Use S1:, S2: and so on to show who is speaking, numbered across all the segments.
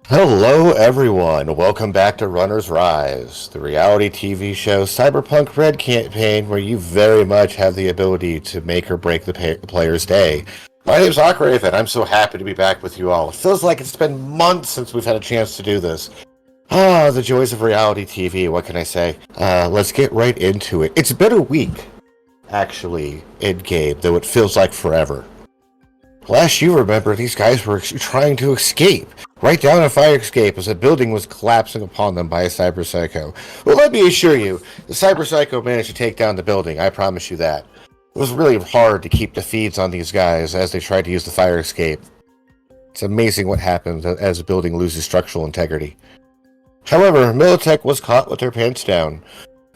S1: Hello, everyone. Welcome back to Runner's Rise, the reality TV show Cyberpunk Red campaign where you very much have the ability to make or break the player's day. My name's Akrave, and I'm so happy to be back with you all. It feels like it's been months since we've had a chance to do this. The joys of reality TV, what can I say? Let's get right into it. It's been a week, actually, in-game, though it feels like forever. Last you remember, these guys were trying to escape. Right down a fire escape as a building was collapsing upon them by a cyber psycho. Well, let me assure you, the cyber psycho managed to take down the building, I promise you that. It was really hard to keep the feeds on these guys as they tried to use the fire escape. It's amazing what happens as a building loses structural integrity. However, Militech was caught with their pants down,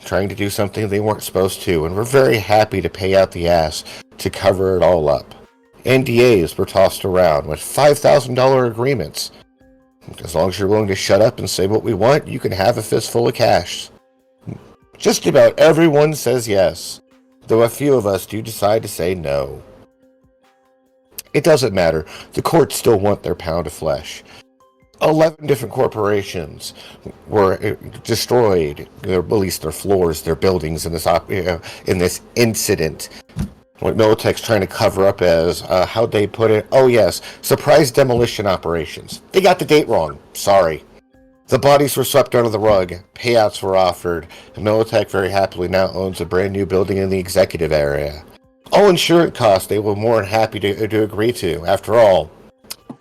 S1: trying to do something they weren't supposed to, and we're very happy to pay out the ass to cover it all up. NDAs were tossed around with $5,000 agreements. As long as you're willing to shut up and say what we want, you can have a fistful of cash. Just about everyone says yes, though a few of us do decide to say no. It doesn't matter, the courts still want their pound of flesh. 11 different corporations were destroyed, or at least their floors, their buildings in this incident. What Militech's trying to cover up as, how'd they put it? Oh yes, surprise demolition operations. They got the date wrong. Sorry. The bodies were swept under the rug. Payouts were offered. And Militech very happily now owns a brand new building in the executive area. All insurance costs they were more than happy to agree to. After all,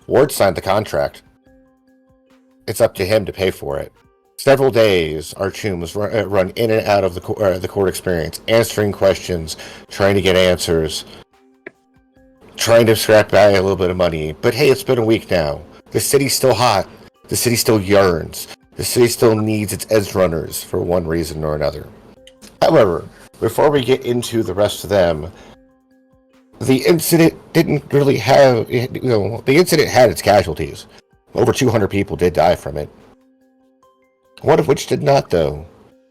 S1: Ward signed the contract. It's up to him to pay for it. Several days, our chums run in and out of the court experience, answering questions, trying to get answers, trying to scrap by a little bit of money. But hey, it's been a week now. The city's still hot. The city still yearns. The city still needs its Edgerunners for one reason or another. However, before we get into the rest of them, the incident didn't really have, the incident had its casualties. Over 200 people did die from it. One of which did not, though.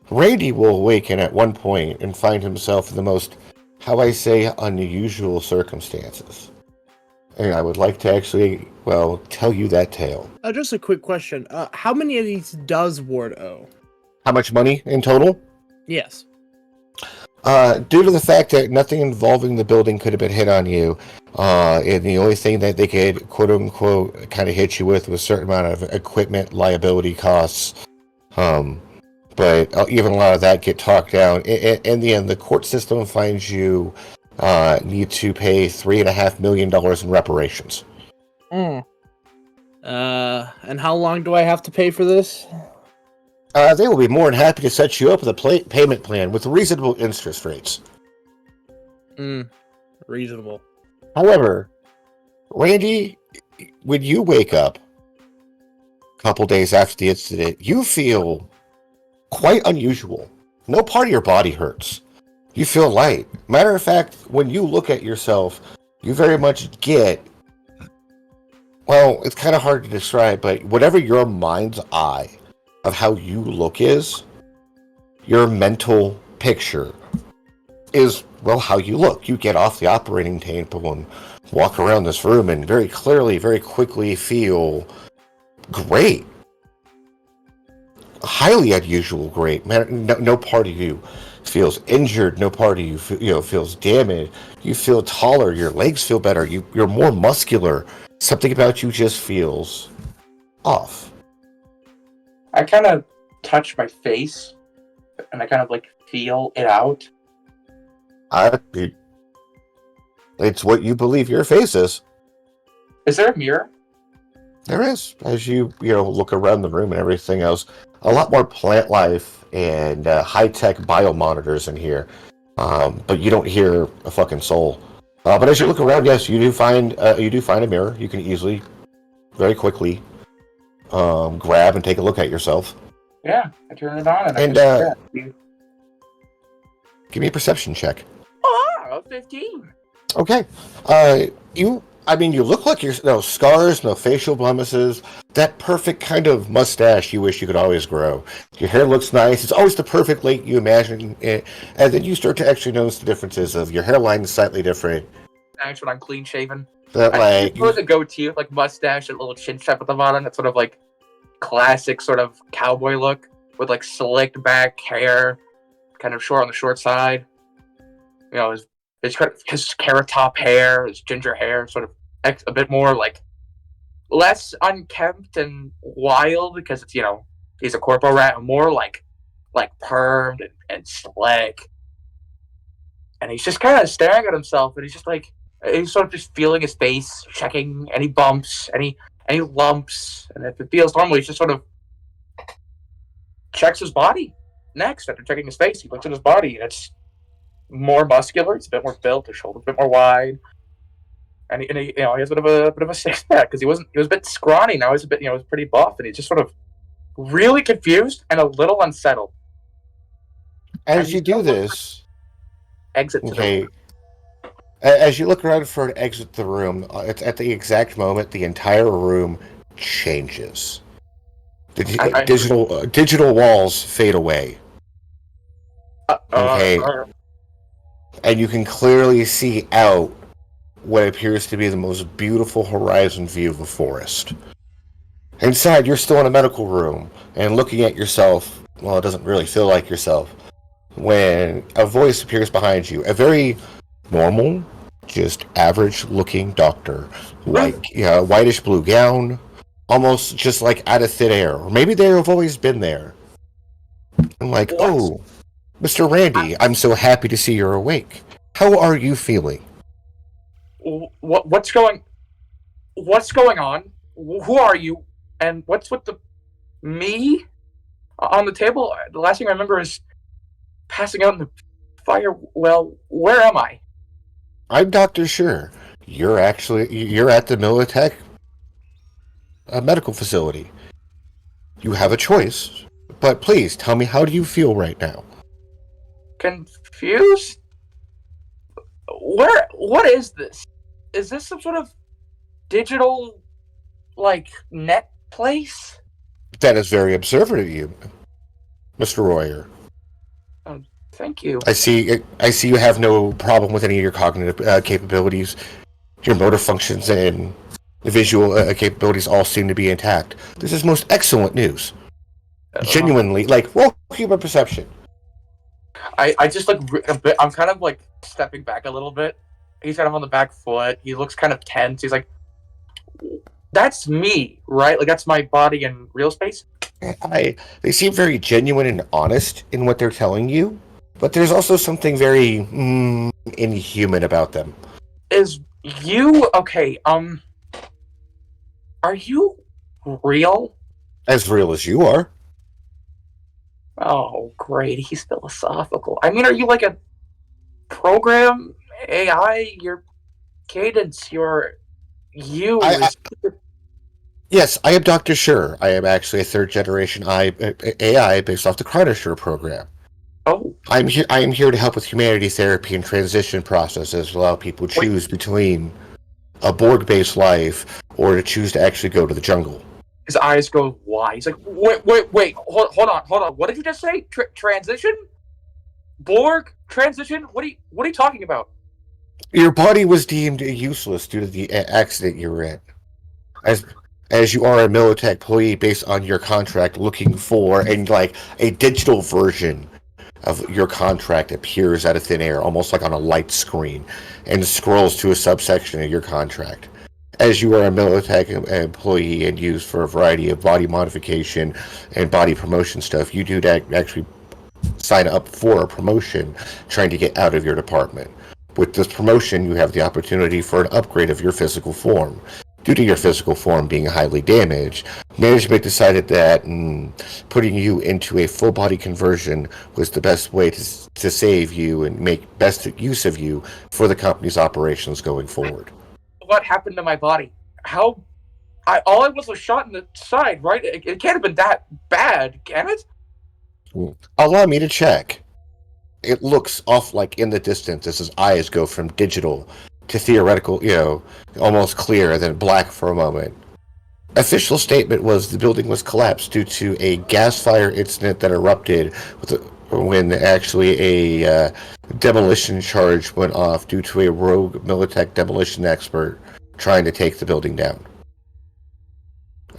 S1: Randy will awaken at one point and find himself in the most, how I say, unusual circumstances. And I would like to actually, tell you that tale.
S2: Just a quick question. How many of these does Ward owe?
S1: How much money in total?
S2: Yes.
S1: Due to the fact that nothing involving the building could have been hit on you, and the only thing that they could, quote-unquote, kind of hit you with was a certain amount of equipment liability costs. But even a lot of that get talked down. In the end, the court system finds you need to pay $3.5 million in reparations.
S2: And how long do I have to pay for this?
S1: They will be more than happy to set you up with a payment plan with reasonable interest rates.
S2: Reasonable.
S1: However, Randy, when you wake up couple days after the incident, you feel quite unusual. No part of your body hurts. You feel light. Matter of fact, when you look at yourself, you very much get, it's kind of hard to describe, but whatever your mind's eye of how you look is, your mental picture is, how you look. You get off the operating table and walk around this room and very clearly, very quickly feel great. Highly unusual great. Man, no part of you feels injured. No part of you, feels damaged. You feel taller. Your legs feel better. You're more muscular. Something about you just feels off.
S3: I kind of touch my face, and I kind of feel it out.
S1: It's what you believe your face is.
S3: Is there a mirror?
S1: There is, as you look around the room and everything else. A lot more plant life and high-tech biomonitors in here, but you don't hear a fucking soul. But as you look around, yes, you do find a mirror. You can easily, very quickly, grab and take a look at yourself.
S3: Yeah, I turn it on
S1: and give me a perception check.
S3: 15.
S1: Okay. You look like you're no scars, no facial blemishes, that perfect kind of mustache you wish you could always grow. Your hair looks nice. It's always the perfect length you imagine it, and then you start to actually notice the differences of your hairline is slightly different.
S3: Actually, when I'm clean shaven.
S1: That
S3: I suppose a goatee, mustache, and a little chin strap at the bottom. That's sort of classic sort of cowboy look with like slicked back hair, kind of short on the short side. You know, his carrot top hair, his ginger hair, sort of a bit more like less unkempt and wild because it's he's a corpo rat, and more like permed and slick. And he's just kind of staring at himself, and he's just like he's sort of just feeling his face, checking any bumps, any lumps, and if it feels normal, he's just sort of checks his body. Next, after checking his face, he looks at his body, and it's more muscular. It's a bit more built. His shoulders a bit more wide, and he he has a bit of a six pack because he was a bit scrawny. Now he's a bit he was pretty buff, and he's just sort of really confused and a little unsettled.
S1: As you do this,
S3: exit to the room.
S1: As you look around for an exit to the room, it's at the exact moment the entire room changes. The digital walls fade away. Okay. And you can clearly see out what appears to be the most beautiful horizon view of the forest. Inside, you're still in a medical room, and looking at yourself, well, it doesn't really feel like yourself, when a voice appears behind you. A very normal, just average-looking doctor. Whitish blue gown, almost just like out of thin air. Or maybe they have always been there. I'm like, oh, Mr. Randy, I'm so happy to see you're awake. How are you feeling?
S3: What's going on? Who are you? And what's with me on the table? The last thing I remember is passing out in the fire. Well, where am I?
S1: I'm Dr. Sure. You're at the Militech medical facility. You have a choice, but please tell me, how do you feel right now?
S3: Confused? What is this? Is this some sort of digital, net place?
S1: That is very observant of you, Mr. Royer.
S3: Thank you.
S1: I see you have no problem with any of your cognitive capabilities. Your motor functions and visual capabilities all seem to be intact. This is most excellent news. Genuinely, roll human perception.
S3: I just look a bit. I'm kind of stepping back a little bit. He's kind of on the back foot. He looks kind of tense. He's like, "That's me, right? That's my body in real space."
S1: They seem very genuine and honest in what they're telling you, but there's also something very inhuman about them.
S3: Is you okay? Are you real?
S1: As real as you are.
S3: Oh, great. He's philosophical. I mean, are you a program AI? Your cadence, you.
S1: Yes, I am Dr. Sure. I am actually a third-generation AI based off the Carter program.
S3: Oh.
S1: I am here to help with humanity therapy and transition processes to allow people to choose between a Borg-based life or to choose to actually go to the jungle.
S3: His eyes go wide. He's like, wait, hold on. What did you just say? Transition? Borg? Transition? What are you talking about?
S1: Your body was deemed useless due to the accident you were in. As you are a Militech employee based on your contract, looking for a digital version of your contract appears out of thin air, almost like on a light screen, and scrolls to a subsection of your contract. As you are a Militech employee and used for a variety of body modification and body promotion stuff, you do actually sign up for a promotion trying to get out of your department. With this promotion, you have the opportunity for an upgrade of your physical form. Due to your physical form being highly damaged, management decided that putting you into a full body conversion was the best way to save you and make best use of you for the company's operations going forward.
S3: What happened to my body? All I was shot in the side, right? It can't have been that bad, can it?
S1: Allow me to check. It looks off in the distance as his eyes go from digital to theoretical, almost clear, and then black for a moment. Official statement was the building was collapsed due to a gas fire incident that erupted when actually a demolition charge went off due to a rogue Militech demolition expert trying to take the building down.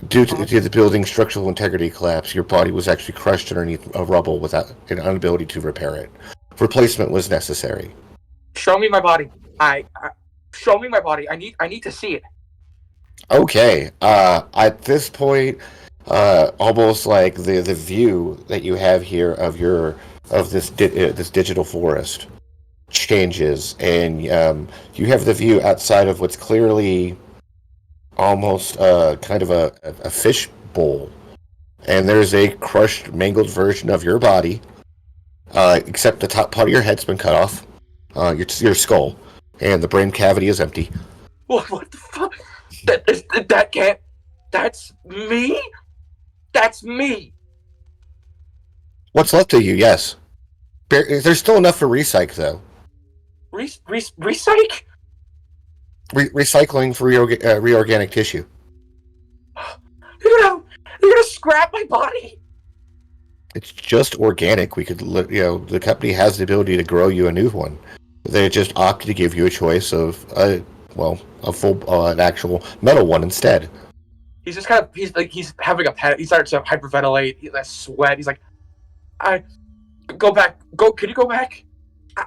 S1: Due to the building's structural integrity collapse, your body was actually crushed underneath a rubble without an inability to repair it. Replacement was necessary.
S3: Show me my body. Show me my body. I need to see it.
S1: Okay. At this point, almost like the view that you have here of this digital forest changes, and you have the view outside of what's clearly almost kind of a fish bowl, and there's a crushed, mangled version of your body, except the top part of your head's been cut off, your skull, and the brain cavity is empty.
S3: What the fuck? That can't. That's me. That's me.
S1: What's left of you? Yes. There's still enough for recycle, though.
S3: Recycle?
S1: Recycling for reorganic tissue.
S3: You're gonna scrap my body?
S1: It's just organic. We could, the company has the ability to grow you a new one. They just opted to give you a choice of a full, an actual metal one instead.
S3: He's just he's having a panic. He starts to hyperventilate. He has sweat. He's like, go back. Can you go back?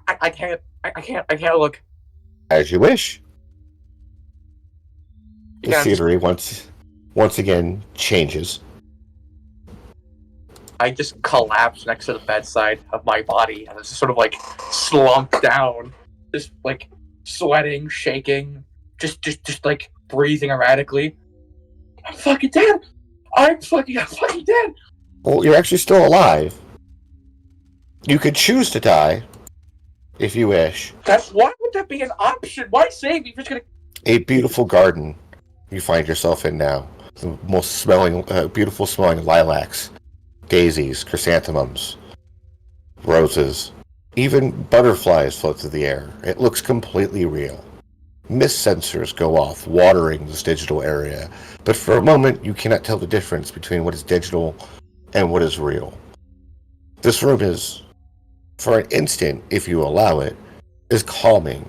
S3: I can't. I can't look.
S1: As you wish. The
S3: Yeah,
S1: scenery once again changes.
S3: I just collapse next to the bedside of my body, and it's just sort of like slumped down, just like sweating, shaking, just like breathing erratically. I'm fucking dead. I'm fucking dead.
S1: Well, you're actually still alive. You could choose to die, if you wish.
S3: Why would that be an option? Why save me? You're just gonna.
S1: A beautiful garden you find yourself in now. The most beautiful smelling lilacs, daisies, chrysanthemums, roses. Even butterflies float through the air. It looks completely real. Mist sensors go off, watering this digital area. But for a moment, you cannot tell the difference between what is digital and what is real. This room is, for an instant, if you allow it, is calming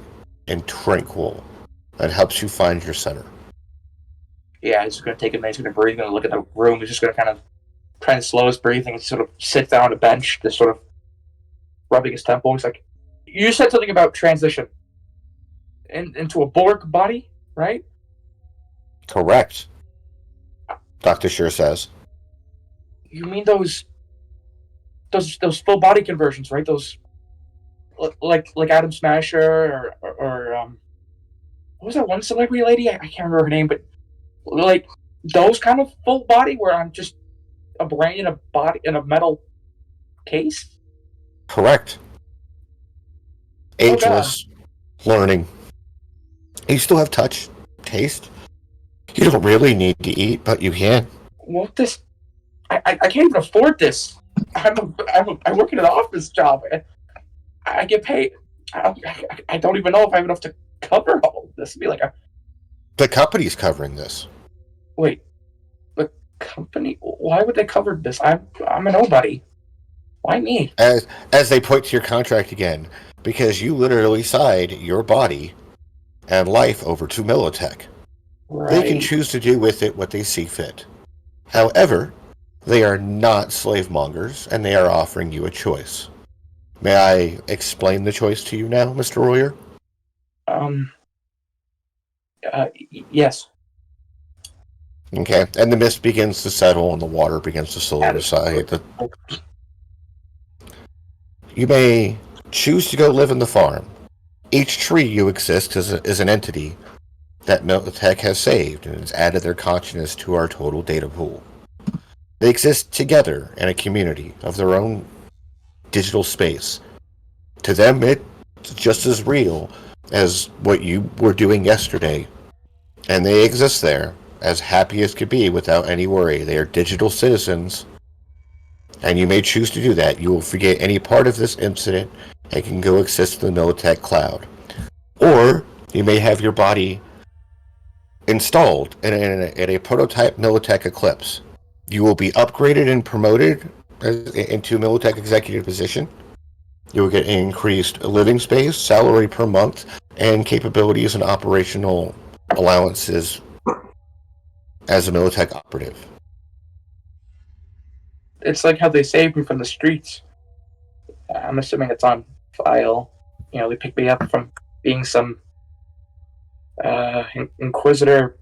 S1: and tranquil and helps you find your center.
S3: Yeah, he's just gonna take a minute. He's gonna breathe. He's gonna look at the room. He's just gonna kind of try to slow his breathing and sort of sit down on a bench, just sort of rubbing his temple. He's like, "You said something about transition into a Borg body, right?"
S1: Correct. Dr. Sure says.
S3: You mean those full body conversions, right? Those like Adam Smasher or what was that one celebrity lady? I can't remember her name, but like those kind of full body where I'm just a brain in a metal case.
S1: Correct. Ageless, learning. You still have touch, taste. You don't really need to eat, but you can.
S3: Well, I can't even afford this. I work in an office job. I get paid. I don't even know if I have enough to cover all of this. It'd be like
S1: The company's covering this.
S3: wait, the company? Why would they cover this? I'm a nobody. Why me?
S1: As they point to your contract again, because you literally signed your body and life over to Militech.
S3: Right.
S1: They can choose to do with it what they see fit. However, they are not slave mongers, and they are offering you a choice. May I explain the choice to you now, Mr. Royer?
S3: Yes.
S1: Okay, and the mist begins to settle and the water begins to slowly subside. You may choose to go live in the farm. Each tree you exist is an entity that Militech has saved and has added their consciousness to our total data pool. They exist together in a community of their own digital space. To them, it's just as real as what you were doing yesterday. And they exist there, as happy as could be without any worry. They are digital citizens. And you may choose to do that. You will forget any part of this incident and can go exist in the Militech cloud. Or you may have your body installed in a prototype Militech Eclipse. You will be upgraded and promoted into a Militech executive position. You will get increased living space, salary per month, and capabilities and operational allowances as a Militech operative?
S3: It's like how they saved me from the streets. I'm assuming it's on file. They picked me up from being some inquisitor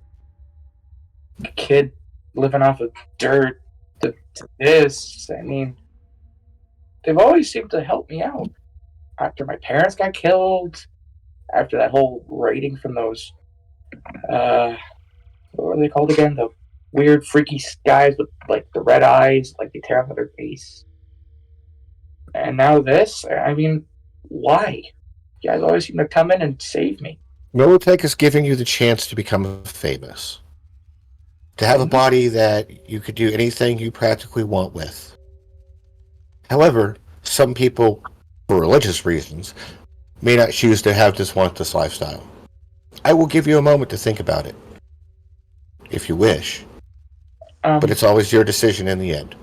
S3: kid living off of dirt to this. I mean, they've always seemed to help me out. After my parents got killed, after that whole raiding from those, what were they called again? The weird, freaky guys with like the red eyes, like they tear off their face. And now this. I mean, why? You guys always seem to come in and save me.
S1: Militech is giving you the chance to become famous. To have a body that you could do anything you practically want with. However, some people, for religious reasons, may not choose to have this lifestyle. I will give you a moment to think about it, if you wish. But it's always your decision in the end.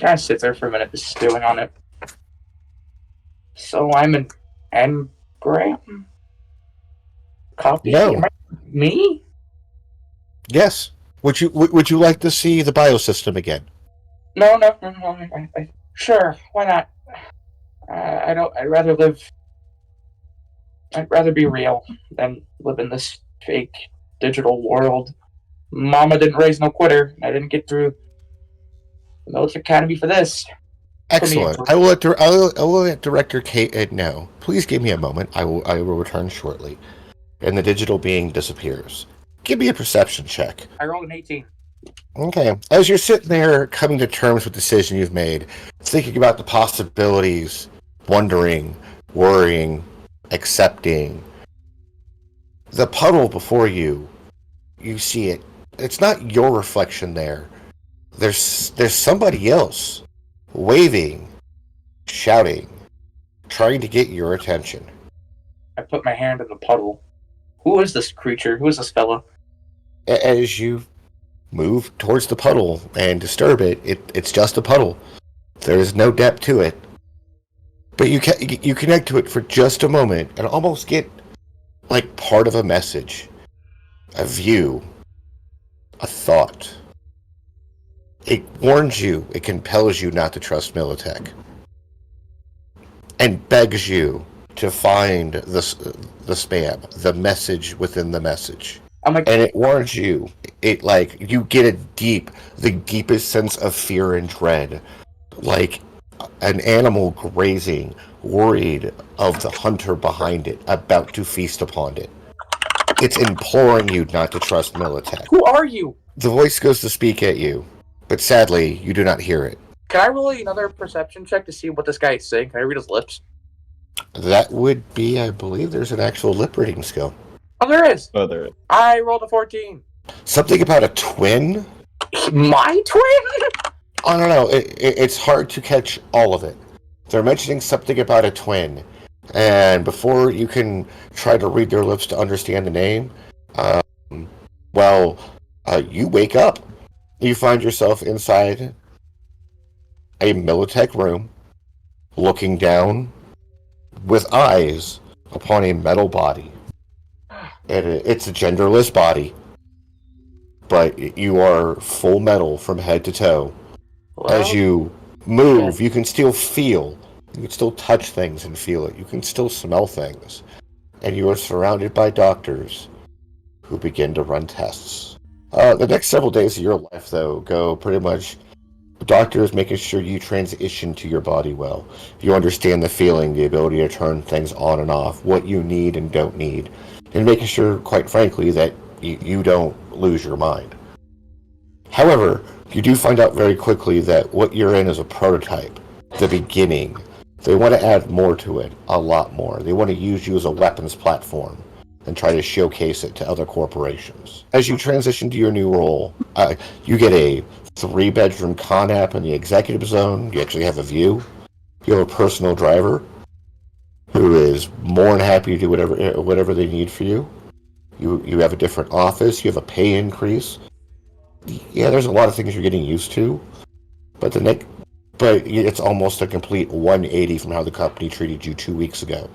S3: I sit there for a minute, just stewing on it. So I'm an engram copy?
S1: No.
S3: Me?
S1: Yes. Would you like to see the biosystem again?
S3: No. Sure, why not? I'd rather be real than live in this fake digital world. Mama didn't raise no quitter. I didn't get through the military academy for this.
S1: Excellent. I will let Director Kate know. Please give me a moment. I will return shortly. And the digital being disappears. Give me a perception check.
S3: I rolled an 18.
S1: Okay. As you're sitting there coming to terms with the decision you've made, thinking about the possibilities, wondering, worrying, accepting, the puddle before you, you see it. It's not your reflection there. There's somebody else waving, shouting, trying to get your attention.
S3: I put my hand in the puddle. Who is this creature? Who is this fella?
S1: As you move towards the puddle and disturb it, it's just a puddle. There is no depth to it. But you connect to it for just a moment and almost get like part of a message, a view, a thought. It warns you, it compels you not to trust Militech, and begs you to find the spam, the message within the message. And it warns you, you get the deepest sense of fear and dread, like an animal grazing, worried of the hunter behind it, about to feast upon it. It's imploring you not to trust Militech.
S3: Who are you?
S1: The voice goes to speak at you, but sadly, you do not hear it.
S3: Can I roll another perception check to see what this guy is saying? Can I read his lips?
S1: That would be, I believe, there's an actual lip reading skill.
S3: Oh, there is.
S4: Oh, there is.
S3: I rolled a 14.
S1: Something about a twin?
S3: My twin?
S1: I don't know. It's hard to catch all of it. They're mentioning something about a twin, and before you can try to read their lips to understand the name, you wake up. You find yourself inside a Militech room, looking down with eyes upon a metal body. It's a genderless body, but you are full metal from head to toe. Well, as you move, you can still feel, you can still touch things and feel it. You can still smell things. And you are surrounded by doctors who begin to run tests. The next several days of your life, though, go pretty much doctors making sure you transition to your body well. You understand the feeling, the ability to turn things on and off, what you need and don't need, and making sure, quite frankly, that you don't lose your mind. However, you do find out very quickly that what you're in is a prototype, the beginning. They want to add more to it, a lot more. They want to use you as a weapons platform and try to showcase it to other corporations. As you transition to your new role, you get a 3-bedroom con app in the executive zone. You actually have a view. You have a personal driver who is more than happy to do whatever they need for you. You have a different office. You have a pay increase. Yeah, there's a lot of things you're getting used to, but it's almost a complete 180 from how the company treated you 2 weeks ago.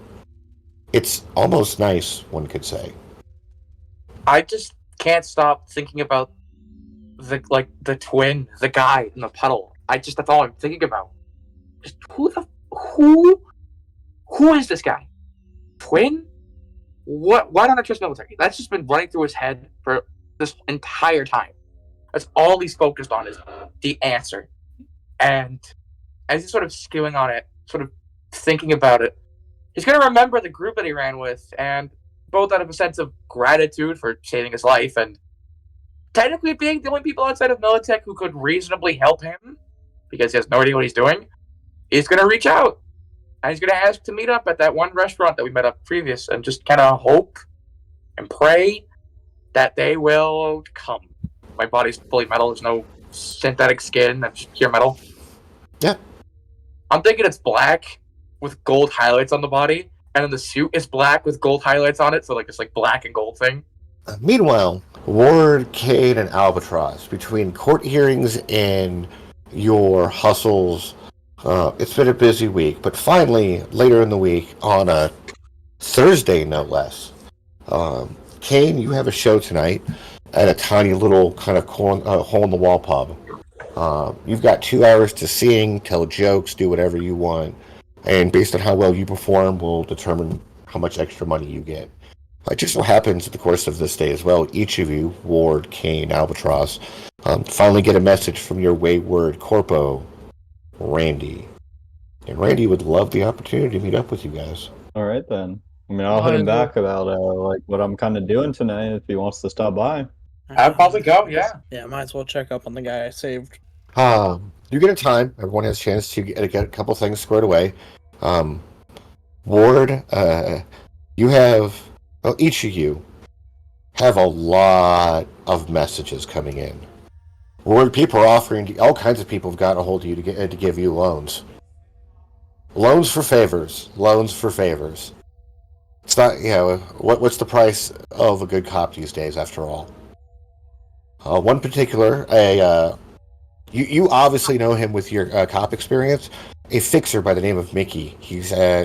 S1: It's almost nice, one could say.
S3: I just can't stop thinking about the twin, the guy in the puddle. That's all I'm thinking about. Just who is this guy? Twin? What? Why don't I trust military? That's just been running through his head for this entire time. That's all he's focused on is the answer. And as he's sort of skewing on it, sort of thinking about it, he's going to remember the group that he ran with, and both out of a sense of gratitude for saving his life and technically being the only people outside of Militech who could reasonably help him, because he has no idea what he's doing, he's going to reach out. And he's going to ask to meet up at that one restaurant that we met up previous and just kind of hope and pray that they will come. My body's fully metal. There's no synthetic skin. That's just pure metal.
S1: Yeah.
S3: I'm thinking it's black with gold highlights on the body, and then the suit is black with gold highlights on it, so like it's like black and gold thing.
S1: Meanwhile, Ward, Cade, and Albatross, between court hearings and your hustles, it's been a busy week, but finally, later in the week, on a Thursday no less, Kane, you have a show tonight at a tiny little kind of hole-in-the-wall pub. You've got 2 hours to sing, tell jokes, do whatever you want, and based on how well you perform will determine how much extra money you get. It just so happens in the course of this day as well, each of you, Ward, Kane, Albatross, finally get a message from your wayward corpo, Randy. And Randy would love the opportunity to meet up with you guys.
S4: All right, then. I mean, I'll hit him back about like what I'm kind of doing tonight if he wants to stop by.
S3: I'd probably go, yeah.
S2: Yeah, might as well check up on the guy I saved.
S1: You get a time. Everyone has a chance to get a couple things squared away. Ward, you have... Well, each of you have a lot of messages coming in. Ward, people are offering... All kinds of people have gotten a hold of you to give you loans. Loans for favors. Loans for favors. It's not, what's the price of a good cop these days, after all? One particular, you obviously know him with your cop experience, a fixer by the name of Mickey. He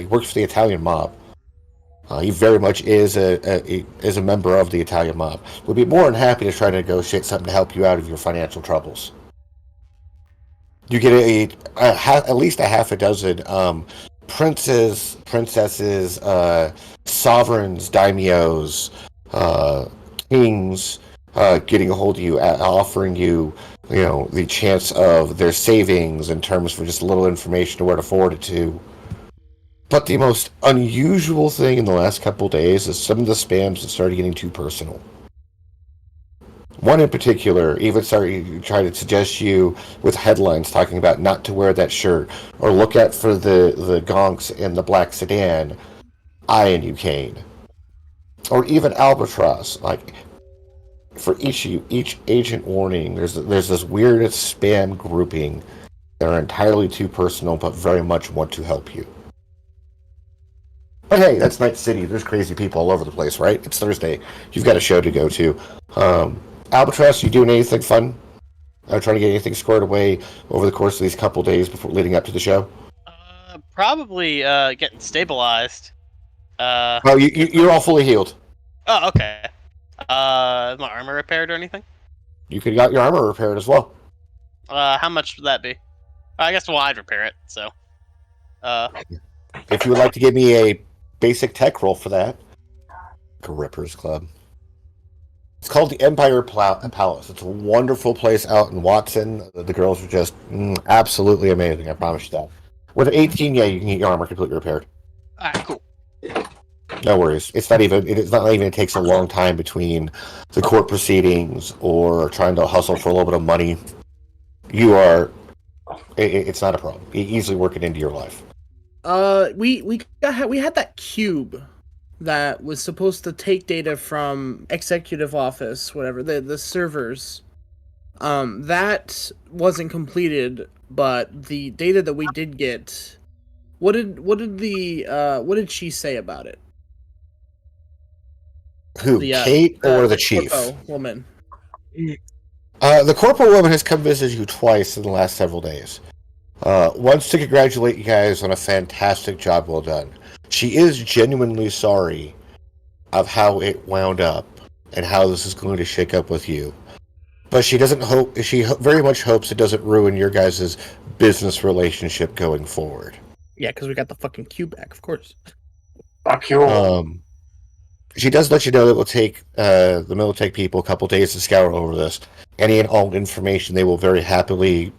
S1: works for the Italian mob. He very much is a member of the Italian mob. Would be more than happy to try to negotiate something to help you out of your financial troubles. You get at least a half a dozen princes, princesses, sovereigns, daimios, kings, getting a hold of you, offering you, the chance of their savings in terms for just a little information to where to forward it to. But the most unusual thing in the last couple of days is some of the spams that started getting too personal. One in particular even started trying to suggest you with headlines talking about not to wear that shirt, or look out for the gonks in the black sedan, eyeing you, Kane. Or even Albatross, like, for each agent warning, there's this weird spam grouping that are entirely too personal, but very much want to help you. But hey, that's Night City. There's crazy people all over the place, right? It's Thursday. You've got a show to go to. Albatross, you doing anything fun? Trying to get anything squared away over the course of these couple days before leading up to the show?
S5: Probably getting stabilized.
S1: Oh, you're all fully healed.
S5: Oh, okay. Is my armor repaired or anything?
S1: You could got your armor repaired as well.
S5: How much would that be? I guess I'd repair it, so.
S1: If you would like to give me a basic tech roll for that. Grippers Club. It's called the Empire Palace. It's a wonderful place out in Watson. The girls are just absolutely amazing, I promise you that. With an 18, yeah, you can get your armor completely repaired.
S5: Alright, cool.
S1: No worries. It's not even it takes a long time between the court proceedings or trying to hustle for a little bit of money. It's not a problem. You easily work it into your life.
S2: We had that cube that was supposed to take data from executive office, whatever, the servers. That wasn't completed, but the data that we did get, what did she say about it?
S1: Who, Kate or the chief?
S2: Corpo woman.
S1: The corporal woman has come visit you twice in the last several days. Once to congratulate you guys on a fantastic job well done. She is genuinely sorry of how it wound up, and how this is going to shake up with you. But she doesn't hope. She very much hopes it doesn't ruin your guys' business relationship going forward.
S2: Yeah, because we got the fucking cube back, of course.
S3: Fuck you.
S1: She does let you know that it will take the Militech people a couple days to scour over this. Any and all information they will very happily,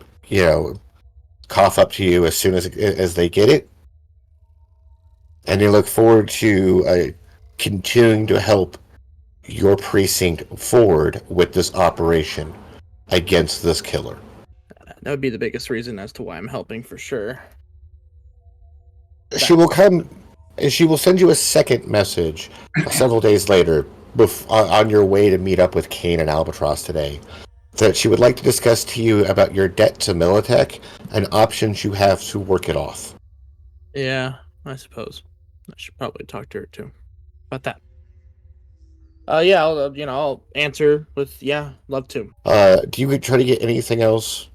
S1: cough up to you as soon as they get it. And they look forward to continuing to help your precinct forward with this operation against this killer.
S2: That would be the biggest reason as to why I'm helping for sure.
S1: She will send you a second message several days later on your way to meet up with Kane and Albatross today, that she would like to discuss to you about your debt to Militech and options you have to work it off.
S2: Yeah, I suppose. I should probably talk to her too about that. Yeah, I'll answer with love to.
S1: Do you try to get anything else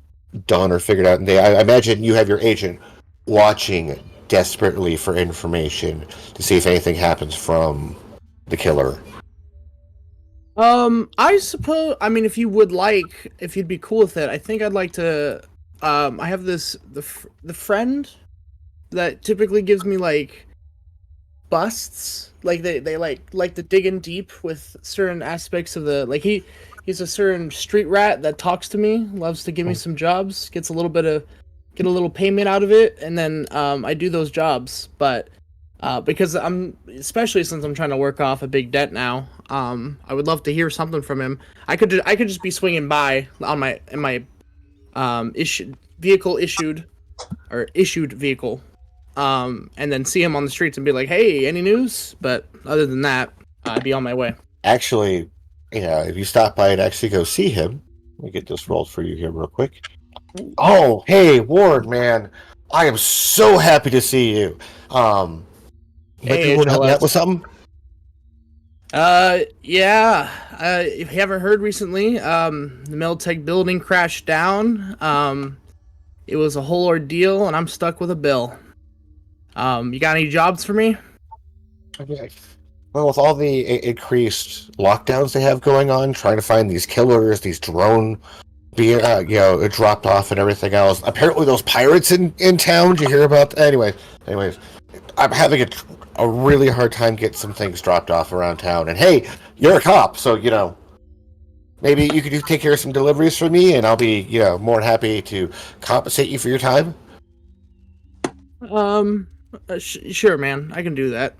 S1: done or figured out? And I imagine you have your agent watching desperately for information to see if anything happens from the killer.
S2: I suppose. I mean, if you'd be cool with it, I think I'd like to. I have the friend that typically gives me like busts. Like they like to dig in deep with certain aspects of the he's a certain street rat that talks to me, loves to give me some jobs, get a little payment out of it, and then I do those jobs. But because especially since I'm trying to work off a big debt now, I would love to hear something from him. I could just be swinging by on my issued vehicle, and then see him on the streets and be like, "Hey, any news?" But other than that, I'd be on my way.
S1: Actually, if you stop by and actually go see him, let me get this rolled for you here real quick. Oh, hey, Ward, man. I am so happy to see you.
S2: Hey,
S1: you want to help me out with something?
S2: Yeah. If you haven't heard recently, the Militech building crashed down. It was a whole ordeal, and I'm stuck with a bill. You got any jobs for me?
S1: Okay. Well, with all the increased lockdowns they have going on, trying to find these killers, these drone being, dropped off and everything else. Apparently, those pirates in town. Did you hear about? Anyways, I'm having a really hard time getting some things dropped off around town. And hey, you're a cop, so maybe you could take care of some deliveries for me, and I'll be more than happy to compensate you for your time.
S2: Sure, man. I can do that.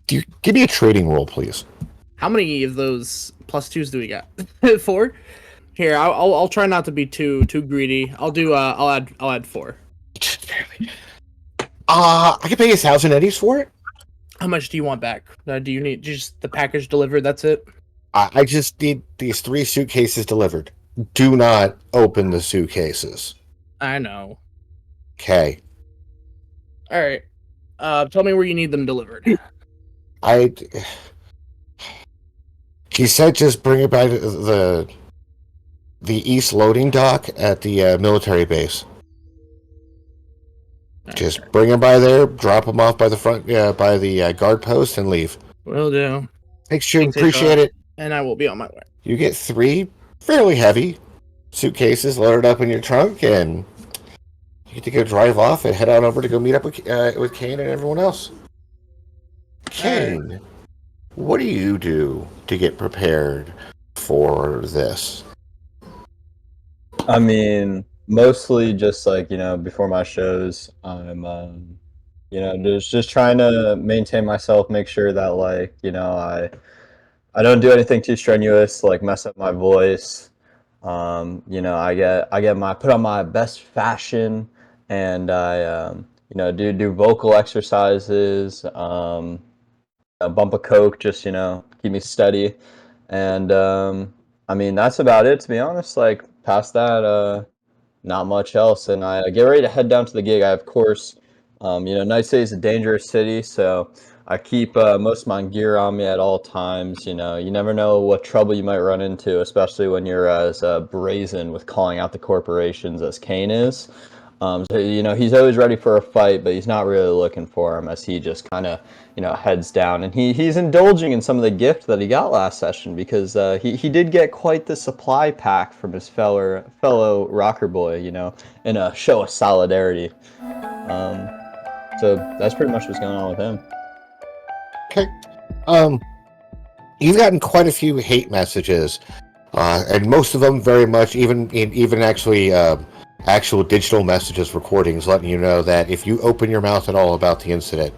S1: Give me a trading roll, please.
S2: How many of those +2s do we got? 4. Here, I'll try not to be too greedy. I'll add 4.
S1: Just barely. I can pay 1,000 eddies for it.
S2: How much do you want back? Do you need just the package delivered? That's it.
S1: I just need these 3 suitcases delivered. Do not open the suitcases.
S2: I know.
S1: Okay.
S2: All right. Tell me where you need them delivered.
S1: He said just bring it by the east loading dock at the military base. Just bring them by there, drop them off by the front, by the guard post, and leave.
S2: Will do.
S1: Thanks, Jim. Appreciate it.
S2: And I will be on my way.
S1: You get 3 fairly heavy suitcases loaded up in your trunk, and you get to go drive off and head on over to go meet up with Kane and everyone else. Kane, what do you do to get prepared for this?
S4: I mean, mostly just before my shows, I'm just trying to maintain myself, make sure that I don't do anything too strenuous, like mess up my voice. I put on my best fashion, and I do vocal exercises, a bump of coke, just keep me steady, and I mean that's about it, to be honest. Like past that, not much else. And I get ready to head down to the gig. I, of course, Night City is a dangerous city, so I keep most of my gear on me at all times. You never know what trouble you might run into, especially when you're as brazen with calling out the corporations as Kane is. So, he's always ready for a fight, but he's not really looking for him as he just kind of, heads down. And he's indulging in some of the gift that he got last session because he did get quite the supply pack from his fellow rocker boy, in a show of solidarity. So that's pretty much what's going on with him.
S1: Okay. You've gotten quite a few hate messages, and most of them very much, even actually actual digital messages, recordings, letting you know that if you open your mouth at all about the incident,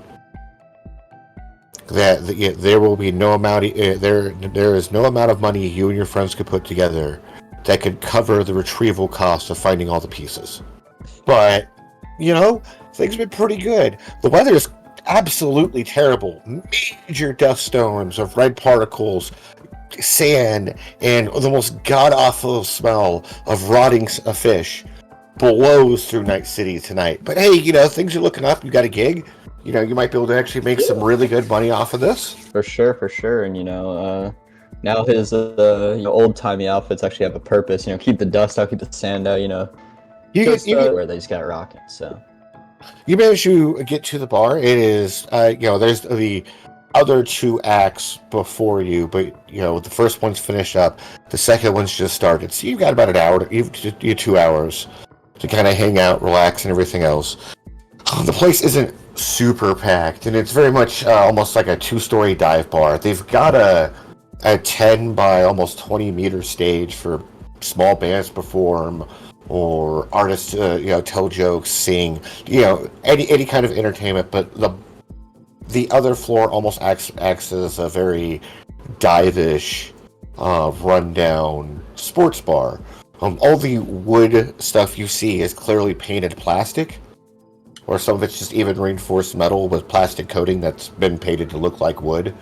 S1: that there will be no amount there is no amount of money you and your friends could put together that could cover the retrieval cost of finding all the pieces. But things have been pretty good. The weather is absolutely terrible. Major dust storms of red particles, sand, and the most god-awful smell of rotting fish blows through Night City tonight. But hey, things are looking up. You got a gig. You might be able to actually make some really good money off of this.
S4: For sure. And now his old-timey outfits actually have a purpose. Keep the dust out, keep the sand out. Where they just got rocking. So
S1: you manage to get to the bar. It is there's the other 2 acts before you, but the first one's finished up. The second one's just started. So you've got about an hour. You've 2 hours to kind of hang out, relax, and everything else. The place isn't super packed, and it's very much almost like a 2-story dive bar. They've got a 10 by almost 20 meter stage for small bands to perform, or artists to tell jokes, sing, any kind of entertainment. But the other floor almost acts as a very dive-ish, rundown sports bar. All the wood stuff you see is clearly painted plastic, or some of it's just even reinforced metal with plastic coating that's been painted to look like wood.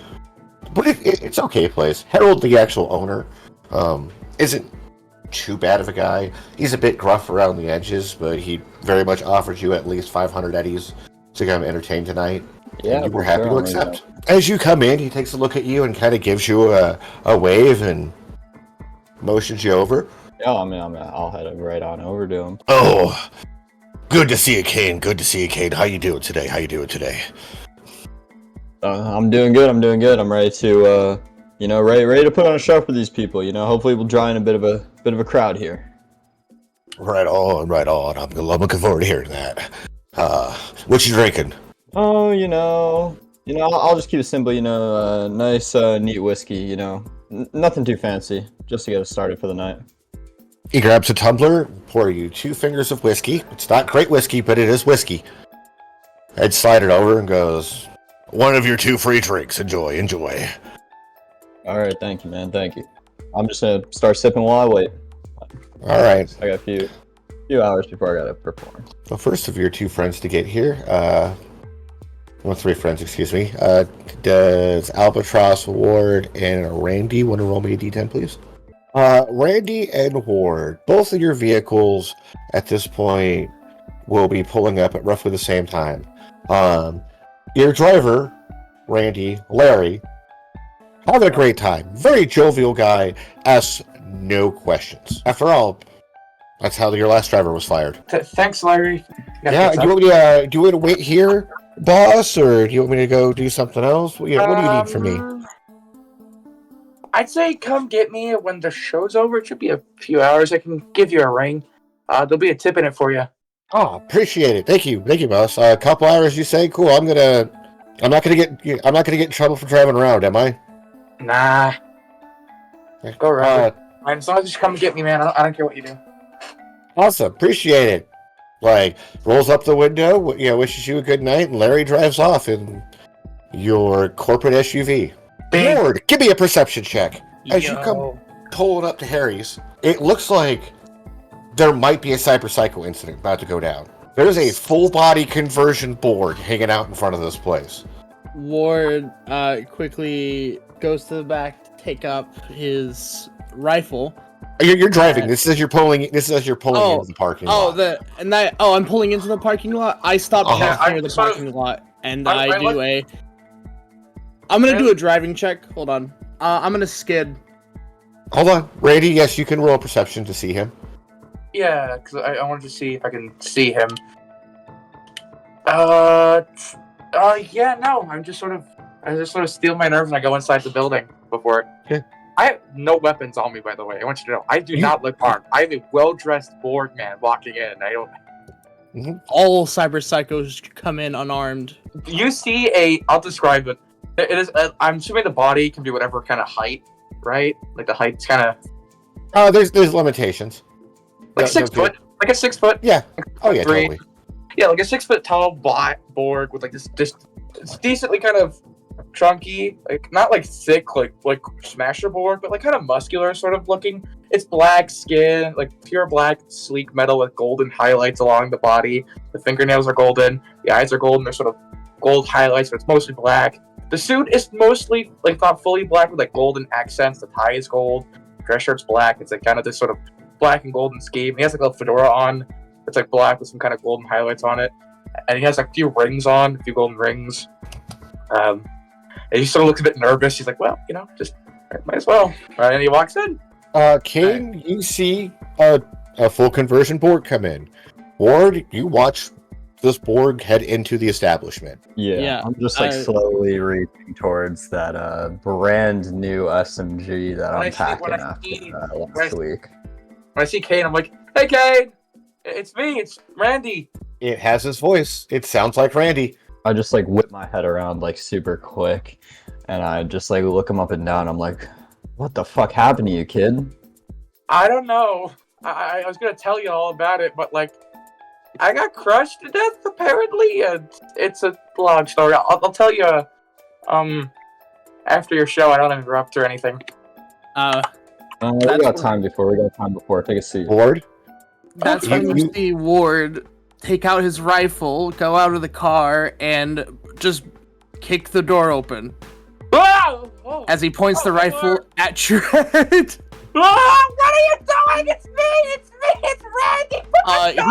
S1: But it's okay place. Harold, the actual owner, isn't too bad of a guy. He's a bit gruff around the edges, but he very much offers you at least 500 eddies to come entertain tonight.
S4: Yeah,
S1: and you were happy to accept. As you come in, he takes a look at you and kind of gives you a wave and motions you over.
S4: Yeah, I'll head right on over to him.
S1: Oh, good to see you, Kane. Good to see you, Kane. How you doing today?
S4: I'm doing good. I'm ready to, ready to put on a show for these people. Hopefully we'll draw in a bit of a crowd here.
S1: Right on. I'm looking forward to hearing that. What you drinking?
S4: Oh, I'll just keep it simple. Nice, neat whiskey. Nothing too fancy, just to get us started for the night.
S1: He grabs a tumbler, pour you 2 fingers of whiskey. It's not great whiskey, but it is whiskey. Ed slide it over and goes, "One of your 2 free drinks. Enjoy.
S4: All right, thank you, man. Thank you. I'm just gonna start sipping while I wait.
S1: All right.
S4: I got a few hours before I gotta perform.
S1: The first of your 2 friends to get here, 3 friends, excuse me. Does Albatross, Ward, and Randy want to roll me a d10, please? Randy and Ward, both of your vehicles at this point will be pulling up at roughly the same time. Your driver, Randy, Larry, having a great time. Very jovial guy, asks no questions. After all, that's how your last driver was fired.
S3: Thanks, Larry.
S1: Yeah, do you want me to wait here, boss, or do you want me to go do something else? What do you need from me?
S3: I'd say come get me when the show's over. It should be a few hours. I can give you a ring. There'll be a tip in it for you.
S1: Oh, appreciate it. Thank you, boss. A couple hours, you say? Cool. I'm not gonna get in trouble for driving around, am I?
S3: Nah. Go around. As long as you come get me, man. I don't care what you do.
S1: Awesome. Appreciate it. Like, rolls up the window, wishes you a good night, and Larry drives off in your corporate SUV. Lord, give me a perception check. As you come pulling up to Harry's, it looks like there might be a cyber-psycho incident about to go down. There's a full-body conversion board hanging out in front of this place.
S2: Ward quickly goes to the back to take up his rifle.
S1: You're driving. This is as you're pulling into the parking lot.
S2: I'm pulling into the parking lot. I stop near the parking lot, and I'm gonna do a driving check. Hold on. I'm gonna skid.
S1: Hold on, Randy. Yes, you can roll perception to see him.
S3: Yeah, because I wanted to see if I can see him. Yeah, no, I just sort of steel my nerves and I go inside the building before.
S1: Okay.
S3: I have no weapons on me, by the way. I want you to know, I do not look armed. I am a well-dressed Borg man walking in. I don't.
S2: All cyber psychos come in unarmed.
S3: You see I'll describe it. It is. I'm assuming the body can be whatever kind of height, right? Like the height's kind of.
S1: There's limitations.
S3: Like
S1: No,
S3: 6
S1: no,
S3: foot. Like a 6 foot.
S1: Yeah. Oh yeah,
S3: Three.
S1: totally.
S3: Yeah, like a 6 foot tall black Borg with like this it's decently kind of chunky, like not like thick like Smasher Borg, but like kind of muscular sort of looking. It's black skin, like pure black, sleek metal with golden highlights along the body. The fingernails are golden, the eyes are golden, they're sort of gold highlights, but it's mostly black. The suit is mostly like not fully black with like golden accents. The tie is gold, dress shirt's black. It's like kind of this sort of black and golden scheme. He has like a fedora on. It's like black with some kind of golden highlights on it, and he has like a few rings on, a few golden rings. And he sort of looks a bit nervous. He's like, "Well, just might as well." And he walks in.
S1: Kane, you see a full conversion Borg come in. Ward, you watch this Borg head into the establishment.
S4: Yeah, I'm just like slowly reaching towards that brand new SMG that I'm packing after last week.
S3: When I see Kane, I'm like, "Hey, Kane! It's me, it's Randy."
S1: It has his voice. It sounds like Randy.
S4: I just like whip my head around like super quick, and I just like look him up and down. I'm like, "What the fuck happened to you, kid?"
S3: I don't know. I was gonna tell you all about it, but like, I got crushed to death apparently, and it's a long story. I'll tell you, after your show. I don't interrupt or anything.
S4: We got time before. Take a seat.
S1: Ward?
S2: That's when you see Ward take out his rifle, go out of the car, and just kick the door open.
S3: Whoa!
S2: As he points the rifle at your head.
S3: Oh, what are you doing? It's me! It's Randy!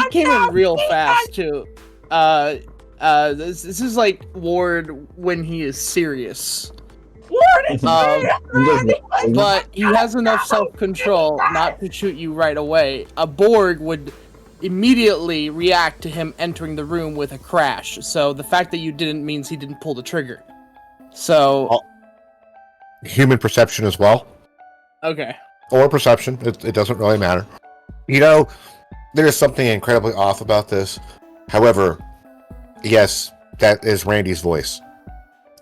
S2: He came in real fast, too. This is like Ward when he is serious.
S3: Ward, it's me!
S2: But he has enough self-control not to shoot you right away. A Borg would immediately react to him entering the room with a crash. So the fact that you didn't means he didn't pull the trigger. So...
S1: Human perception as well.
S2: Okay.
S1: Or perception. It doesn't really matter. There's something incredibly off about this. However, yes, that is Randy's voice.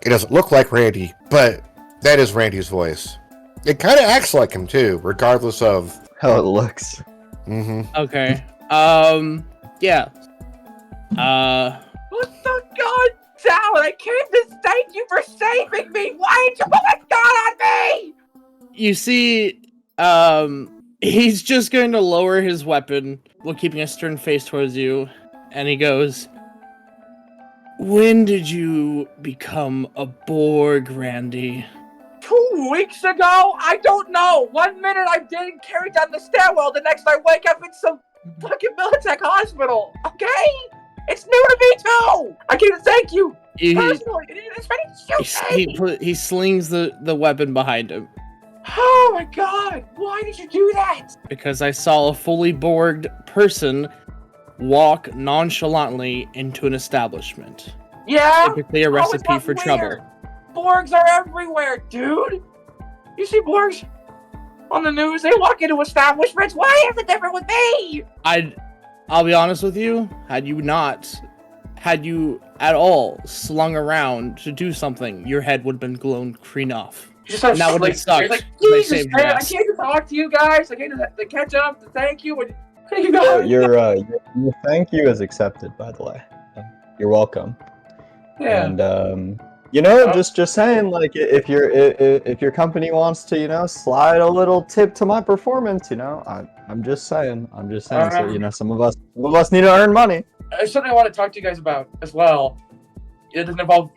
S1: It doesn't look like Randy, but that is Randy's voice. It kind of acts like him too, regardless of
S4: how it looks.
S1: Mm-hmm.
S2: Okay. Yeah.
S3: What the god damn it! I came to thank you for saving me! Why did you put that gun on me?
S2: You see, he's just going to lower his weapon while keeping a stern face towards you, and he goes, "When did you become a Borg, Randy?"
S3: 2 weeks ago? I don't know. 1 minute I'm getting carried down the stairwell, the next I wake up in some fucking Militech hospital. Okay? It's new to me too! I came to thank you! Personally, it's ready to shoot me!
S2: He slings the weapon behind him.
S3: Oh my god! Why did you do that?
S2: Because I saw a fully Borged person walk nonchalantly into an establishment.
S3: Yeah?
S2: Typically a recipe for trouble.
S3: Borgs are everywhere, dude! You see Borgs on the news? They walk into establishments. Why is it different with me?
S2: I'll be honest with you, had you at all slung around to do something, your head would have been blown clean off.
S3: And
S2: that would have sucked.
S3: Like, Jesus, man, I came to talk to you guys. I came to catch up, to thank you.
S4: Your thank you is accepted, by the way. You're welcome.
S3: Yeah.
S4: And just saying, like, if your company wants to, slide a little tip to my performance, I'm just saying. So, some of us need to earn money.
S3: There's something I want to talk to you guys about as well. It doesn't involve,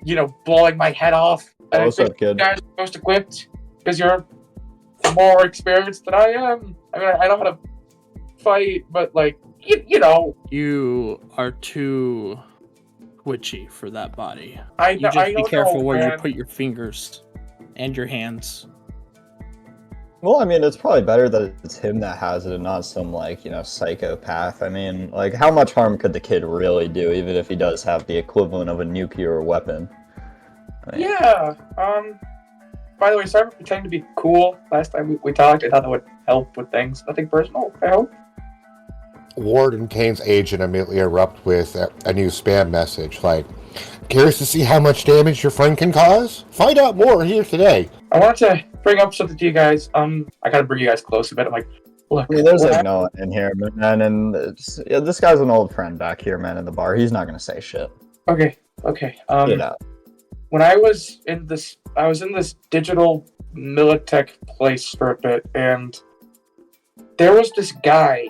S3: blowing my head off.
S4: What's up, kid?
S3: You guys are most equipped because you're more experienced than I am. I mean, I know how to fight, but
S2: you are too twitchy for that body.
S3: I
S2: be careful where you put your fingers and your hands.
S4: Well, I mean, it's probably better that it's him that has it and not some, like, psychopath. I mean, like, how much harm could the kid really do, even if he does have the equivalent of a nuclear weapon? I mean,
S3: Yeah. By the way, sorry for pretending to be cool. Last time we talked, I thought that would help with things. Nothing personal, I hope.
S1: Ward and Kane's agent immediately erupt with a new spam message like, curious to see how much damage your friend can cause? Find out more here today.
S3: I wanted to bring up something to you guys. I gotta bring you guys close a bit. I'm like, look.
S4: I mean, there's like no one in here, man, and this guy's an old friend back here, man, in the bar. He's not gonna say shit.
S3: Okay.
S4: Get out.
S3: When I was in this digital Militech place for a bit, and there was this guy.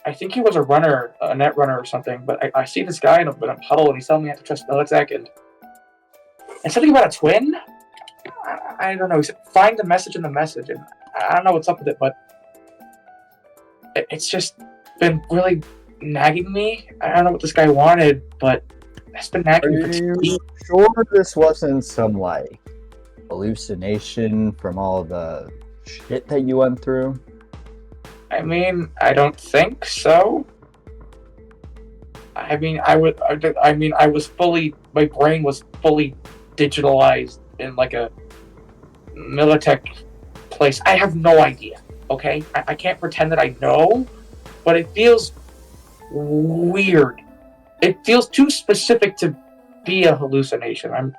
S3: I think he was a runner, a net runner or something. But I see this guy in a huddle, and he's telling me I have to trust Militech, and something about a twin. I don't know. He said, find the message in the message, and I don't know what's up with it, but it's just been really nagging me. I don't know what this guy wanted, but it's been nagging me.
S4: Are you sure this wasn't some, like, hallucination from all the shit that you went through?
S3: I mean, I don't think so. I mean, my brain was fully digitalized in like a Militech place. I have no idea, okay? I can't pretend that I know, but it feels weird. It feels too specific to be a hallucination. I'm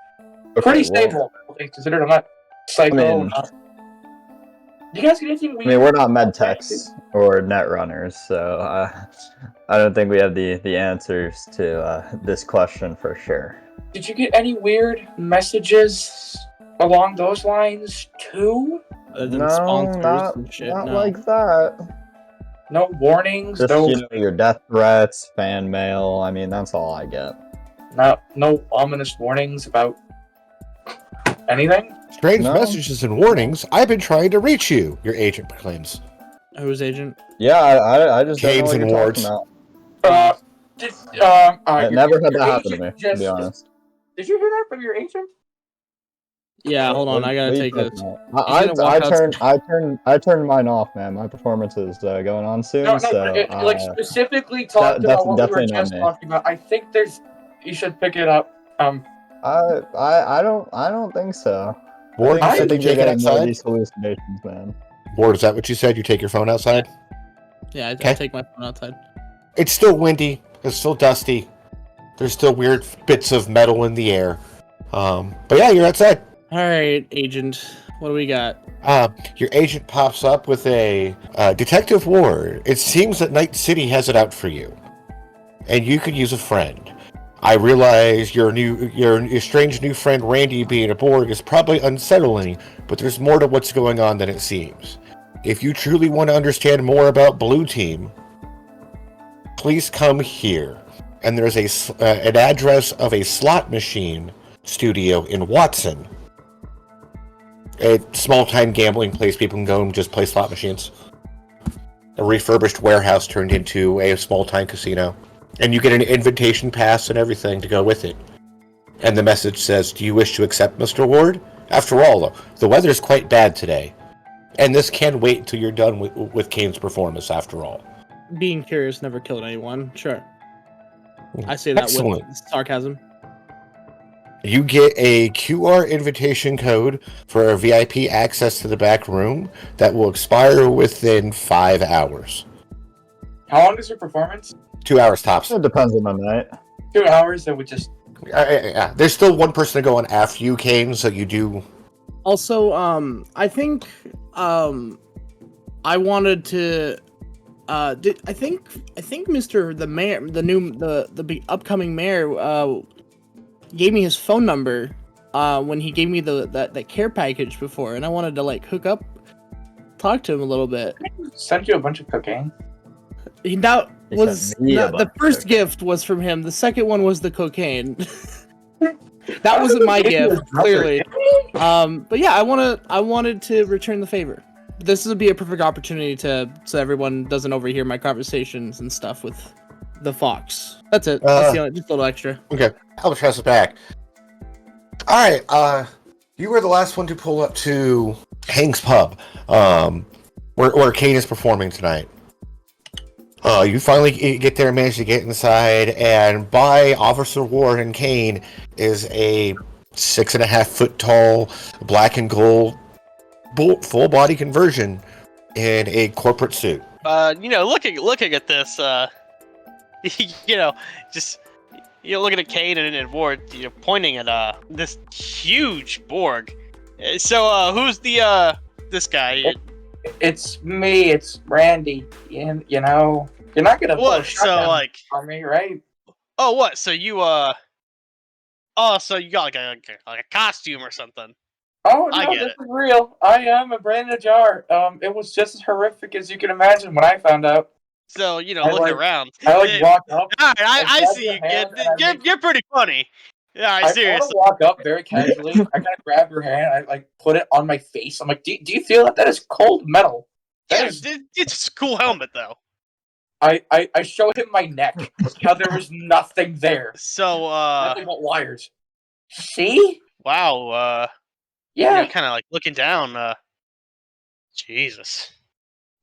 S3: pretty stable, considered I'm not psycho. Do you guys get anything weird?
S4: I mean, we're not med techs or net runners, so I don't think we have the answers to this question for sure.
S3: Did you get any weird messages along those lines too?
S4: No, not like that.
S3: No warnings.
S4: Just your death threats, fan mail. I mean, that's all I get.
S3: No ominous warnings about anything.
S1: Strange messages and warnings. I've been trying to reach you, your agent proclaims.
S2: Who's agent?
S4: Yeah, I just don't know what you're talking about. I never had that happen to me, to be honest.
S3: Did you hear that from your agent?
S2: Yeah, hold on. I gotta take this.
S4: I turned mine off, man. My performance is going on soon.
S3: Specifically talked about what we were just talking about. I think you should pick it up.
S4: I don't think so.
S1: Ward,
S4: I think you're getting more of these hallucinations, man.
S1: Ward, is that what you said? You take your phone outside?
S2: Yeah, I take my phone outside.
S1: It's still windy. It's still dusty. There's still weird bits of metal in the air. But yeah, you're outside.
S2: All right, agent. What do we got?
S1: Your agent pops up with a Detective Ward. It seems that Night City has it out for you, and you could use a friend. I realize your strange new friend Randy being aboard is probably unsettling, but there's more to what's going on than it seems. If you truly want to understand more about Blue Team, please come here. And there's an address of a slot machine studio in Watson. A small-time gambling place people can go and just play slot machines. A refurbished warehouse turned into a small-time casino. And you get an invitation pass and everything to go with it. And the message says, do you wish to accept, Mr. Ward? After all, though, the weather's quite bad today. And this can wait until you're done with Kane's performance, after all.
S2: Being curious never killed anyone. Sure. I say that with sarcasm.
S1: You get a QR invitation code for a VIP access to the back room that will expire within 5 hours.
S3: How long is your performance?
S1: 2 hours tops.
S4: It depends on the night.
S3: 2 hours, and we just...
S1: There's still one person to go on after you, Kane, so you do...
S2: Also, I think, I wanted to... I think Mr. the mayor, the upcoming mayor, gave me his phone number, when he gave me that care package before, and I wanted to, like, hook up, talk to him a little bit.
S3: Sent you a bunch of cocaine?
S2: The first gift was from him. The second one was the cocaine. That wasn't my gift, clearly. But yeah, I wanted to return the favor. This would be a perfect opportunity so everyone doesn't overhear my conversations and stuff with the fox. That's it. That's just a little extra.
S1: Okay, I'll pass it back. All right, you were the last one to pull up to Hank's Pub. where Kane is performing tonight. You finally get there and manage to get inside, and by Officer Ward and Kane is a 6.5 foot tall, black and gold, full body conversion in a corporate suit.
S5: Looking at this, just looking at Kane and Ward, pointing at this huge Borg. So who's this guy?
S3: It's me. It's Randy. And you're not gonna pull a
S5: What? So
S3: shotgun
S5: like,
S3: on me, right?
S5: oh, what? So you so you got like a costume or something?
S3: Oh
S5: I
S3: no,
S5: get
S3: this
S5: it.
S3: is real. I am a brain in a jar. It was just as horrific as you can imagine when I found out.
S5: So
S3: I
S5: looking
S3: like-
S5: around.
S3: I walk up.
S5: All right, I
S3: grab
S5: see
S3: your
S5: you, kid.
S3: hand and I make-
S5: You're pretty funny. Yeah,
S3: I want
S5: seriously.
S3: to walk up very casually. I kind of grab your hand. I like put it on my face. I'm like, do you feel that? That is cold metal. That
S5: Yeah,
S3: is.
S5: it's a cool helmet though.
S3: I show him my neck. How there was nothing there.
S5: So
S3: Nothing but wires. See?
S5: wow.
S3: Yeah.
S5: Kind of like looking down. Jesus.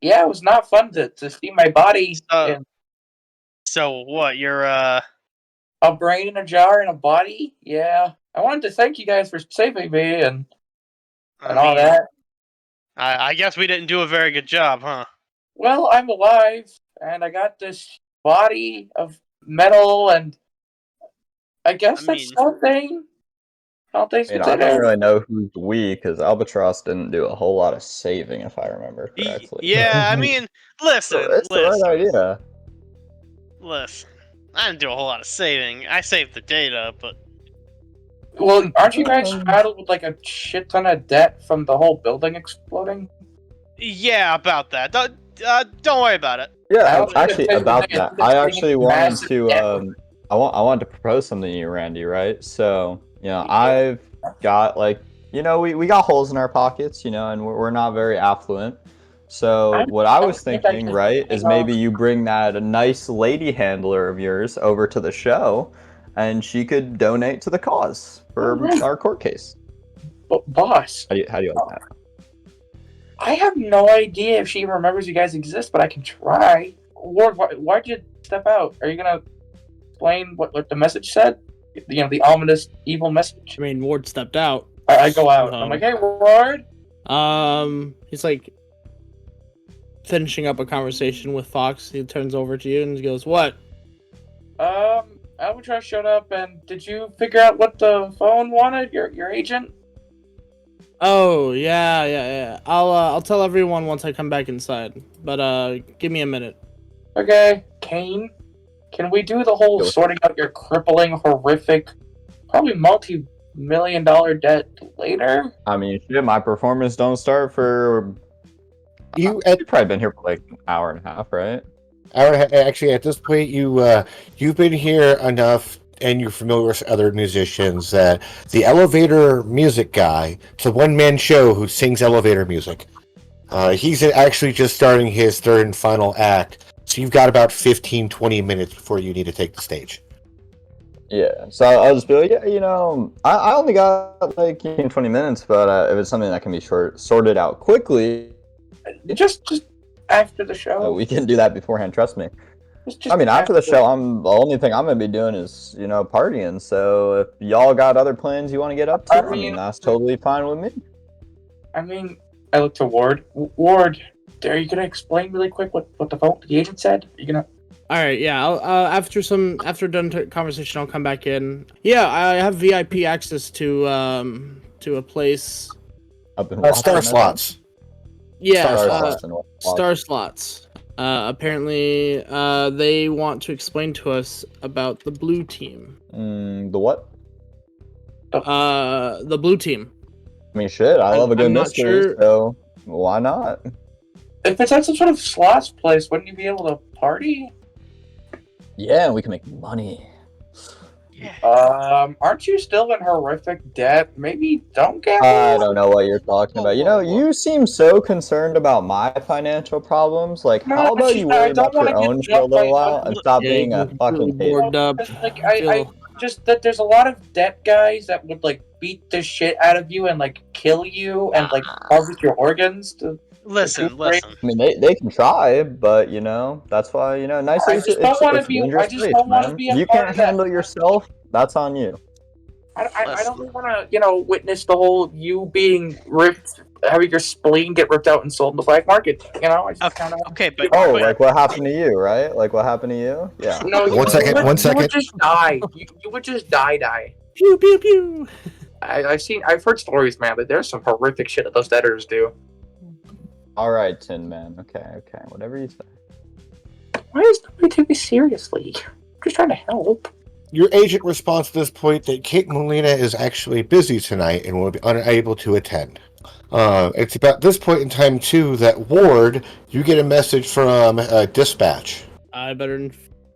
S3: Yeah, it was not fun to see my body in
S5: So what? You're
S3: a brain in a jar and a body. Yeah. I wanted to thank you guys for saving me and all that.
S5: I guess we didn't do a very good job, huh?
S3: Well, I'm alive and I got this body of metal and I guess that's something. All things
S4: I don't
S3: considered.
S4: really know who's we, because Albatross didn't do a whole lot of saving, if I remember correctly.
S5: Yeah, listen.
S4: It's the right idea.
S5: Listen, I didn't do a whole lot of saving. I saved the data, but
S3: Well, aren't you guys saddled with like a shit ton of debt from the whole building exploding?
S5: yeah, about that. Don't worry about it.
S4: Yeah,
S3: I
S4: actually,
S3: was
S4: about
S3: gonna say,
S4: that, I actually wanted
S3: massive
S4: to,
S3: debt.
S4: I wanted to propose something to you, Randy, right? So, I've got, like, we got holes in our pockets, and we're not very affluent. So what I was thinking, right, is maybe you bring a nice lady handler of yours over to the show, and she could donate to the cause for our court case.
S3: But boss,
S4: How do you like that?
S3: I have no idea if she even remembers you guys exist, but I can try. Ward, why'd you step out? Are you gonna explain what the message said? The ominous evil message.
S2: I mean, Ward stepped out.
S3: I go out. I'm like, hey, Ward.
S2: He's like finishing up a conversation with Fox. He turns over to you and he goes, "What?"
S3: Albatross showed up, and did you figure out what the phone wanted? Your agent?
S2: Oh, yeah. I'll tell everyone once I come back inside. But give me a minute.
S3: Okay, Kane. Can we do the whole sorting out your crippling, horrific, probably multi-million-dollar debt later?
S4: I mean, shit, my performance don't start for... You've probably been here for like an hour and a half, right?
S1: Actually, at this point, you've been here enough, and you're familiar with other musicians, that the elevator music guy, it's a one-man show who sings elevator music. He's actually just starting his third and final act, so you've got about 15-20 minutes before you need to take the stage.
S4: Yeah, so I'll just be like, I only got like 20 minutes, but if it's something that can be sorted out quickly,
S3: just after the show.
S4: We can do that beforehand. Trust me.
S3: Just
S4: after the show, the only thing I'm gonna be doing is partying. So if y'all got other plans you want to get up to, that's totally fine with me.
S3: I look to Ward. Ward, are you gonna explain really quick what the agent said? Are you gonna?
S2: All right, yeah. I'll, after done conversation, I'll come back in. Yeah, I have VIP access to a place.
S1: Star slots.
S2: Yeah, star slots. Apparently, they want to explain to us about the blue team.
S4: The what?
S2: The blue team.
S4: I mean, shit, I love a good mystery,
S2: sure.
S4: So why not?
S3: If it's at some sort of slots place, wouldn't you be able to party?
S4: Yeah, we can make money.
S3: Aren't you still in horrific debt? Maybe don't gamble?
S4: I don't know what you're talking about. You seem so concerned about my finational problems. Like, how about you worry about your own for a little while and stop being a fucking
S2: bored up.
S3: Like, I just that there's a lot of debt guys that would like beat the shit out of you and like kill you and like harvest your organs.
S5: Listen.
S4: I mean, they can try, but that's why nice.
S3: I just don't want to be. I just don't want to be a
S4: You
S3: part
S4: can't
S3: of that.
S4: handle yourself. That's on you.
S3: I don't want to, witness the whole you being ripped, having your spleen get ripped out and sold in the black market. I just kind of.
S5: Okay, but
S4: Like what happened to you, right? Like what happened to you? Yeah.
S3: No,
S1: One second.
S3: You would just die. You would just die.
S2: Pew pew pew.
S3: I've heard stories, man, but there's some horrific shit that those editors do.
S4: All right, Tin Man. Okay. Whatever you say.
S3: Why does nobody take me seriously? I'm just trying to help.
S1: Your agent responds to this point that Kate Molina is actually busy tonight and will be unable to attend. It's about this point in time, too, that Ward, you get a message from dispatch.
S2: I better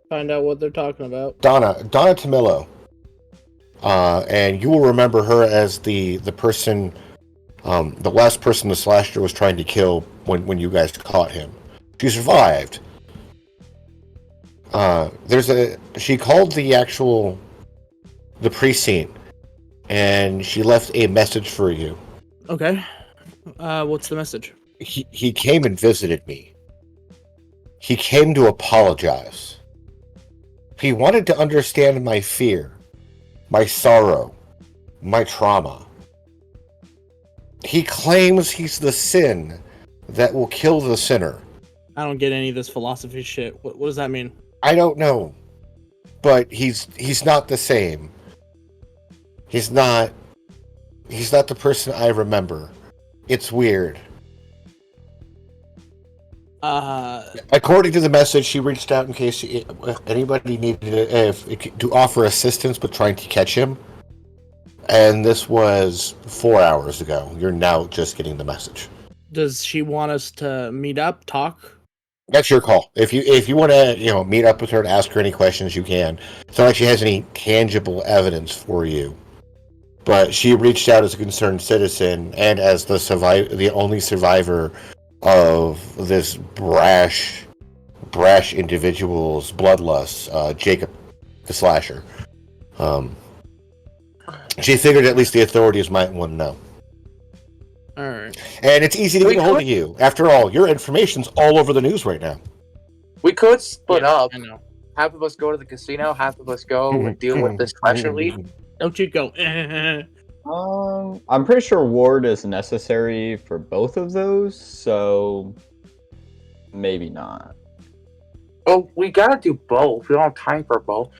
S2: find out what they're talking about.
S1: Donna Tamillo. And you will remember her as the person, the last person the slasher was trying to kill when you guys caught him. She survived. She called the precinct, and she left a message for you.
S2: Okay. What's the message?
S1: He came and visited me. He came to apologize. He wanted to understand my fear, my sorrow, my trauma. He claims he's the sin that will kill the sinner.
S2: I don't get any of this philosophy shit. What does that mean?
S1: I don't know, but he's not the same. He's not the person I remember. It's weird. According to the message, she reached out in case anybody needed to offer assistance with trying to catch him. And this was 4 hours ago. You're now just getting the message.
S2: Does she want us to meet up, talk?
S1: That's your call. If you want to meet up with her and ask her any questions, you can. It's not like she has any tangible evidence for you, but she reached out as a concerned citizen and as the only survivor of this brash individual's bloodlust, Jacob the Slasher. She figured at least the authorities might want to know.
S2: Alright.
S1: And it's easy to get a hold of you. After all, your information's all over the news right now.
S3: We could split up.
S2: I know.
S3: Half of us go to the casino, half of us go and deal with this slasher league.
S2: Don't you go.
S4: I'm pretty sure Ward is necessary for both of those, so maybe not.
S3: Oh, we gotta do both. We don't have time for both.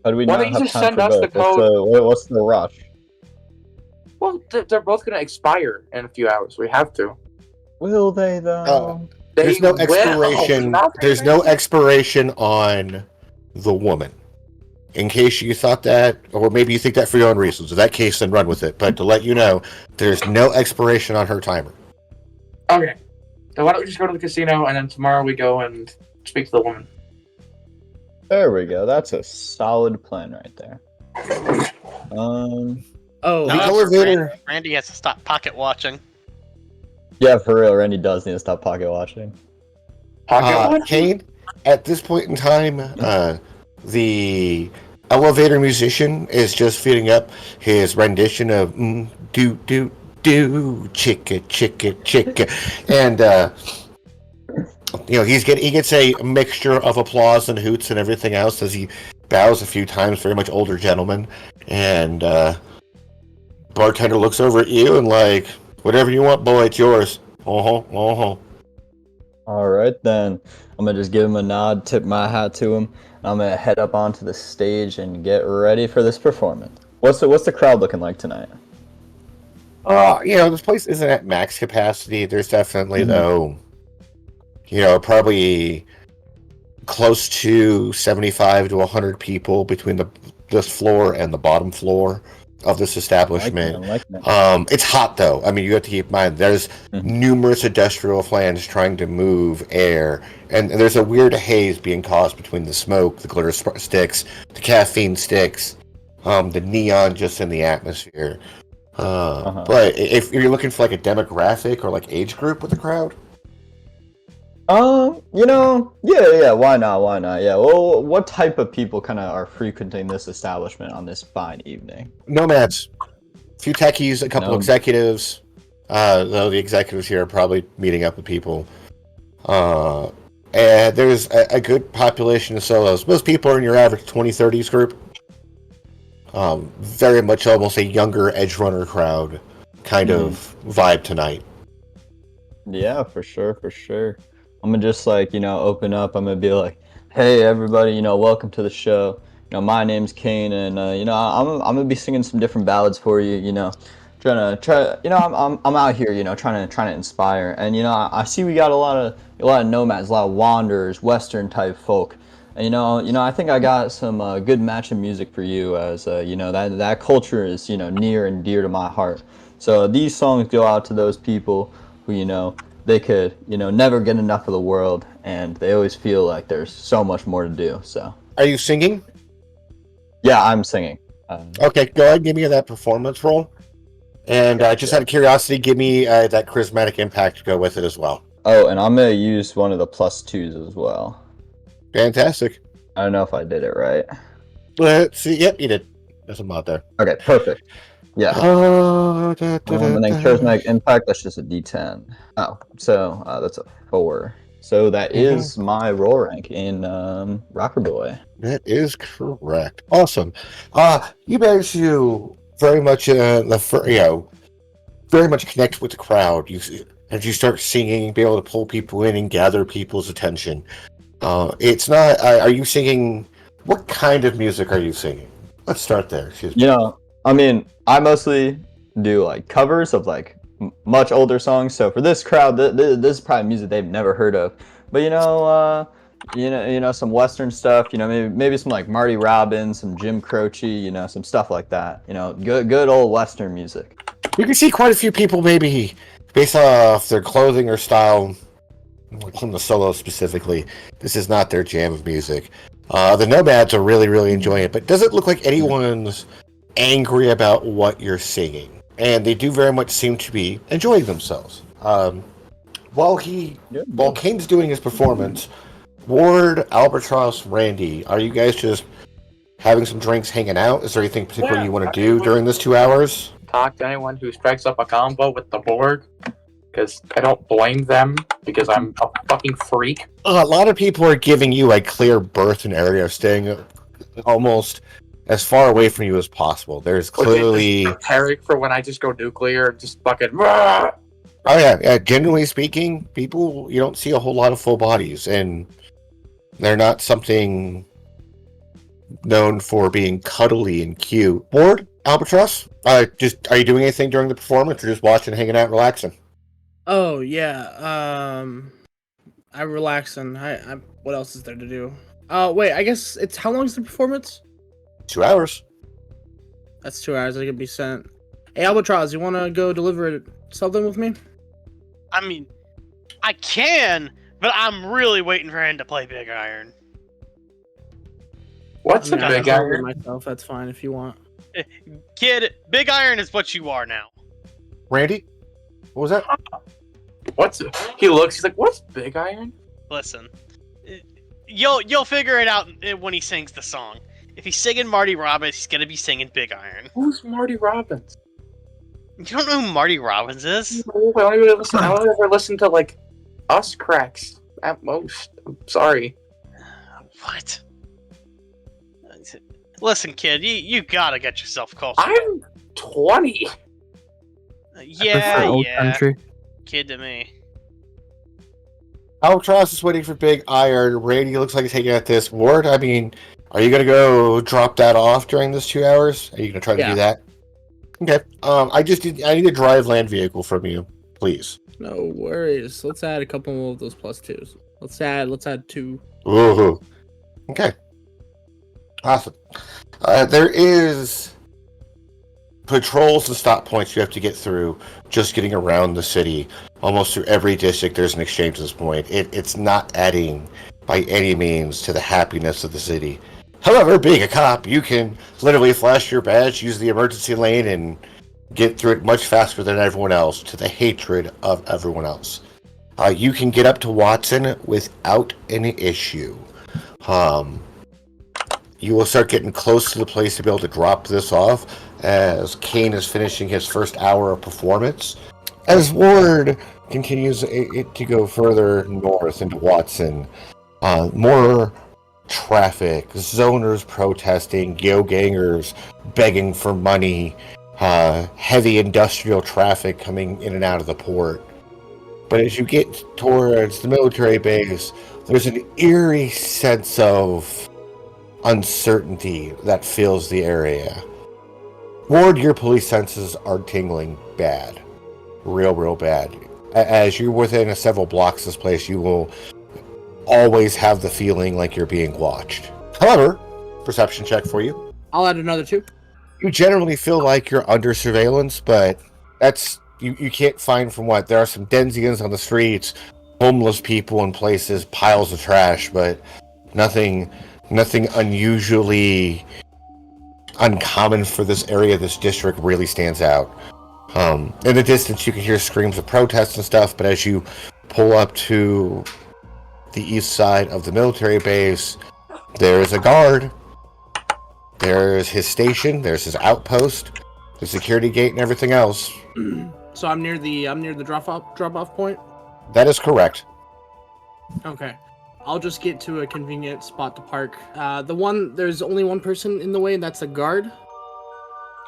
S4: How do we
S3: Why
S4: not
S3: don't you
S4: have
S3: just
S4: time
S3: send
S4: for
S3: us
S4: both?
S3: the code?
S4: What's the rush?
S3: Well, they're both gonna expire in a few hours. We have to.
S4: Will they though?
S1: There's no
S3: They
S1: expiration.
S3: will.
S1: There's no expiration on the woman. In case you thought that, or maybe you think that for your own reasons. In that case, then run with it. But to let you know, there's no expiration on her timer.
S3: Okay. So why don't we just go to the casino and then tomorrow we go and speak to the woman.
S4: There we go. That's a solid plan right there.
S2: Oh,
S1: The elevator.
S5: Randy has to stop pocket watching.
S4: Yeah, for real. Randy does need to stop pocket watching.
S1: Kane, at this point in time, the elevator musician is just feeding up his rendition of do do do chicka chicka chicka, and he gets a mixture of applause and hoots and everything else as he bows a few times, very much older gentleman, and bartender looks over at you and like, whatever you want, boy, it's yours. All
S4: right, then. I'm going to just give him a nod, tip my hat to him. And I'm going to head up onto the stage and get ready for this performance. What's the crowd looking like tonight?
S1: This place isn't at max capacity. There's definitely, though, probably close to 75 to 100 people between this floor and the bottom floor of this establishment. It's hot, though. I mean, you have to keep in mind, there's numerous industrial fans trying to move air, and there's a weird haze being caused between the smoke, the glitter sticks, the caffeine sticks, the neon just in the atmosphere. But if you're looking for like a demographic or like age group with the crowd,
S4: yeah, why not? Yeah, well, what type of people kind of are frequenting this establishment on this fine evening?
S1: nomads, a few techies, a couple executives, though the executives here are probably meeting up with people. And there's a good population of solos. Most people are in your average 20-30s group. Very much almost a younger Edgerunner crowd kind of vibe tonight.
S4: Yeah, for sure, for sure. I'm gonna just like, open up. I'm gonna be like, hey everybody, welcome to the show. My name's Kane, and I'm gonna be singing some different ballads for you. I'm out here, trying to inspire. And I see we got a lot of nomads, a lot of wanderers, Western type folk. And I think I got some good matching music for you, as that culture is near and dear to my heart. So these songs go out to those people who they could never get enough of the world, and they always feel like there's so much more to do. So
S1: Are you singing?
S4: yeah, I'm singing.
S1: Okay, go ahead and give me that performance roll. And just out of curiosity, give me that charismatic impact to go with it as well.
S4: Oh, and I'm gonna use one of the +2s as well.
S1: Fantastic.
S4: I don't know if I did it right.
S1: Let's see. Yep, you did. There's a mod there.
S4: Okay, perfect. Yeah. And then charismatic impact, that's just a D10. Oh, so that's a 4. So that is my roll rank in Rocker Boy.
S1: That is correct. Awesome. You managed to very much very much connect with the crowd. As you start singing, be able to pull people in and gather people's attention. It's not. Are you singing? What kind of music are you singing? Let's start there. Excuse me.
S4: I mean, I mostly do like covers of like much older songs. So for this crowd, this is probably music they've never heard of. But some Western stuff. Maybe some like Marty Robbins, some Jim Croce. Some stuff like that. Good old Western music.
S1: You can see quite a few people, maybe based off their clothing or style, from the solo specifically. This is not their jam of music. The nomads are really, really enjoying it, but it doesn't look like anyone's angry about what you're singing, and they do very much seem to be enjoying themselves. While Kane's doing his performance, Ward, Albatross, Randy, are you guys just having some drinks, hanging out? Is there anything particular you want to do during this 2 hours?
S3: Talk to anyone who strikes up a combo with the Borg, because I don't blame them, because I'm a fucking freak.
S1: A lot of people are giving you a clear berth and area, staying almost as far away from you as possible. There's clearly
S3: Tarek for when I just go nuclear, just fucking. Oh
S1: yeah. Generally speaking, people, you don't see a whole lot of full bodies, and they're not something known for being cuddly and cute. Ward, Albatross, are you doing anything during the performance, or just watching, hanging out, relaxing?
S2: Oh yeah. I'm relaxing. I what else is there to do? Wait. I guess it's how long is the performance?
S1: 2 hours.
S2: That's 2 hours. I could be sent. Hey, Albatross, you want to go deliver something with me?
S5: I mean, I can, but I'm really waiting for him to play Big Iron.
S3: What's a
S2: I
S3: Big
S2: can deliver
S3: Iron?
S2: myself. That's fine if you want.
S5: Kid, Big Iron is what you are now.
S1: Randy, what was that?
S3: He looks. He's like, what's Big Iron?
S5: Listen, you'll figure it out when he sings the song. If he's singing Marty Robbins, he's gonna be singing Big Iron.
S3: Who's Marty Robbins?
S5: You don't know who Marty Robbins is?
S3: No, I don't ever listen to like Us Cracks at most. I'm sorry.
S5: What? Listen, kid, you gotta get yourself cultured.
S3: I'm 20.
S5: Yeah.
S2: Country.
S5: Kid to me.
S1: Albatross is waiting for Big Iron. Randy looks like he's taking at this. Ward, I mean, are you gonna go drop that off during this 2 hours? Are you gonna try to do that? Okay. I need a drive land vehicle from you, please.
S2: No worries. Let's add a couple more of those +2s. Let's add 2.
S1: Ooh. Okay. Awesome. There is patrols and stop points you have to get through just getting around the city. Almost through every district there's an exchange at this point. It's not adding by any means to the happiness of the city. However, being a cop, you can literally flash your badge, use the emergency lane, and get through it much faster than everyone else, to the hatred of everyone else. You can get up to Watson without any issue. You will start getting close to the place to be able to drop this off as Kane is finishing his first hour of performance. As Ward continues to go further north into Watson, more traffic, zoners protesting, yo-gangers begging for money, heavy industrial traffic coming in and out of the port. But as you get towards the military base, there's an eerie sense of uncertainty that fills the area. Ward, your police senses are tingling bad. Real bad. As you're within several blocks of this place, you will always have the feeling like you're being watched. However, perception check for you.
S2: I'll add another 2.
S1: You generally feel like you're under surveillance, but that's you can't find from what. There are some denizens on the streets, homeless people in places, piles of trash, but nothing unusually uncommon for this area. This district really stands out. In the distance, you can hear screams of protest and stuff, but as you pull up to the east side of the military base, there's a guard. There's his station. There's his outpost, the security gate, and everything else.
S2: So I'm near the drop off point.
S1: That is correct.
S2: Okay, I'll just get to a convenient spot to park. There's only one person in the way, and that's a guard.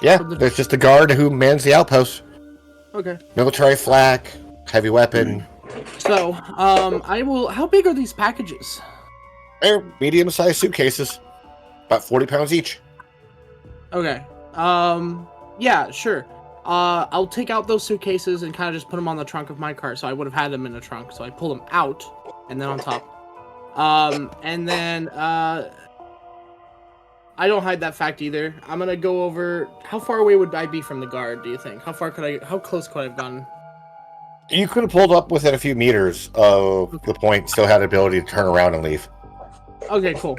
S1: Yeah, there's just a guard who mans the outpost.
S2: Okay.
S1: Military flak, heavy weapon.
S2: So, how big are these packages?
S1: They're medium-sized suitcases, about 40 pounds each.
S2: Okay. Yeah, sure. I'll take out those suitcases and kind of just put them on the trunk of my car. So I would have had them in the trunk. So I pull them out and then on top. And then, I don't hide that fact either. I'm gonna go over. How far away would I be from the guard? Do you think? How close could I have gone?
S1: You could have pulled up within a few meters of the point. Still had the ability to turn around and leave.
S2: Okay, cool.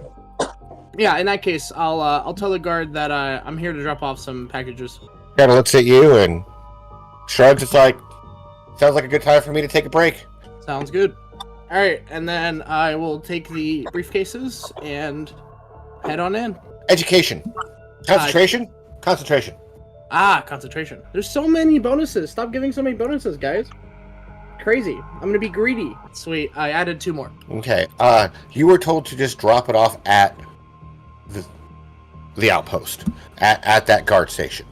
S2: Yeah, in that case, I'll tell the guard that I'm here to drop off some packages.
S1: Kind of looks at you and shrugs. It's like, sounds like a good time for me to take a break.
S2: Sounds good. All right, and then I will take the briefcases and head on in.
S1: Education. Concentration. Concentration.
S2: Concentration. There's so many bonuses. Stop giving so many bonuses, guys. Crazy. I'm gonna be greedy. Sweet. I added 2 more.
S1: Okay. You were told to just drop it off at the outpost, at that guard station.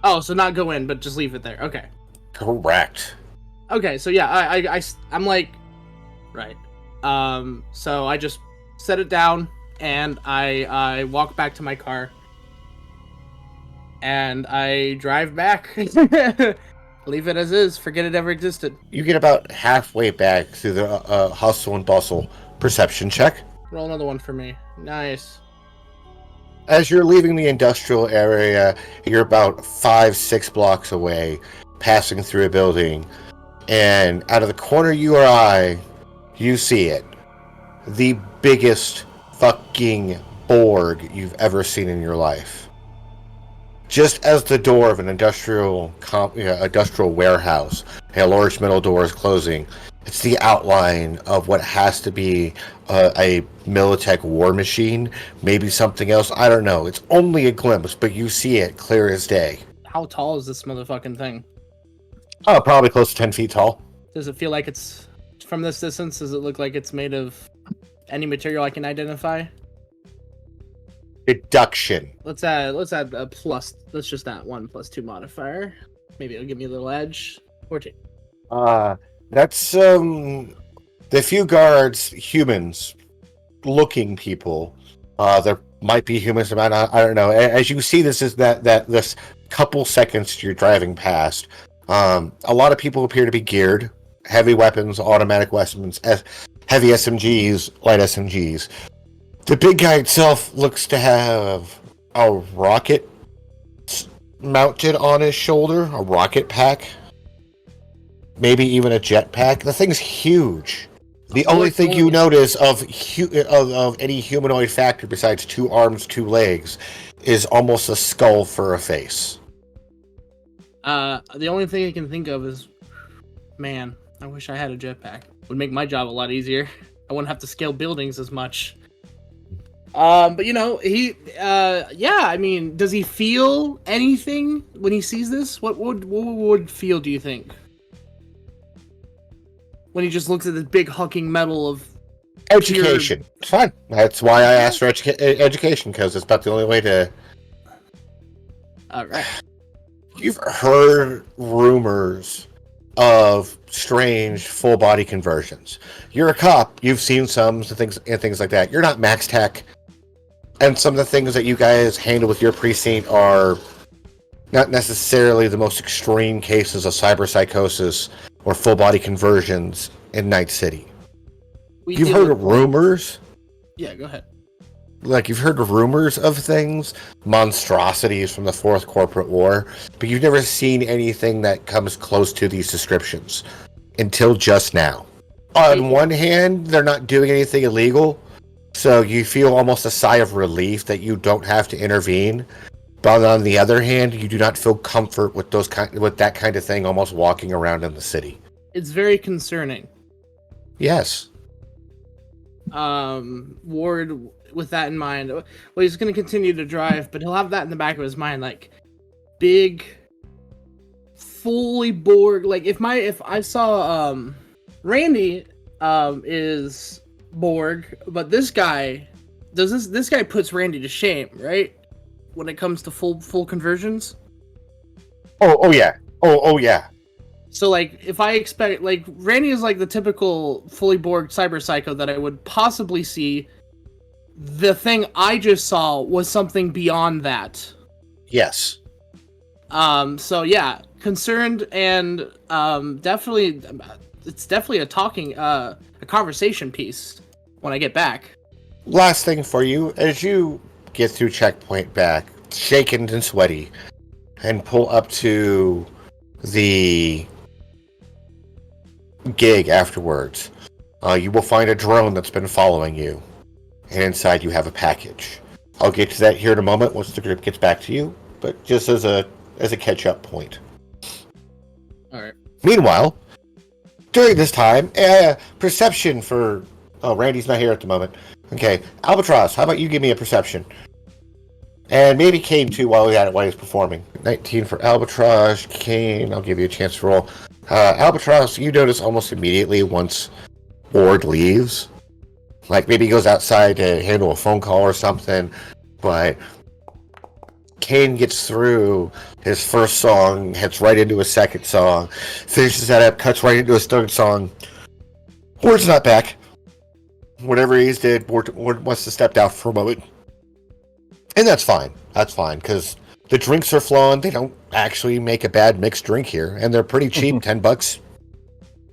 S2: Oh, so not go in, but just leave it there. Okay.
S1: Correct.
S2: Okay. So yeah, I'm like, right. So I just set it down and I walk back to my car and I drive back. Leave it as is. Forget it ever existed.
S1: You get about halfway back through the hustle and bustle. Perception check.
S2: Roll another one for me. Nice.
S1: As you're leaving the industrial area, you're about 5-6 blocks away, passing through a building, and out of the corner of your eye, you see it. The biggest fucking Borg you've ever seen in your life. Just as the door of an industrial warehouse, a large metal door is closing, it's the outline of what has to be a Militech war machine, maybe something else. I don't know. It's only a glimpse, but you see it clear as day.
S2: How tall is this motherfucking thing?
S1: Oh, probably close to 10 feet tall.
S2: Does it feel like it's, from this distance, does it look like it's made of any material I can identify?
S1: Deduction.
S2: Let's add a plus. Let's just add 1 + 2 modifier. Maybe it'll give me a little edge. 14.
S1: That's the few guards, humans, looking people. There might be humans about. I don't know. As you see, this couple seconds you're driving past. A lot of people appear to be geared, heavy weapons, automatic weapons, heavy SMGs, light SMGs. The big guy itself looks to have a rocket mounted on his shoulder, a rocket pack. Maybe even a jetpack. The thing's huge. The only thing you notice of any humanoid factor besides 2 arms, 2 legs is almost a skull for a face.
S2: The only thing I can think of is, man, I wish I had a jetpack. Would make my job a lot easier. I wouldn't have to scale buildings as much. But yeah. I mean, does he feel anything when he sees this? What would feel? Do you think when he just looks at this big hulking metal of
S1: Education. It's fine. That's why I asked for education, because it's about the only way to...
S2: All right.
S1: You've heard rumors of strange full body conversions. You're a cop. You've seen some things like that. You're not Max Tech. And some of the things that you guys handle with your precinct are not necessarily the most extreme cases of cyberpsychosis or full body conversions in Night City. You've heard of rumors?
S2: Yeah, go ahead.
S1: Like, you've heard rumors of things, monstrosities from the Fourth Corporate War, but you've never seen anything that comes close to these descriptions until just now. On one hand, they're not doing anything illegal, so you feel almost a sigh of relief that you don't have to intervene. But on the other hand, you do not feel comfort with that kind of thing almost walking around in the city.
S2: It's very concerning.
S1: Yes.
S2: Ward, with that in mind, well, he's going to continue to drive, but he'll have that in the back of his mind, like big, fully Borg. Like if I saw Randy is Borg, but this guy this guy puts Randy to shame, right? When it comes to full conversions.
S1: Oh yeah. Oh yeah.
S2: So, like, if I expect, like, Randy is like the typical fully Borg cyber psycho that I would possibly see. The thing I just saw was something beyond that.
S1: Yes.
S2: So yeah, concerned and definitely, it's definitely a conversation piece when I get back.
S1: Last thing for you, as you get through checkpoint back, shaken and sweaty, and pull up to the gig afterwards, you will find a drone that's been following you, and inside you have a package. I'll get to that here in a moment once the group gets back to you, but just as a catch-up point.
S2: Alright.
S1: Meanwhile, during this time, perception for... Oh, Randy's not here at the moment. Okay, Albatross, how about you give me a perception? And maybe Kane too while he's performing. 19 for Albatross. Kane, I'll give you a chance to roll. Albatross, you notice almost immediately once Ward leaves. Like maybe he goes outside to handle a phone call or something. But Kane gets through his first song, heads right into his second song, finishes that up, cuts right into his third song. Ward's not back. Whatever he's did, Ward wants to step down for a moment. And that's fine. That's fine, because the drinks are flowing. They don't actually make a bad mixed drink here, and they're pretty cheap, $10.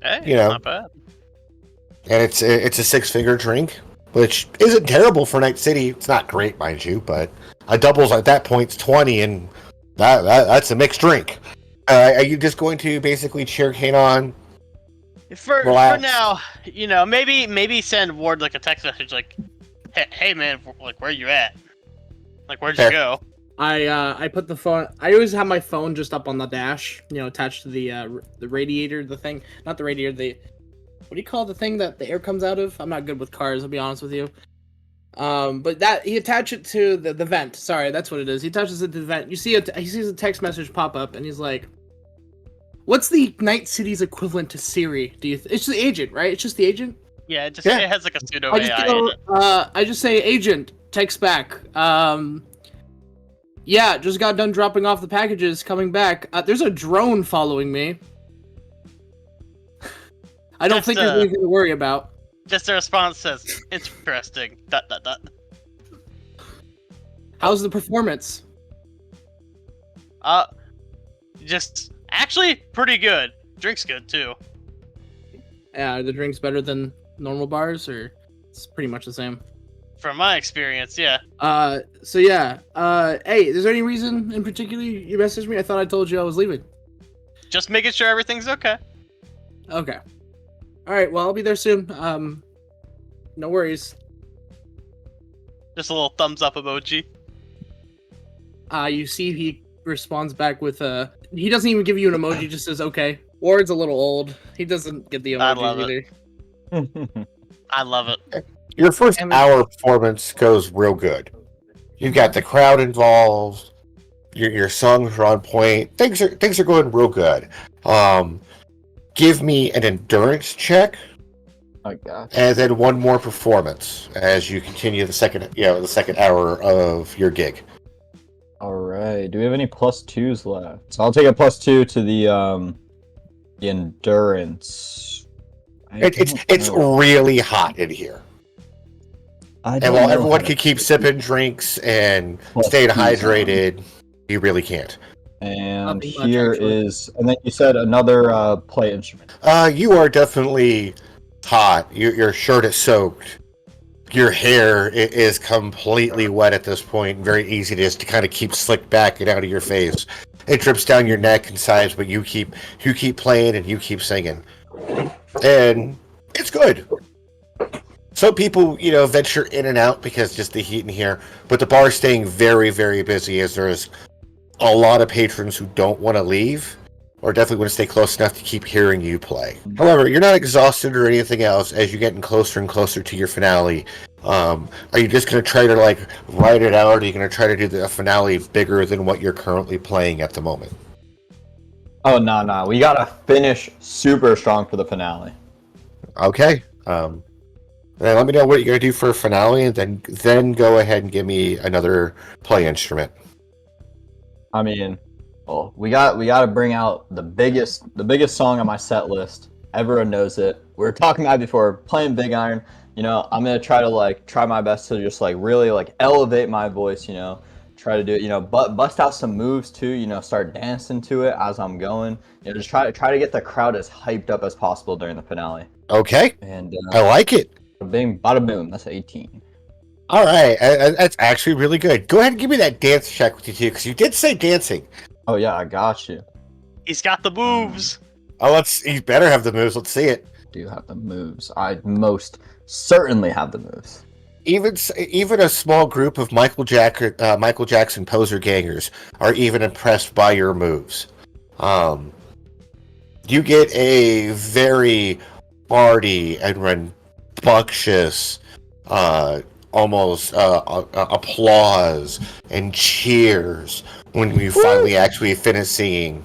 S5: Hey, not bad.
S1: And it's a 6-figure drink, which isn't terrible for Night City. It's not great, mind you, but a doubles at that point's 20, and that's a mixed drink. Are you just going to basically cheer Kane on?
S5: For now, maybe send Ward like a text message like, "Hey man, like where you at? Like where'd you go?"
S2: I put the phone. I always have my phone just up on the dash, attached to the radiator, the thing, not the radiator, what do you call the thing that the air comes out of? I'm not good with cars, I'll be honest with you. But that he attached it to the vent. Sorry, that's what it is. He attaches it to the vent. He sees a text message pop up, and he's like, "What's the Night City's equivalent to Siri? It's the agent, right? It's just the agent."
S5: Yeah, it has like a pseudo AI in it.
S2: I just say, "Agent, text back. Yeah, just got done dropping off the packages. Coming back. There's a drone following me. I don't think there's anything to worry about."
S5: Just a response says, "Interesting. ...
S2: How's the performance?
S5: Just actually pretty good. Drink's good too.
S2: Yeah, are the drinks better than normal bars, or it's pretty much the same?
S5: From my experience, yeah.
S2: So yeah. Hey, is there any reason in particular you messaged me? I thought I told you I was leaving.
S5: Just making sure everything's okay.
S2: Okay. All right. Well, I'll be there soon. No worries.
S5: Just a little thumbs up emoji.
S2: You see, he responds back with he doesn't even give you an emoji. Just says okay. Ward's a little old. He doesn't get the emoji
S5: I love
S2: either.
S5: it. I love it.
S1: Your first
S2: And-
S1: hour performance goes real good. You've got the crowd involved. Your songs are on point. Things are going real good. Give me an endurance check,
S4: I got you.
S1: and then one more performance as you continue the second hour of your gig.
S4: All right. Do we have any +2s left? So I'll take a +2 to the endurance.
S1: It's really hot in here. And while everyone can keep sipping drinks and staying hydrated, you really can't.
S4: And
S2: Nothing much,
S4: here
S2: actually.
S4: is, and then you said another play instrument.
S1: You are definitely hot. Your shirt is soaked. Your hair is completely wet at this point. Very easy to just kind of keep slicked back and out of your face. It drips down your neck and sides, but you keep playing and you keep singing, and it's good. Some people, venture in and out because just the heat in here, but the bar is staying very, very busy as there's a lot of patrons who don't want to leave or definitely want to stay close enough to keep hearing you play. However, you're not exhausted or anything else as you're getting closer and closer to your finale. Are you just going to try to ride it out, or are you going to try to do the finale bigger than what you're currently playing at the moment?
S4: Oh, no. We got to finish super strong for the finale.
S1: Okay. Then let me know what you're going to do for a finale, and then go ahead and give me another play instrument.
S4: I mean, well, we got to bring out the biggest song on my set list. Everyone knows it. We were talking about it before, playing Big Iron. I'm gonna try to try my best to just really elevate my voice. Try to do it. Bust out some moves too. Start dancing to it as I'm going. Just try to get the crowd as hyped up as possible during the finale.
S1: Okay.
S4: And
S1: I like it.
S4: bing, bada boom. That's 18.
S1: All right, that's actually really good. Go ahead and give me that dance check with you too, because you did say dancing.
S4: Oh yeah, I got you.
S5: He's got the moves.
S1: Oh, he better have the moves. Let's see it.
S4: Do have the moves. I most certainly have the moves.
S1: Even a small group of Michael Jackson poser gangers are even impressed by your moves. You get a very hearty and rambunctious, almost applause and cheers when we finally actually finish singing.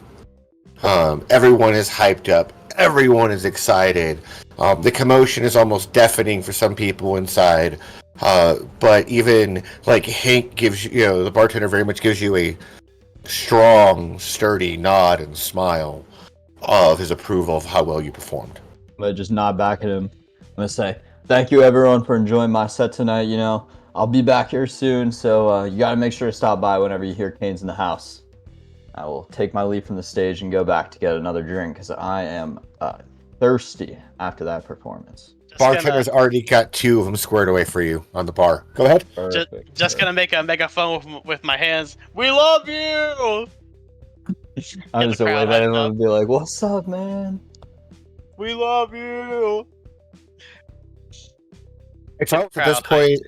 S1: Everyone is hyped up. Everyone is excited. The commotion is almost deafening for some people inside. But even Hank gives you, the bartender very much gives you a strong, sturdy nod and smile of his approval of how well you performed.
S4: I'm gonna just nod back at him. I'm gonna say, thank you everyone for enjoying my set tonight. I'll be back here soon, so you gotta make sure to stop by whenever you hear Kane's in the house. I will take my leave from the stage and go back to get another drink because I am thirsty after that performance.
S1: Bartender's already got 2 of them squared away for you on the bar. Go ahead.
S4: Perfect.
S5: Just gonna make a megaphone with my hands. We love you.
S4: I'm just
S5: the
S4: waiting
S5: crowd
S4: at
S5: hyped
S4: him
S5: up.
S4: and be like, "What's up, man?"
S5: We love you.
S1: It's all at
S5: crowd
S1: this point.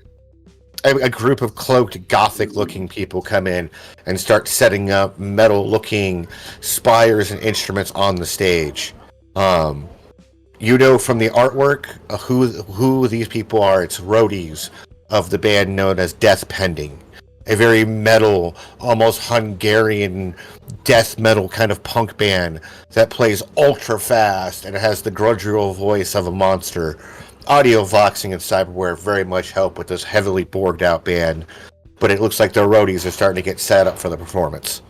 S1: A group of cloaked, gothic-looking people come in and start setting up metal-looking spires and instruments on the stage. From the artwork who these people are. It's roadies of the band known as Death Pending, a very metal, almost Hungarian death metal kind of punk band that plays ultra fast and has the guttural voice of a monster. Audio voxing and cyberware very much help with this heavily borged out band, but it looks like their roadies are starting to get set up for the performance.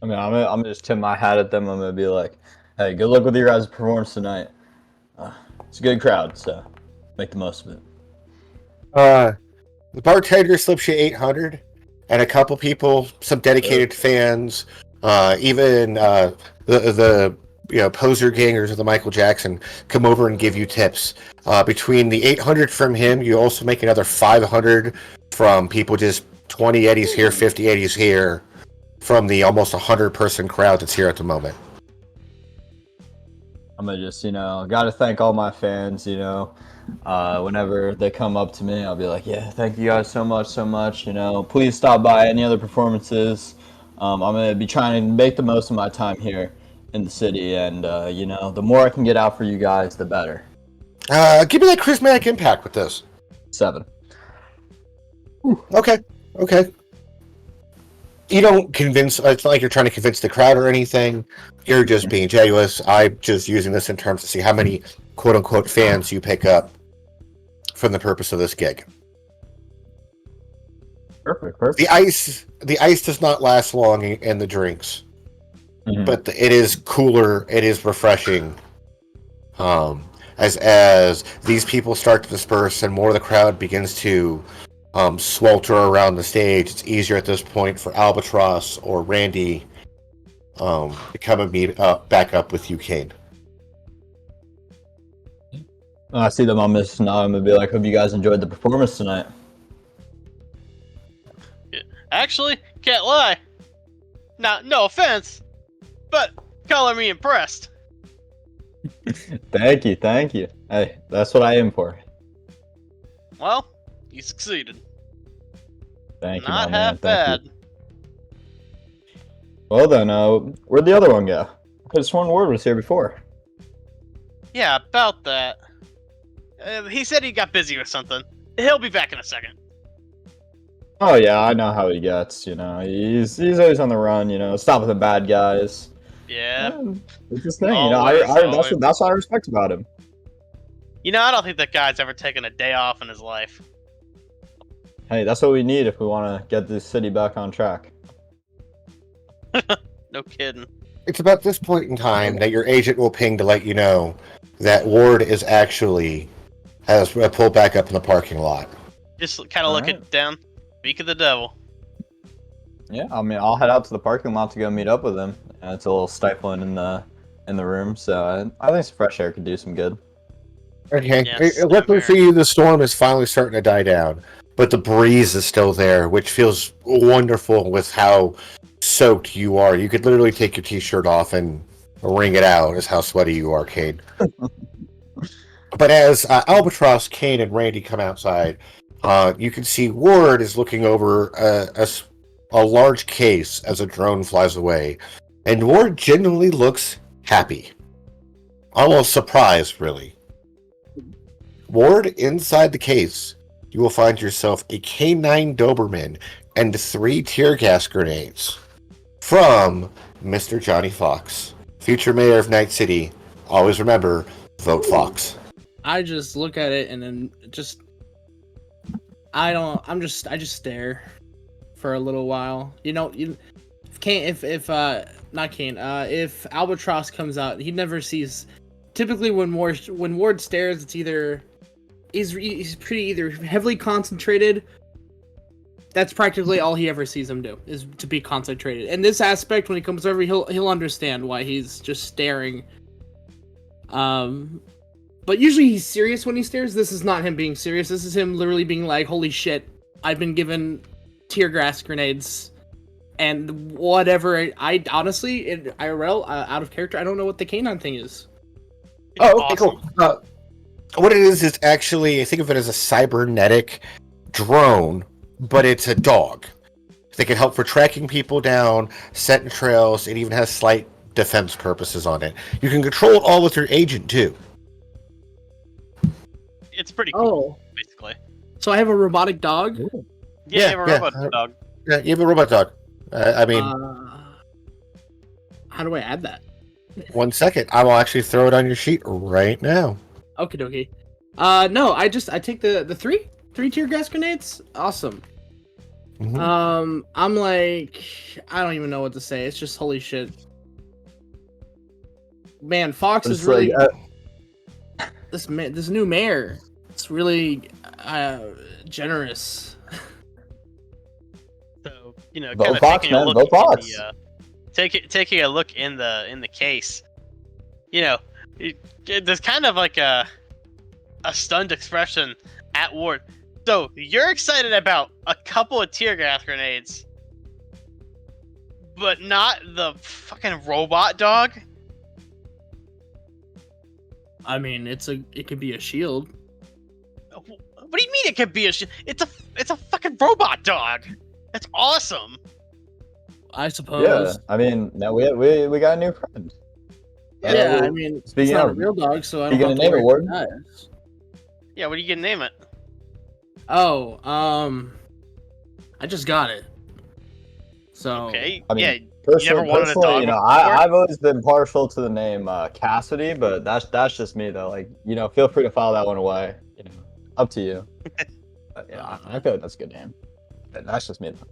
S4: I mean, I'm gonna just tip my hat at them. I'm gonna be like, "Hey, good luck with your guys' performance tonight. It's a good crowd, so make the most of it."
S1: The bartender slips you 800, and a couple people, some dedicated fans, even the poser gangers of the Michael Jackson come over and give you tips. Between the 800 from him, you also make another 500 from people, just 20 eddies here, 50 eddies here, from the almost 100-person crowd that's here at the moment.
S4: I'm gonna just, gotta thank all my fans, whenever they come up to me, I'll be like, yeah, thank you guys so much, please stop by any other performances. I'm gonna be trying to make the most of my time here in the city, and, the more I can get out for you guys, the better.
S1: Give me that charismatic impact with this.
S4: 7.
S1: Okay. You don't convince. It's not like you're trying to convince the crowd or anything. You're just being genuine. I'm just using this in terms to see how many quote unquote fans you pick up from the purpose of this gig.
S4: Perfect.
S1: The ice does not last long in the drinks, but it is cooler. It is refreshing. As these people start to disperse and more of the crowd begins to swelter around the stage, it's easier at this point for Albatross or Randy to come and meet back up with you, Kane.
S4: I see them on this now. I'm gonna be like, hope you guys enjoyed the performance tonight.
S5: Actually, can't lie. Now, no offense, but color me impressed.
S4: Thank you. Hey, that's what I aim for.
S5: Well, you succeeded.
S4: Thank you,
S5: Not
S4: my
S5: half
S4: man. Thank
S5: bad.
S4: you. Well then, where'd the other one go? I could have sworn Ward was here before.
S5: Yeah, about that. He said he got busy with something. He'll be back in a second.
S4: Oh yeah, I know how he gets. He's always on the run. Stopping the bad guys.
S5: Yeah.
S4: It's his thing.
S5: Always.
S4: That's what I respect about him.
S5: I don't think that guy's ever taken a day off in his life.
S4: Hey, that's what we need if we want to get this city back on track.
S5: No kidding.
S1: It's about this point in time that your agent will ping to let you know that Ward has pulled back up in the parking lot.
S5: Just kind of looking down. Speak of the devil.
S4: Yeah, I mean, I'll head out to the parking lot to go meet up with him. It's a little stifling in the room, so I think some fresh air could do some good.
S1: Okay.
S5: Yes,
S1: Luckily for you, the storm is finally starting to die down, but the breeze is still there, which feels wonderful with how soaked you are. You could literally take your t-shirt off and wring it out is how sweaty you are, Kane. But as Albatross, Kane, and Randy come outside, you can see Ward is looking over a large case as a drone flies away. And Ward genuinely looks happy. Almost surprised, really. Ward, inside the case, you will find yourself a K9 Doberman and 3 tear gas grenades from Mr. Johnny Fox, future mayor of Night City. Always remember, vote Fox.
S2: I just look at it and then I just stare for a little while. If Albatross comes out, he never sees. Typically, when Ward stares, it's either he's pretty either heavily concentrated. That's practically all he ever sees him do, is to be concentrated. In this aspect, when he comes over, he'll understand why he's just staring. But usually he's serious when he stares. This is not him being serious. This is him literally being like, "Holy shit! I've been given tear gas grenades." And whatever, I honestly, in IRL, out of character, I don't know what the canine thing is.
S1: Oh, okay, cool. What it is actually, think of it as a cybernetic drone, but it's a dog. They can help for tracking people down, setting trails. It even has slight defense purposes on it. You can control it all with your agent, too.
S5: It's pretty cool, basically.
S2: So I have a robotic dog?
S5: Yeah, you have a robot dog.
S1: Yeah, you have a robot dog. I mean...
S2: how do I add that?
S1: 1 second. I will actually throw it on your sheet right now.
S2: Okie dokie. No, I take the three tear gas grenades. Awesome.
S1: Mm-hmm.
S2: I'm like, I don't even know what to say. It's just holy shit. Man, Fox is really this new mayor. It's really generous.
S5: So kind
S4: Vote
S5: of
S4: Fox,
S5: taking a
S4: man.
S5: look
S4: Vote Fox.
S5: taking a look in the case. There's kind of like a stunned expression at Ward. So you're excited about a couple of tear gas grenades, but not the fucking robot dog?
S2: I mean, it could be a shield.
S5: What do you mean it could be a shield? It's a fucking robot dog. That's awesome.
S2: I suppose.
S4: Yeah, I mean, now we got a new friend.
S2: Yeah, I mean, it's not a real dog, so I don't
S4: you
S2: have
S4: gonna
S2: to
S4: name it,
S2: worry
S4: Ward?
S2: about that.
S5: Yeah, what are you gonna name it?
S2: Oh, I just got it. So
S5: Okay.
S4: I mean,
S5: yeah. You never wanted a
S4: personally,
S5: dog
S4: you know,
S5: before?
S4: I've always been partial to the name Cassidy, but that's just me though. Like, you know, feel free to file that one away. You know, up to you. But, yeah, I feel like that's a good name. But that's just me though.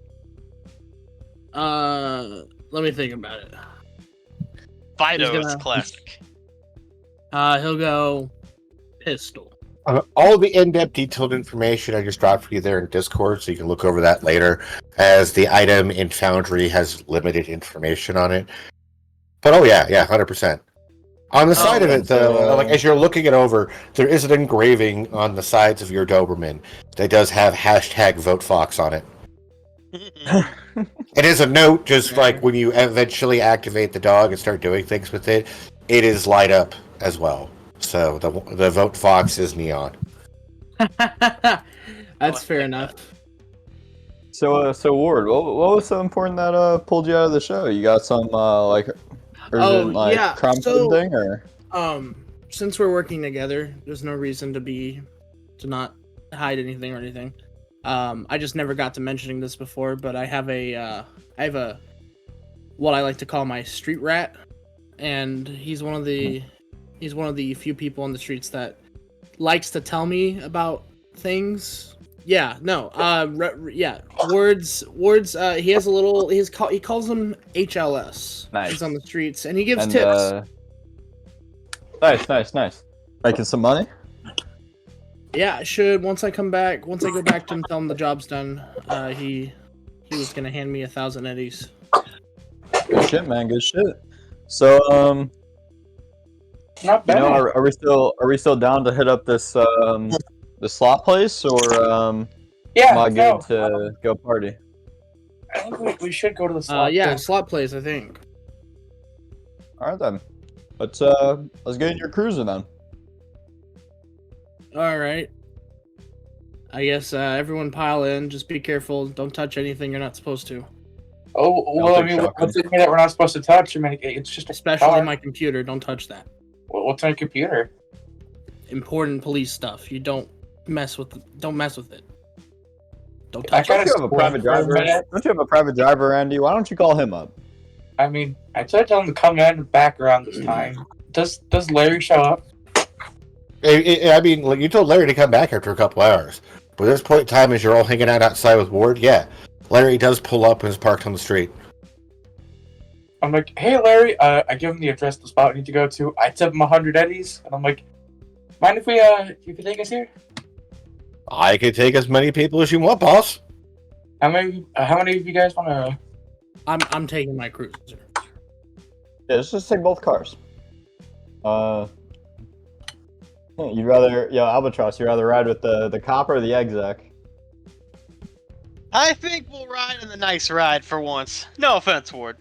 S2: let me think about it.
S5: Fido
S2: He's
S5: is
S2: gonna-
S5: classic.
S2: He'll go pistol.
S1: All the in-depth detailed information I just dropped for you there in Discord, so you can look over that later, as the item in Foundry has limited information on it. But 100%. On the side of it, though, like as you're looking it over, there is an engraving on the sides of your Doberman that does have #VoteFox on it. It is a note, just like when you eventually activate the dog and start doing things with it, it is light up as well. So the Vote Fox is neon.
S2: That's fair enough.
S4: So Ward, what was so important that pulled you out of the show? You got some like urgent crime thing, or
S2: since we're working together, there's no reason to not hide anything or anything. I just never got to mentioning this before, but I have a what I like to call my street rat, and he's one of the few people on the streets that likes to tell me about things. Yeah, no, words. He has a little. He calls them HLS.
S4: Nice.
S2: He's on the streets, and he gives tips.
S4: Nice. Making some money.
S2: Yeah, I should. Once I go back to him, tell him the job's done. He was gonna hand me 1,000 eddies.
S4: Good shit, man. Good shit. So,
S3: Not bad.
S4: you know, are we still down to hit up this the slot place, or
S3: yeah,
S4: am I good to go party?
S3: I think we should go to the slot.
S2: Slot plays, I think.
S4: All right then. Let's get in your cruiser then.
S2: All right. I guess everyone pile in. Just be careful. Don't touch anything you're not supposed to.
S3: Oh well, I mean, what's the thing that we're not supposed to touch? I mean, it's just
S2: especially my computer. Don't touch that.
S3: What's on your computer?
S2: Important police stuff. You don't mess with it. Don't touch
S4: Don't
S2: it.
S4: you have a private driver? Don't you have a private driver, Andy? Why don't you call him up?
S3: I mean, I tried to tell him to come in back around this time. Does Larry show up?
S1: I mean, like, you told Larry to come back after a couple hours. But at this point in time, as you're all hanging out outside with Ward, Larry does pull up and is parked on the street.
S3: I'm like, hey, Larry, I give him the address of the spot we need to go to. I tip him 100 eddies, and I'm like, mind if you could take us here?
S1: I could take as many people as you want, boss.
S3: How many of you guys want to?
S2: I'm taking my cruiser.
S4: Yeah, let's just take both cars. You'd rather, Albatross, you'd rather ride with the cop or the exec?
S5: I think we'll ride in the nice ride for once. No offense, Ward.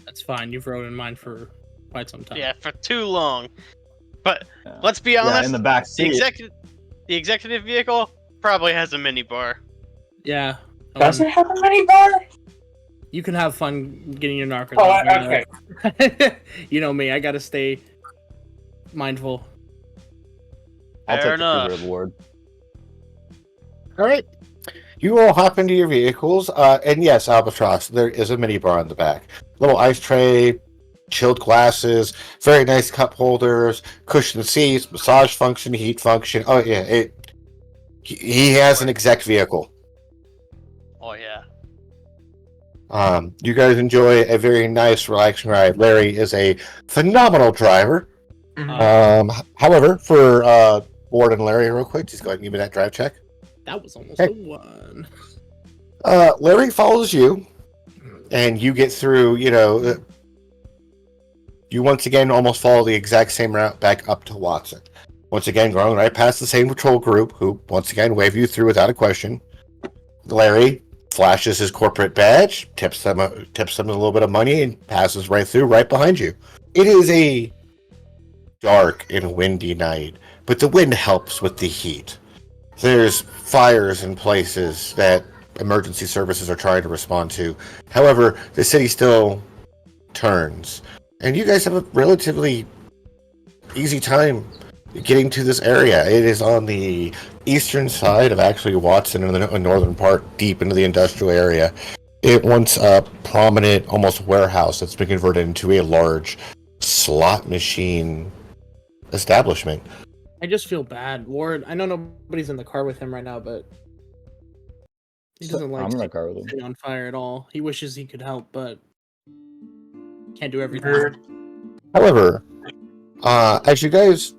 S2: That's fine. You've rode in mine for quite some time.
S5: Yeah, for too long. But let's be honest.
S4: In the back seat.
S5: The executive vehicle probably has a minibar.
S2: Yeah.
S3: Does it have a mini bar?
S2: You can have fun getting your narcos.
S3: Oh, okay.
S2: You know me. I gotta stay mindful.
S5: Fair enough.
S4: Ward.
S1: All right. You all hop into your vehicles, and yes, Albatross, there is a minibar in the back. Little ice tray, chilled glasses, very nice cup holders, cushioned seats, massage function, heat function. Oh yeah, he has an exec vehicle.
S5: Oh yeah.
S1: You guys enjoy a very nice, relaxing ride. Larry is a phenomenal driver. However, for Ward and Larry, real quick, just go ahead and give me that drive check.
S2: That was almost a 1.
S1: Larry follows you, and you get through, you once again almost follow the exact same route back up to Watson. Once again, going right past the same patrol group, who once again wave you through without a question. Larry flashes his corporate badge, tips them a little bit of money, and passes right through, right behind you. It is a dark and windy night, but the wind helps with the heat. There's fires in places that emergency services are trying to respond to. However, the city still turns. And you guys have a relatively easy time getting to this area. It is on the eastern side of actually Watson in the northern part, deep into the industrial area. It once a prominent, almost warehouse that's been converted into a large slot machine establishment.
S2: I just feel bad. Ward, I know nobody's in the car with him right now, but he doesn't like
S4: I'm in the car with him.
S2: sitting on fire at all. He wishes he could help, but can't do everything.
S3: Nerd.
S1: However, as you guys,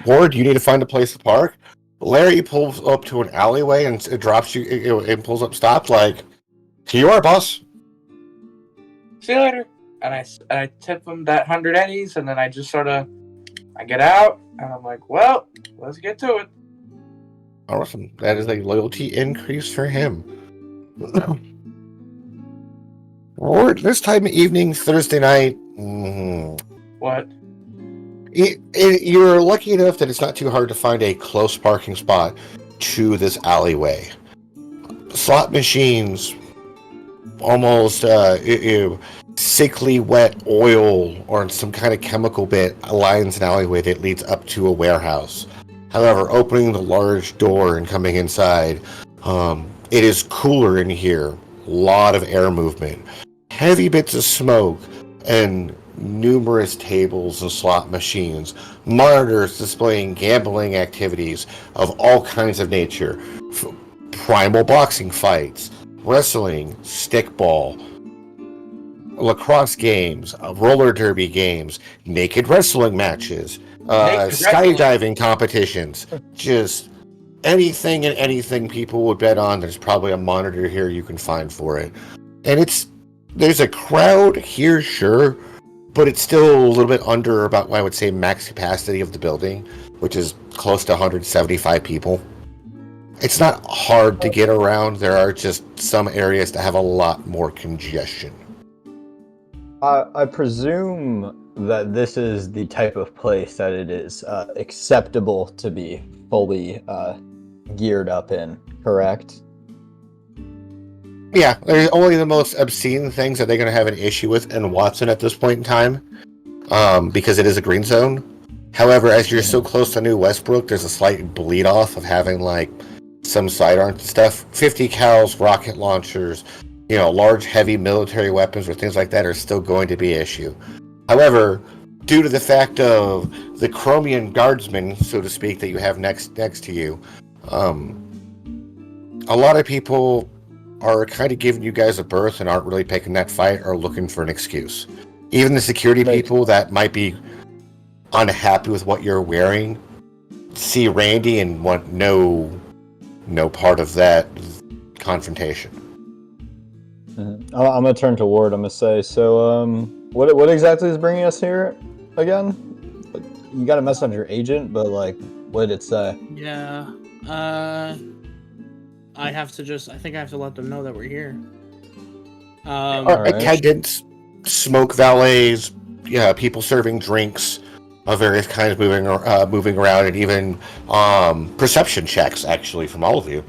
S1: Ward, you need to find a place to park. Larry pulls up to an alleyway and it drops you. It pulls up, stop. Like, here you are, boss.
S3: See you later. And I tip him that 100 eddies, and then I just sort of, I get out, and I'm like, well, let's get to it.
S1: Awesome. That is a loyalty increase for him. Ward, this time of evening, Thursday night.
S3: What?
S1: You're lucky enough that it's not too hard to find a close parking spot to this alleyway. Slot machines, almost sickly wet oil or some kind of chemical bit lines an alleyway that leads up to a warehouse. However, opening the large door and coming inside, it is cooler in here. A lot of air movement, heavy bits of smoke, and numerous tables and slot machines, monitors displaying gambling activities of all kinds of nature, primal boxing fights, wrestling, stickball, lacrosse games, roller derby games, naked wrestling matches, skydiving competitions, just anything and anything people would bet on. There's probably a monitor here you can find for it. And there's a crowd here, sure, but it's still a little bit under about, I would say, max capacity of the building, which is close to 175 people. It's not hard to get around. There are just some areas that have a lot more congestion.
S4: I presume that this is the type of place that it is acceptable to be fully geared up in, correct?
S1: Yeah, there's only the most obscene things that they're going to have an issue with in Watson at this point in time, because it is a green zone. However, as you're so close to New Westbrook, there's a slight bleed off of having like some sidearms and stuff. 50 cals, rocket launchers, large heavy military weapons or things like that are still going to be an issue. However, due to the fact of the Chromium Guardsmen, so to speak, that you have next to you, a lot of people are kind of giving you guys a berth and aren't really picking that fight or looking for an excuse. Even the security people that might be unhappy with what you're wearing see Randy and want no part of that confrontation.
S4: I'm gonna turn to Ward. I'm gonna say, so what exactly is bringing us here again? You got a message on your agent, but like, what did it say?
S2: Yeah. I think I have to let them know that we're here.
S4: Alright.
S1: Attendants, smoke valets, people serving drinks of various kinds moving around, and even perception checks actually from all of you.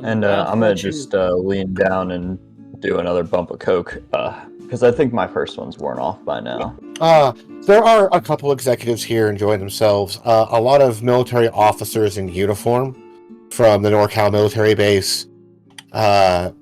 S4: And I'm gonna just lean down and do another bump of coke, because I think my first one's worn off by now.
S1: There are a couple executives here enjoying themselves. A lot of military officers in uniform from the NorCal military base. A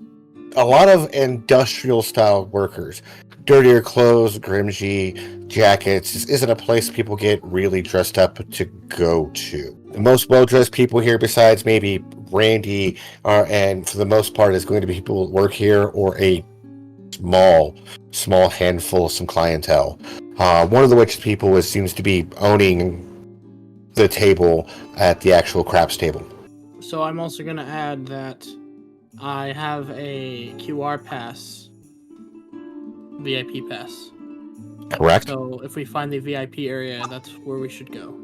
S1: lot of industrial style workers. Dirtier clothes, grimsy jackets. This isn't a place people get really dressed up to go to. The most well-dressed people here, besides maybe Randy, and for the most part is going to be people who work here or a small handful of some clientele. One of the which people seems to be owning the table at the actual craps table.
S2: So I'm also going to add that I have a QR pass, VIP pass.
S1: Correct.
S2: So if we find the VIP area, that's where we should go.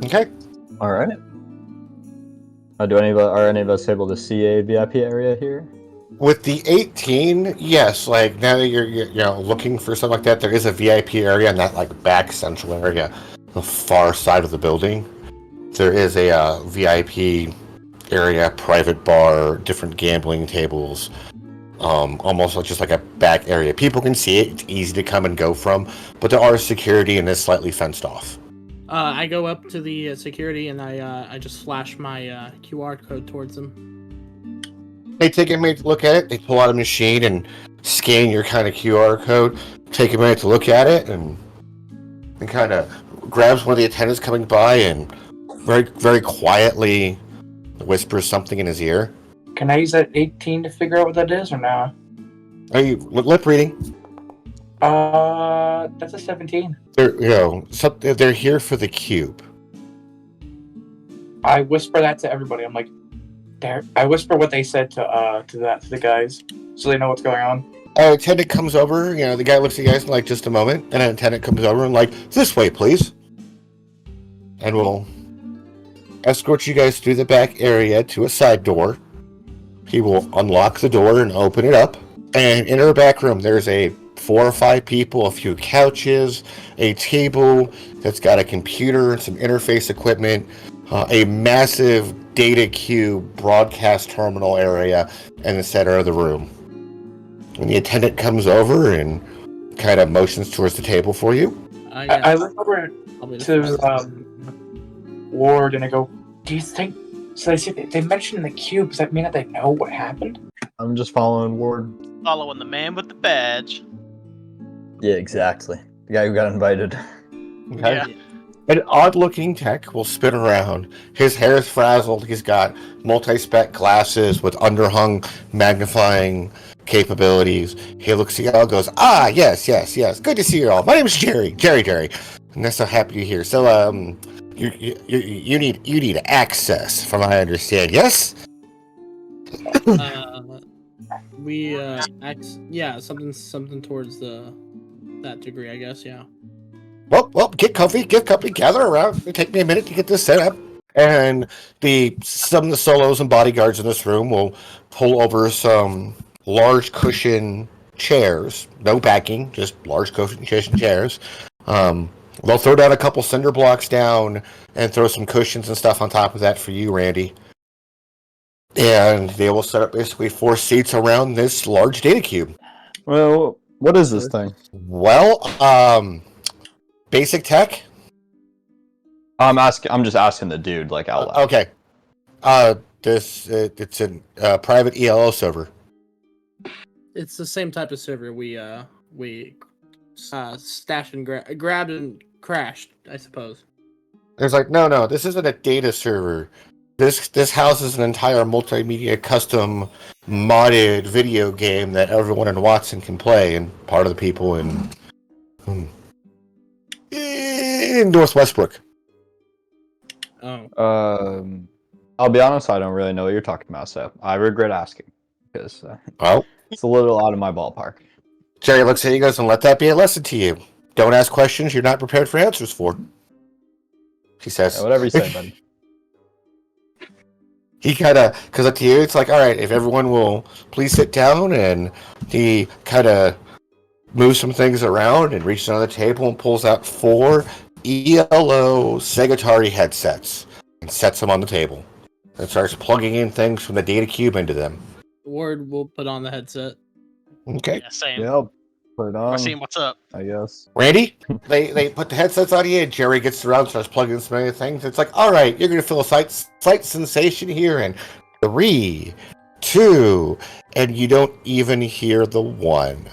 S1: Okay.
S4: All right. Are any of us able to see a VIP area here?
S1: With the 18, yes. Like now that you're looking for something like that, there is a VIP area in that like back central area, the far side of the building. There is a VIP area, private bar, different gambling tables, almost just like a back area. People can see it. It's easy to come and go from, but there are security and it's slightly fenced off.
S2: I go up to the security and I just flash my QR code towards them.
S1: They take a minute to look at it. They pull out a machine and scan your kind of QR code. Take a minute to look at it and kind of grabs one of the attendants coming by and very, very quietly whispers something in his ear.
S3: Can I use that 18 to figure out what that is or no?
S1: Are you lip reading?
S3: That's a 17.
S1: They're here for the cube.
S3: I whisper that to everybody. I'm like, there. I whisper what they said to the guys, so they know what's going on.
S1: An attendant comes over. The guy looks at you guys in like just a moment, and an attendant comes over and like, this way, please. And we'll escort you guys through the back area to a side door. He will unlock the door and open it up. And in our back room, there's 4 or 5 people, a few couches, a table that's got a computer and some interface equipment, a massive data cube broadcast terminal area in the center of the room. And the attendant comes over and kind of motions towards the table for you.
S3: I look over to Ward and I go, do you think... So they mentioned the cube. Does that mean that they know what happened?
S4: I'm just following Ward.
S5: Following the man with the badge.
S4: Yeah, exactly. The guy who got invited.
S1: Okay.
S5: Yeah.
S1: An odd-looking tech will spin around. His hair is frazzled. He's got multi-spec glasses with underhung magnifying capabilities. He looks at you all and goes, yes. Good to see you all. My name is Jerry. Jerry. And I'm so happy you're here. So, you need access, from what I understand, yes?
S2: Something towards that degree, I guess, yeah.
S1: Well, get comfy, gather around. It'll take me a minute to get this set up. And some of the solos and bodyguards in this room will pull over some large cushion chairs. No backing, just large cushion chairs. They'll throw down a couple cinder blocks down and throw some cushions and stuff on top of that for you, Randy. And they will set up basically 4 seats around this large data cube.
S4: Well, what is this thing?
S1: Well, basic tech.
S4: I'm just asking the dude, like, out loud.
S1: Okay. It's a private ELO server.
S2: It's the same type of server we stashed and grabbed and crashed, I suppose.
S1: There's like, no, this isn't a data server. This houses an entire multimedia custom modded video game that everyone in Watson can play, and part of the people in North Westbrook.
S2: Oh.
S4: I'll be honest, I don't really know what you're talking about, so I regret asking because
S1: Oh,
S4: it's a little out of my ballpark.
S1: Jerry looks at you guys and let that be a lesson to you. Don't ask questions you're not prepared for answers for. He says.
S4: Yeah, whatever you say, buddy.
S1: He kind of, because up to you, it's like, all right, if everyone will please sit down, and he kind of moves some things around and reaches on the table and pulls out 4 ELO Segatari headsets and sets them on the table and starts plugging in things from the data cube into them.
S2: Ward will put on the headset.
S1: Okay.
S5: Yeah, same.
S4: Yeah, put it on.
S5: We're seeing what's up.
S4: I guess.
S1: Randy, they put the headsets on you, and Jerry gets around and starts plugging in some other things. It's like, all right, you're going to feel a slight sensation here in 3, 2, and you don't even hear the 1.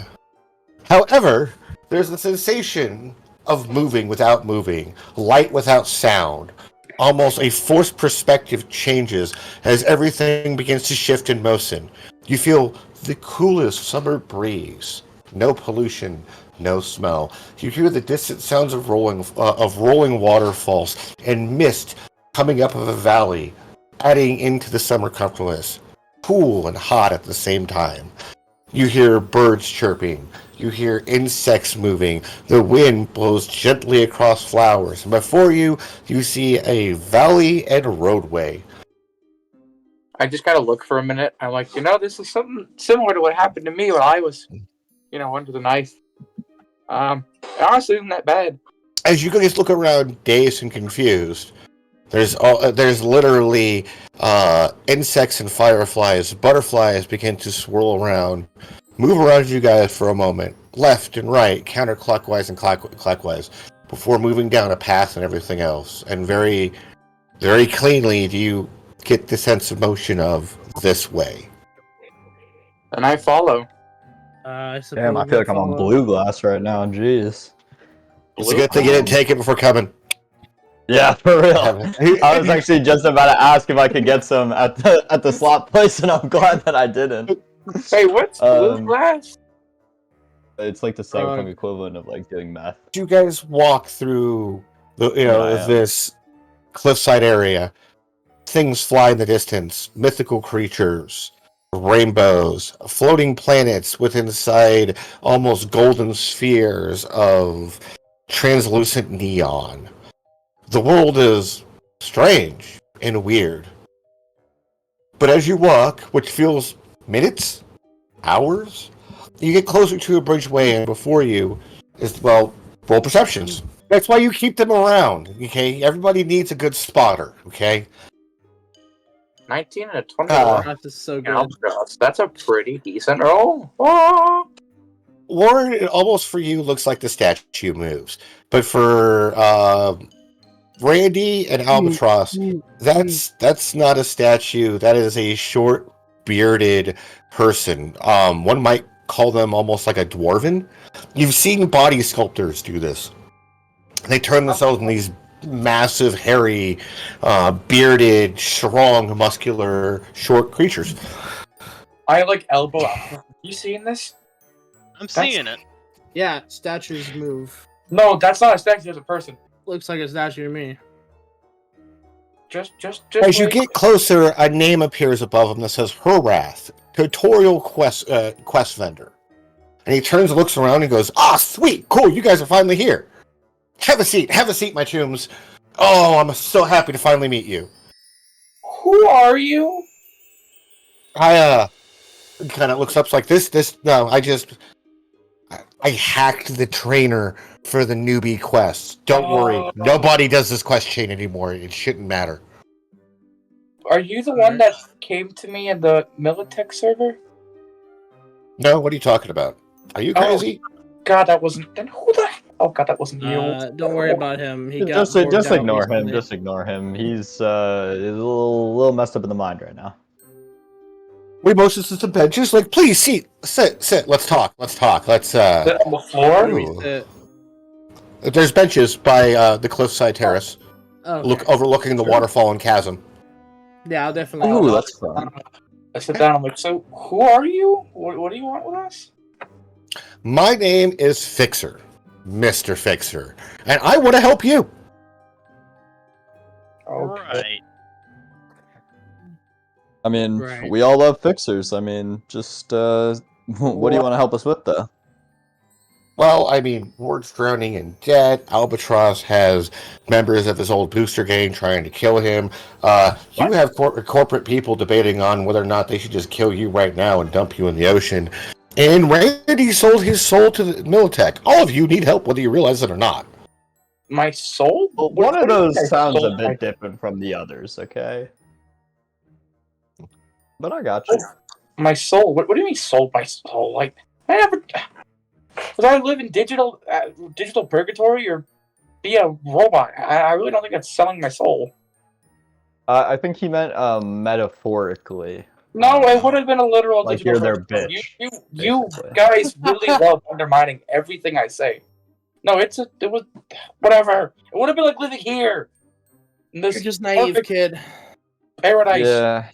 S1: However, there's the sensation of moving without moving, light without sound. Almost a forced perspective changes as everything begins to shift in motion. You feel the coolest summer breeze. No pollution, no smell. You hear the distant sounds of rolling waterfalls and mist coming up of a valley, adding into the summer comfortableness. Cool and hot at the same time. You hear birds chirping. You hear insects moving. The wind blows gently across flowers. And before you, you see a valley and roadway.
S3: I just gotta look for a minute. I'm like, this is something similar to what happened to me when I was, under the knife. Honestly, isn't that bad.
S1: As you guys look around, dazed and confused, there's literally insects and fireflies. Butterflies begin to swirl around, move around you guys for a moment, left and right, counterclockwise and clockwise. before moving down a path and everything else. And very, very cleanly do you get the sense of motion of this way.
S3: And I follow.
S2: I suppose
S4: Damn, I feel like I'm on
S2: follow.
S4: blue glass right now. Jeez.
S1: It's a good thing you didn't take it before coming.
S4: Yeah, for real. I was actually just about to ask if I could get some at the slot place, and I'm glad that I didn't.
S3: Hey, what's blue glass?
S4: It's like the cyberpunk equivalent of like doing meth.
S1: You guys walk through the, this cliffside area. Things fly in the distance. Mythical creatures, rainbows, floating planets with inside almost golden spheres of translucent neon. The world is strange and weird. But as you walk, which feels minutes, hours, you get closer to a bridgeway, and before you is, well, roll perceptions. That's why you keep them around, okay? Everybody needs a good spotter, okay?
S3: 19 and a 21.
S2: That is so good.
S3: That's a pretty decent roll. Oh.
S1: Warren, it almost for you looks like the statue moves. But for Randy and Albatross, that's not a statue. That is a short, bearded person. One might call them almost like a dwarven. You've seen body sculptors do this. They turn themselves into these massive, hairy, bearded, strong, muscular, short creatures.
S3: I like elbow out. You seeing this?
S5: I'm seeing it.
S2: Yeah, statues move.
S3: No, that's not a statue. That's a person.
S2: Looks like a statue to me.
S3: Just.
S1: As you get closer, a name appears above him that says Hurath, tutorial quest vendor. And he turns and looks around and goes, "Ah, sweet, cool, you guys are finally here. Have a seat, my chums. Oh, I'm so happy to finally meet you."
S3: Who are you?
S1: I kind of looks up like this. No, I hacked the trainer for the newbie quests. Don't worry, nobody does this quest chain anymore. It shouldn't matter.
S3: Are you the one that came to me in the Militech server?
S1: No, what are you talking about? Are you crazy?
S3: God, that wasn't. Then who the? Oh God, that wasn't you.
S2: Don't worry about him. He got
S4: Just
S2: bored out
S4: ignore him.
S2: recently.
S4: Just ignore him. He's a little messed up in the mind right now.
S1: We motioned to some benches, like, please sit. Let's talk. Let's
S3: Is it on the floor?
S1: Ooh. There's benches by the cliffside terrace,
S2: Okay.
S1: overlooking the waterfall and chasm.
S2: Yeah, I'll definitely.
S4: Ooh, that's fun.
S3: I sit down. I'm like, so who are you? What do you want with us?
S1: My name is Fixer, Mr. Fixer, and I want to help you.
S3: Okay.
S5: Right.
S4: I mean,
S2: Right.
S4: we all love fixers. I mean, just what do you want to help us with, though?
S1: Well, I mean, Ward's drowning in debt. Albatross has members of his old booster gang trying to kill him. You have corporate people debating on whether or not they should just kill you right now and dump you in the ocean. And Randy sold his soul to the Militech. All of you need help, whether you realize it or not.
S3: My soul?
S4: Well,
S3: What
S4: one of
S3: do you
S4: those
S3: mean,
S4: sounds a
S3: soul?
S4: bit different from the others, okay? But I got you.
S3: My soul? What do you mean sold my soul? Like, I never. Was I live in digital purgatory or be a robot? I really don't think that's selling my soul.
S4: I think he meant metaphorically.
S3: No, it would have been a literal
S4: Like
S3: digital
S4: you're their
S3: purgatory.
S4: bitch,
S3: You
S4: basically.
S3: guys really love undermining everything I say. No, it was whatever. It would have been like living here. In this
S2: You're just naive,
S3: perfect
S2: kid.
S3: paradise.
S4: Yeah.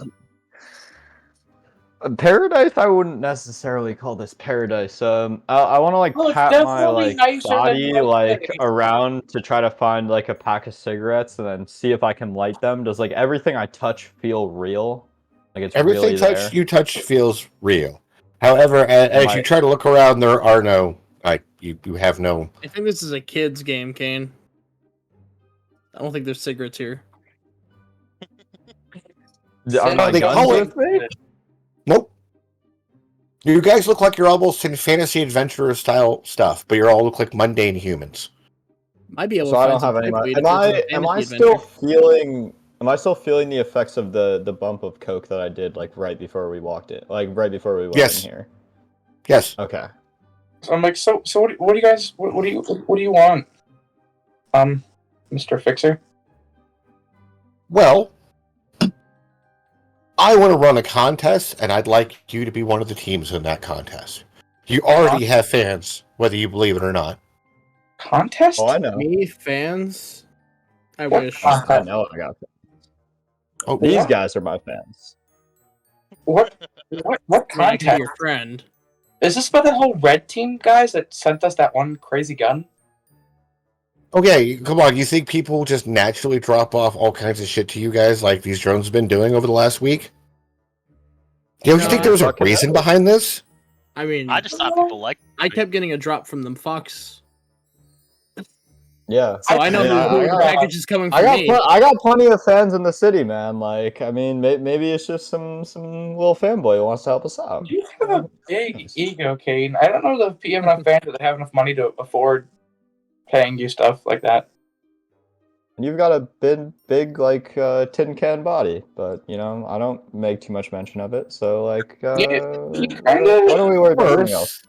S4: Paradise, I wouldn't necessarily call this paradise. I want to like
S3: Well, it's
S4: pat my
S3: definitely
S4: like
S3: nicer than
S4: body
S3: the other
S4: like
S3: thing.
S4: around to try to find like a pack of cigarettes and then see if I can light them. Does like everything I touch feel real? Like it's
S1: Everything
S4: really
S1: you touch feels real. However, as you try to look around, there are no, you have no.
S2: I think this is a kid's game, Kane. I don't think there's cigarettes here.
S4: Are my
S1: they
S4: guns
S1: call
S4: with
S1: it-
S4: me?
S1: Nope. You guys look like you're almost in fantasy adventurer style stuff, but you all look like mundane humans.
S2: Might be able
S4: So
S2: to
S4: I
S2: find
S4: don't
S2: some
S4: have any.
S2: pipweed
S4: Am
S2: if
S4: I?
S2: this is a
S4: Am I
S2: fantasy
S4: still
S2: adventure.
S4: feeling? Am I still feeling the effects of the bump of coke that I did like right before we walked in? Like right before we went
S1: Yes.
S4: in here.
S1: Yes.
S4: Okay.
S3: So I'm like, so what do you guys? What do you want? Mr. Fixer?
S1: Well, I want to run a contest, and I'd like you to be one of the teams in that contest. You already have fans, whether you believe it or not.
S3: Contest?
S4: Oh, I know.
S2: Me fans? I
S3: What
S2: wish.
S3: contest?
S4: I know. I got fans.
S1: Oh,
S4: These guys are my fans.
S3: What
S2: I mean, I can be
S3: contest?
S2: your friend.
S3: Is this about that whole red team guys that sent us that one crazy gun?
S1: Okay, come on. You think people just naturally drop off all kinds of shit to you guys like these drones have been doing over the last week? You
S2: No,
S1: think there was a
S4: fucking
S1: reason
S4: no.
S1: behind this?
S2: I mean,
S5: I just thought people liked.
S2: I kept getting a drop from them Fox,
S4: Yeah.
S2: so I know
S4: mean,
S2: who the
S4: got-
S2: package is coming
S4: I
S2: from
S4: got
S2: me.
S4: I got plenty of fans in the city, man. Like, I mean, maybe it's just some little fanboy who wants to help us out.
S3: You have a big ego, Kane. I don't know if you have enough fans that have enough money to afford paying you stuff like that.
S4: And you've got a big like tin can body, but you know I don't make too much mention of it. So like, why don't we worry about something else?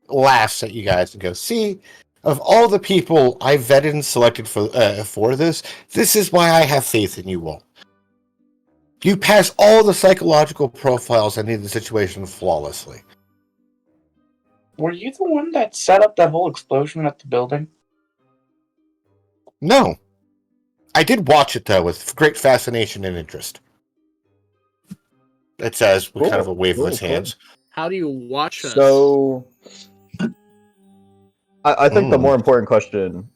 S1: Laughs at you guys and goes, "See, of all the people I vetted and selected for this, this is why I have faith in you all. You pass all the psychological profiles and in the situation flawlessly."
S3: Were you the one that set up that whole explosion at the building?
S1: No. I did watch it, though, with great fascination and interest. It says, with kind of a wave of his hands.
S2: How do you watch us?
S4: So, I think the more important question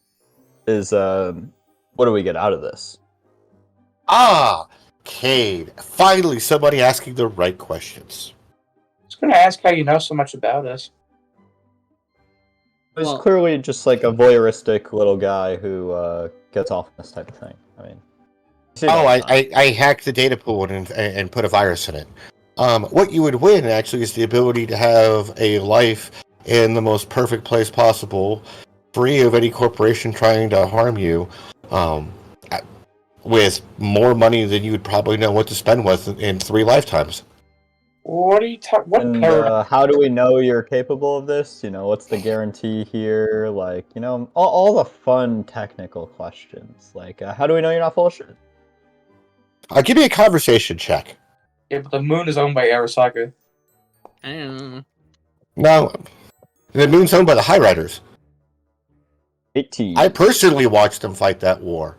S4: is, what do we get out of this?
S1: Ah, Cade. Finally, somebody asking the right questions.
S3: I was going to ask how you know so much about us.
S4: He's
S2: Well-
S4: clearly just like a voyeuristic little guy who gets off on this type of thing. I mean, you see it all the time.
S1: I hacked the data pool and put a virus in it. What you would win, actually, is the ability to have a life in the most perfect place possible, free of any corporation trying to harm you, with more money than you would probably know what to spend with in 3 lifetimes.
S3: What are you talking? What
S4: And
S3: paradigm?
S4: how do we know you're capable of this? You know, what's the guarantee here? Like, you know, all the fun technical questions. Like, how do we know you're not full of shit?
S1: Give me a conversation check.
S3: Yeah, but the moon is owned by Arasaka.
S2: I don't know.
S1: No, the moon's owned by the High Riders.
S4: 18.
S1: I personally watched them fight that war.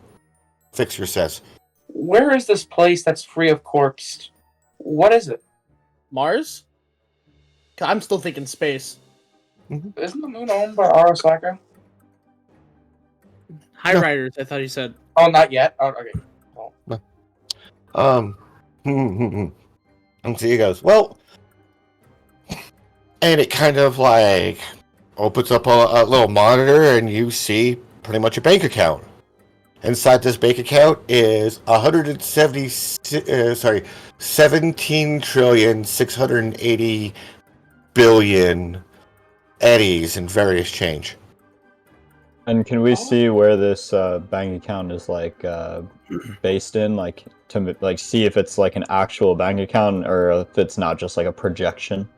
S1: Fixer says.
S3: Where is this place that's free of corpse? What is it?
S2: Mars? I'm still thinking space.
S3: Isn't the moon owned by Arasaka?
S2: High
S1: No.
S2: Riders, I thought you said.
S3: Oh, not yet. Oh, okay.
S1: And so he goes, well, and it kind of like opens up a little monitor, and you see pretty much a bank account. Inside this bank account is 17,680,000,000,000 eddies in various change.
S4: And can we see where this bank account is like based in, like to like see if it's like an actual bank account or if it's not just like a projection?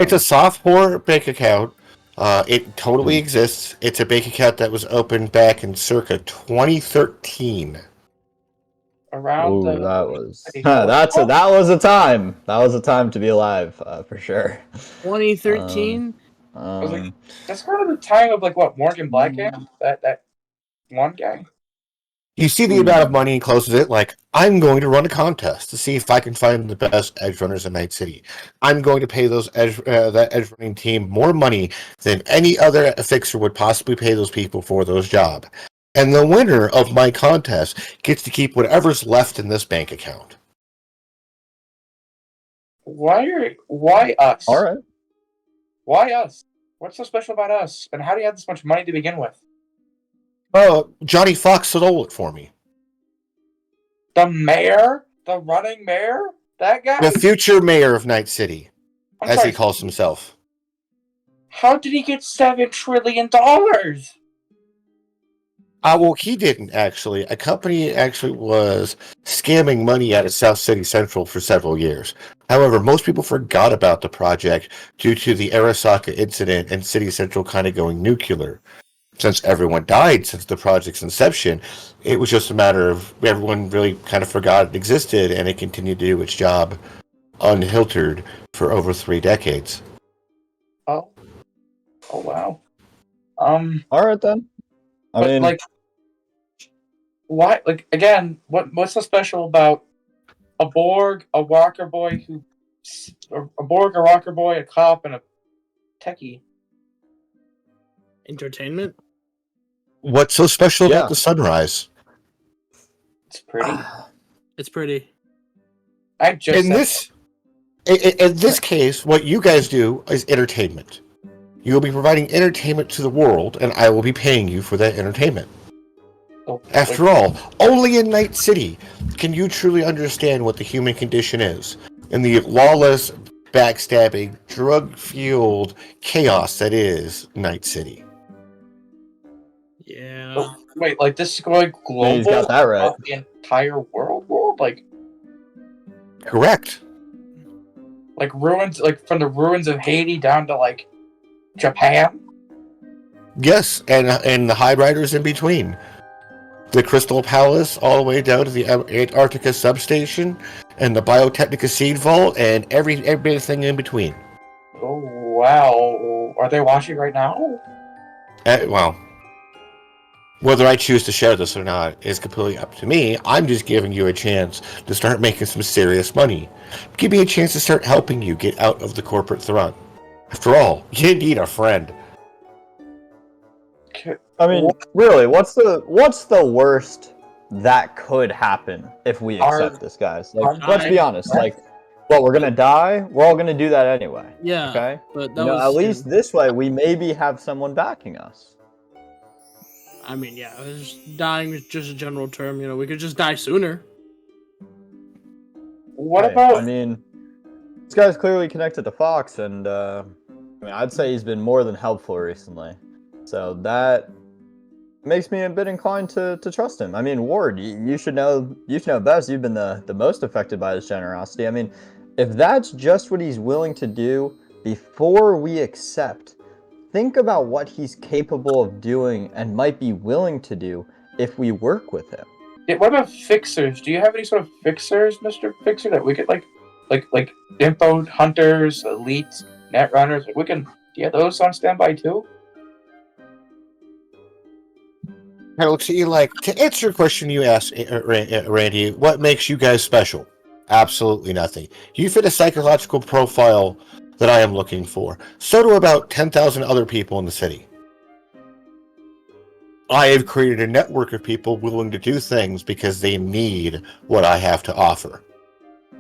S1: It's a software bank account. It totally exists. It's a bank account that was opened back in circa 2013.
S3: Around
S4: Ooh,
S3: the...
S4: that was that was a time. That was a time to be alive for sure.
S2: 2013?
S3: I was like, that's kind of the time of like what Morgan Blackham, that one guy.
S1: You see the amount of money he closes it, like, I'm going to run a contest to see if I can find the best Edgerunners in Night City. I'm going to pay that Edgerunning team more money than any other fixer would possibly pay those people for those jobs. And the winner of my contest gets to keep whatever's left in this bank account.
S3: Why us?
S4: All right.
S3: Why us? What's so special about us? And how do you have this much money to begin with?
S1: Oh, Johnny Fox stole it for me.
S3: The mayor? The running mayor? That guy?
S1: The future mayor of Night City,
S3: I'm
S1: as
S3: sorry,
S1: he calls himself.
S3: How did he get $7 trillion?
S1: Well, he didn't actually. A company actually was scamming money out of South City Central for several years. However, most people forgot about the project due to the Arasaka incident and City Central kind of going nuclear. since everyone died since the project's inception, it was just a matter of everyone really kind of forgot it existed, and it continued to do its job unhindered for over 3 decades.
S3: Oh wow.
S4: All right then. I
S3: But
S4: mean,
S3: like, why? Like again, what's so special about a Borg, a Walker boy a Borg, a Walker boy, a cop, and a techie?
S2: Entertainment.
S1: What's so special
S4: Yeah.
S1: about the sunrise?
S3: It's pretty.
S2: It's pretty.
S3: I just
S1: In
S3: said
S1: this case, what you guys do is entertainment. You will be providing entertainment to the world, and I will be paying you for that entertainment.
S3: oh,
S1: After all, only in Night City can you truly understand what the human condition is, and the lawless, backstabbing, drug-fueled chaos that is Night City.
S2: Yeah.
S3: oh, wait, like this is going global?
S4: Yeah, he's got that right.
S3: Of the entire world, like
S1: Correct.
S3: ruins, like from the ruins of Haiti down to like Japan.
S1: Yes, and the High Riders in between. The Crystal Palace all the way down to the Antarctica substation, and the Biotechnica Seed Vault, and everything in between.
S3: Oh wow! Are they watching right now?
S1: Well, whether I choose to share this or not is completely up to me. I'm just giving you a chance to start making some serious money. Give me a chance to start helping you get out of the corporate rut. After all, you need a friend.
S4: I mean, really, what's the worst that could happen if we accept this, guys? Like, let's be honest. Like, what, we're gonna die? We're all gonna do that anyway.
S2: Yeah.
S4: Okay.
S2: But that
S4: You know,
S2: was
S4: at least this way, we maybe have someone backing us.
S2: I mean, yeah, dying is just a general term. You know, we could just die sooner.
S3: What
S4: Hey,
S3: about?
S4: I mean, this guy's clearly connected to Fox, and I mean, I'd say he's been more than helpful recently. So that makes me a bit inclined to trust him. I mean, Ward, you should know best. You've been the most affected by his generosity. I mean, if that's just what he's willing to do before we accept, think about what he's capable of doing and might be willing to do if we work with him.
S3: Yeah, what about fixers? Do you have any sort of fixers, Mr. Fixer, that we could like info hunters, elites, net runners? Like we can get those on standby too.
S1: To answer your question you asked, Randy, what makes you guys special? Absolutely nothing. You fit a psychological profile that I am looking for. So do about 10,000 other people in the city. I have created a network of people willing to do things because they need what I have to offer.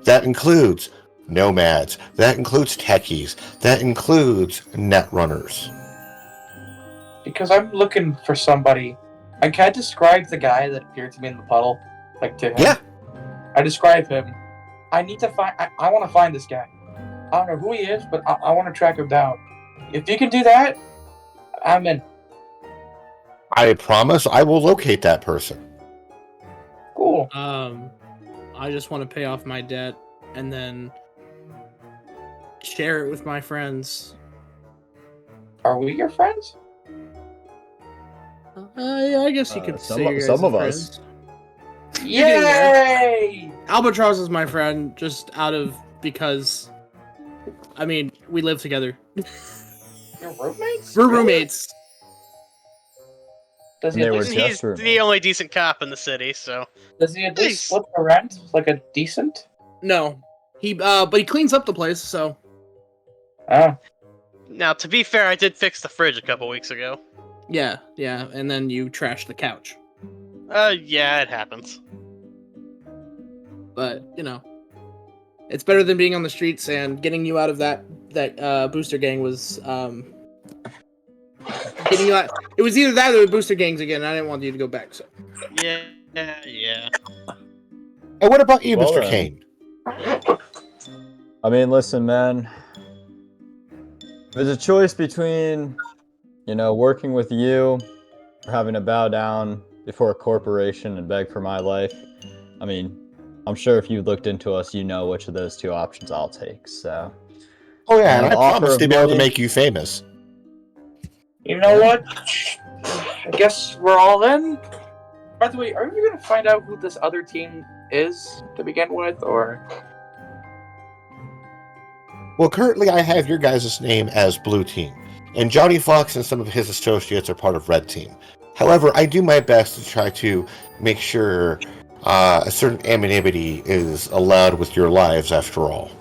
S1: That includes nomads, that includes techies, that includes net runners.
S3: Because I'm looking for somebody. I can't describe the guy that appeared to me in the puddle, like to him.
S1: Yeah.
S3: I describe him. I need to find. I want to find this guy. I don't know who he is, but I want to track him down. If you can do that, I'm in.
S1: I promise I will locate that person.
S3: Cool.
S2: I just want to pay off my debt and then share it with my friends.
S3: Are we your friends?
S2: I guess you could say you guys
S4: some
S2: are
S4: of us.
S2: friends. getting there.
S3: Yay!
S2: Albatross is my friend, just because, I mean, we live together.
S3: Your roommates?
S2: We're
S3: Really?
S2: roommates.
S3: Does he
S4: They
S3: at
S4: were
S3: least,
S4: just
S5: He's
S4: roommates.
S5: the only decent cop in the city, so
S3: does he at
S5: Nice.
S3: least split the rent? Like a decent?
S2: No, but he cleans up the place, so.
S3: Oh.
S5: now to be fair, I did fix the fridge a couple weeks ago.
S2: Yeah, and then you trash the couch.
S5: Yeah, it happens.
S2: But, you know, it's better than being on the streets, and getting you out of that booster gang was, getting you out. It was either that or the booster gangs again, and I didn't want you to go back, so.
S5: Yeah.
S1: And what about you,
S4: Well,
S1: Mr. Kane?
S4: I mean, listen, man. There's a choice between, working with you or having to bow down before a corporation and beg for my life. I mean, I'm sure if you looked into us, you know which of those two options I'll take. So,
S1: Oh yeah, and I
S4: An offer
S1: promise
S4: of
S1: to be able to
S4: money.
S1: make you famous.
S3: You know what? I guess we're all in. By the way, are you going to find out who this other team is to begin with, or?
S1: Well, currently I have your guys' name as Blue Team, and Johnny Fox and some of his associates are part of Red Team. However, I do my best to try to make sure a certain anonymity is allowed with your lives after all.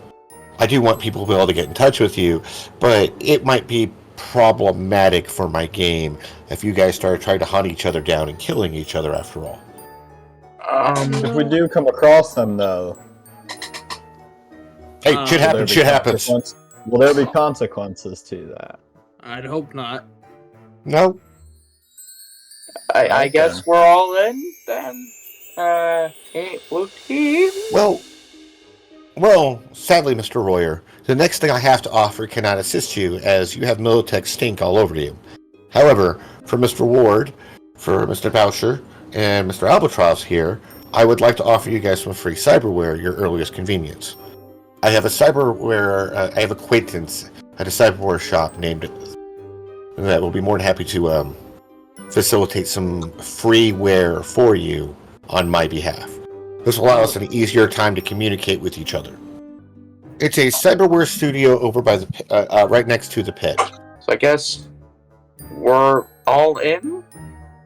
S1: I do want people to be able to get in touch with you, but it might be problematic for my game if you guys start trying to hunt each other down and killing each other after all.
S4: If we do come across them, though,
S1: Hey, shit happens, shit happens.
S4: Will there be consequences to that?
S2: I'd hope not.
S1: No.
S3: I guess we're all in then. Hey, Blue Team.
S1: Well, sadly, Mr. Royer, the next thing I have to offer cannot assist you, as you have Militech stink all over you. However, for Mr. Ward, for Mr. Boucher, and Mr. Albatross here, I would like to offer you guys some free cyberware at your earliest convenience. I have a I have acquaintance at a cyberware shop named that will be more than happy to facilitate some freeware for you on my behalf. This will allow us an easier time to communicate with each other. It's a cyberware studio over by the right next to the pit.
S3: So I guess we're all in.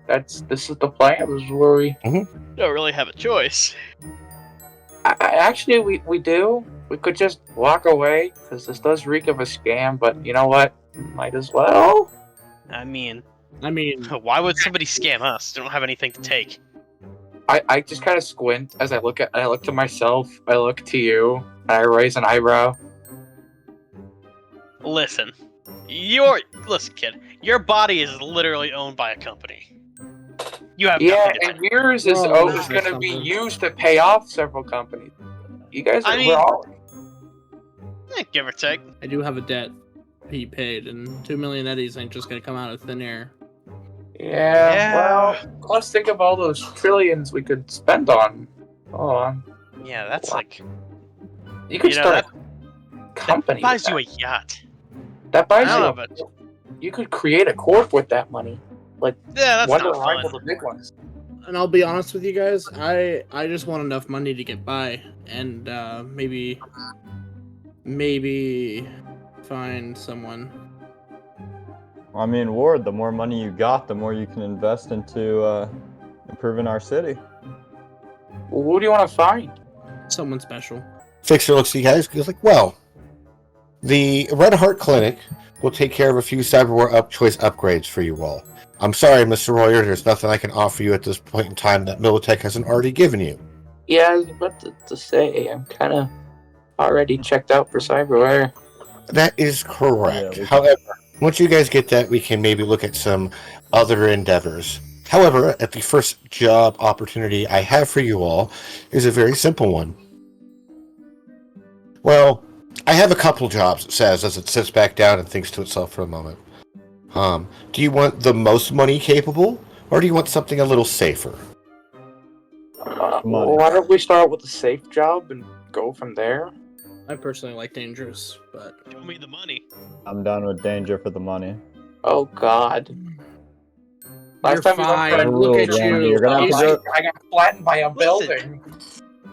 S3: This is the plan. This is where we.
S5: Don't really have a choice.
S3: Actually, we do. We could just walk away because this does reek of a scam. But you know what? Might as well.
S5: I mean,
S2: why
S5: would somebody scam us? They don't have anything to take.
S3: I just kind of squint as I look to myself. I look to you. And I raise an eyebrow.
S5: Listen, kid. Your body is literally owned by a company. You have nothing to
S3: and
S5: take.
S3: yours is going to be used to pay off several companies. You guys, we're all.
S5: Give or take.
S2: I do have a debt he paid, and 2 million eddies ain't just gonna come out of thin air.
S3: Yeah. Well, let's think of all those trillions we could spend on.
S5: Yeah, that's like.
S3: You could start a company.
S5: That buys you a yacht.
S3: That buys
S5: you.
S3: But you could create a corp with that money. Like,
S5: yeah, that's
S3: one
S5: not
S3: of
S5: fun.
S3: the big ones.
S2: And I'll be honest with you guys, I just want enough money to get by, and maybe find someone.
S4: I mean, Ward, the more money you got, the more you can invest into improving our city.
S3: Well, who do you want to find?
S2: Someone special.
S1: Fixer looks at you guys and goes like, well, the Red Heart Clinic will take care of a few cyberware choice upgrades for you all. I'm sorry, Mr. Royer, there's nothing I can offer you at this point in time that Militech hasn't already given you.
S3: Yeah, I was about to say, I'm kind of already checked out for cyberware.
S1: That is correct.
S4: Yeah,
S1: However, once you guys get that, we can maybe look at some other endeavors. However, at the first job opportunity I have for you all is a very simple one. Well, I have a couple jobs, it says, as it sits back down and thinks to itself for a moment. Do you want the most money capable, or do you want something a little safer?
S3: Why don't we start with a safe job and go from there?
S2: I personally like dangerous, but...
S5: Show me the money.
S4: I'm down with danger for the money.
S3: Oh, God.
S2: You're fine. Look at you.
S4: You're gonna have to
S3: I got flattened by a building.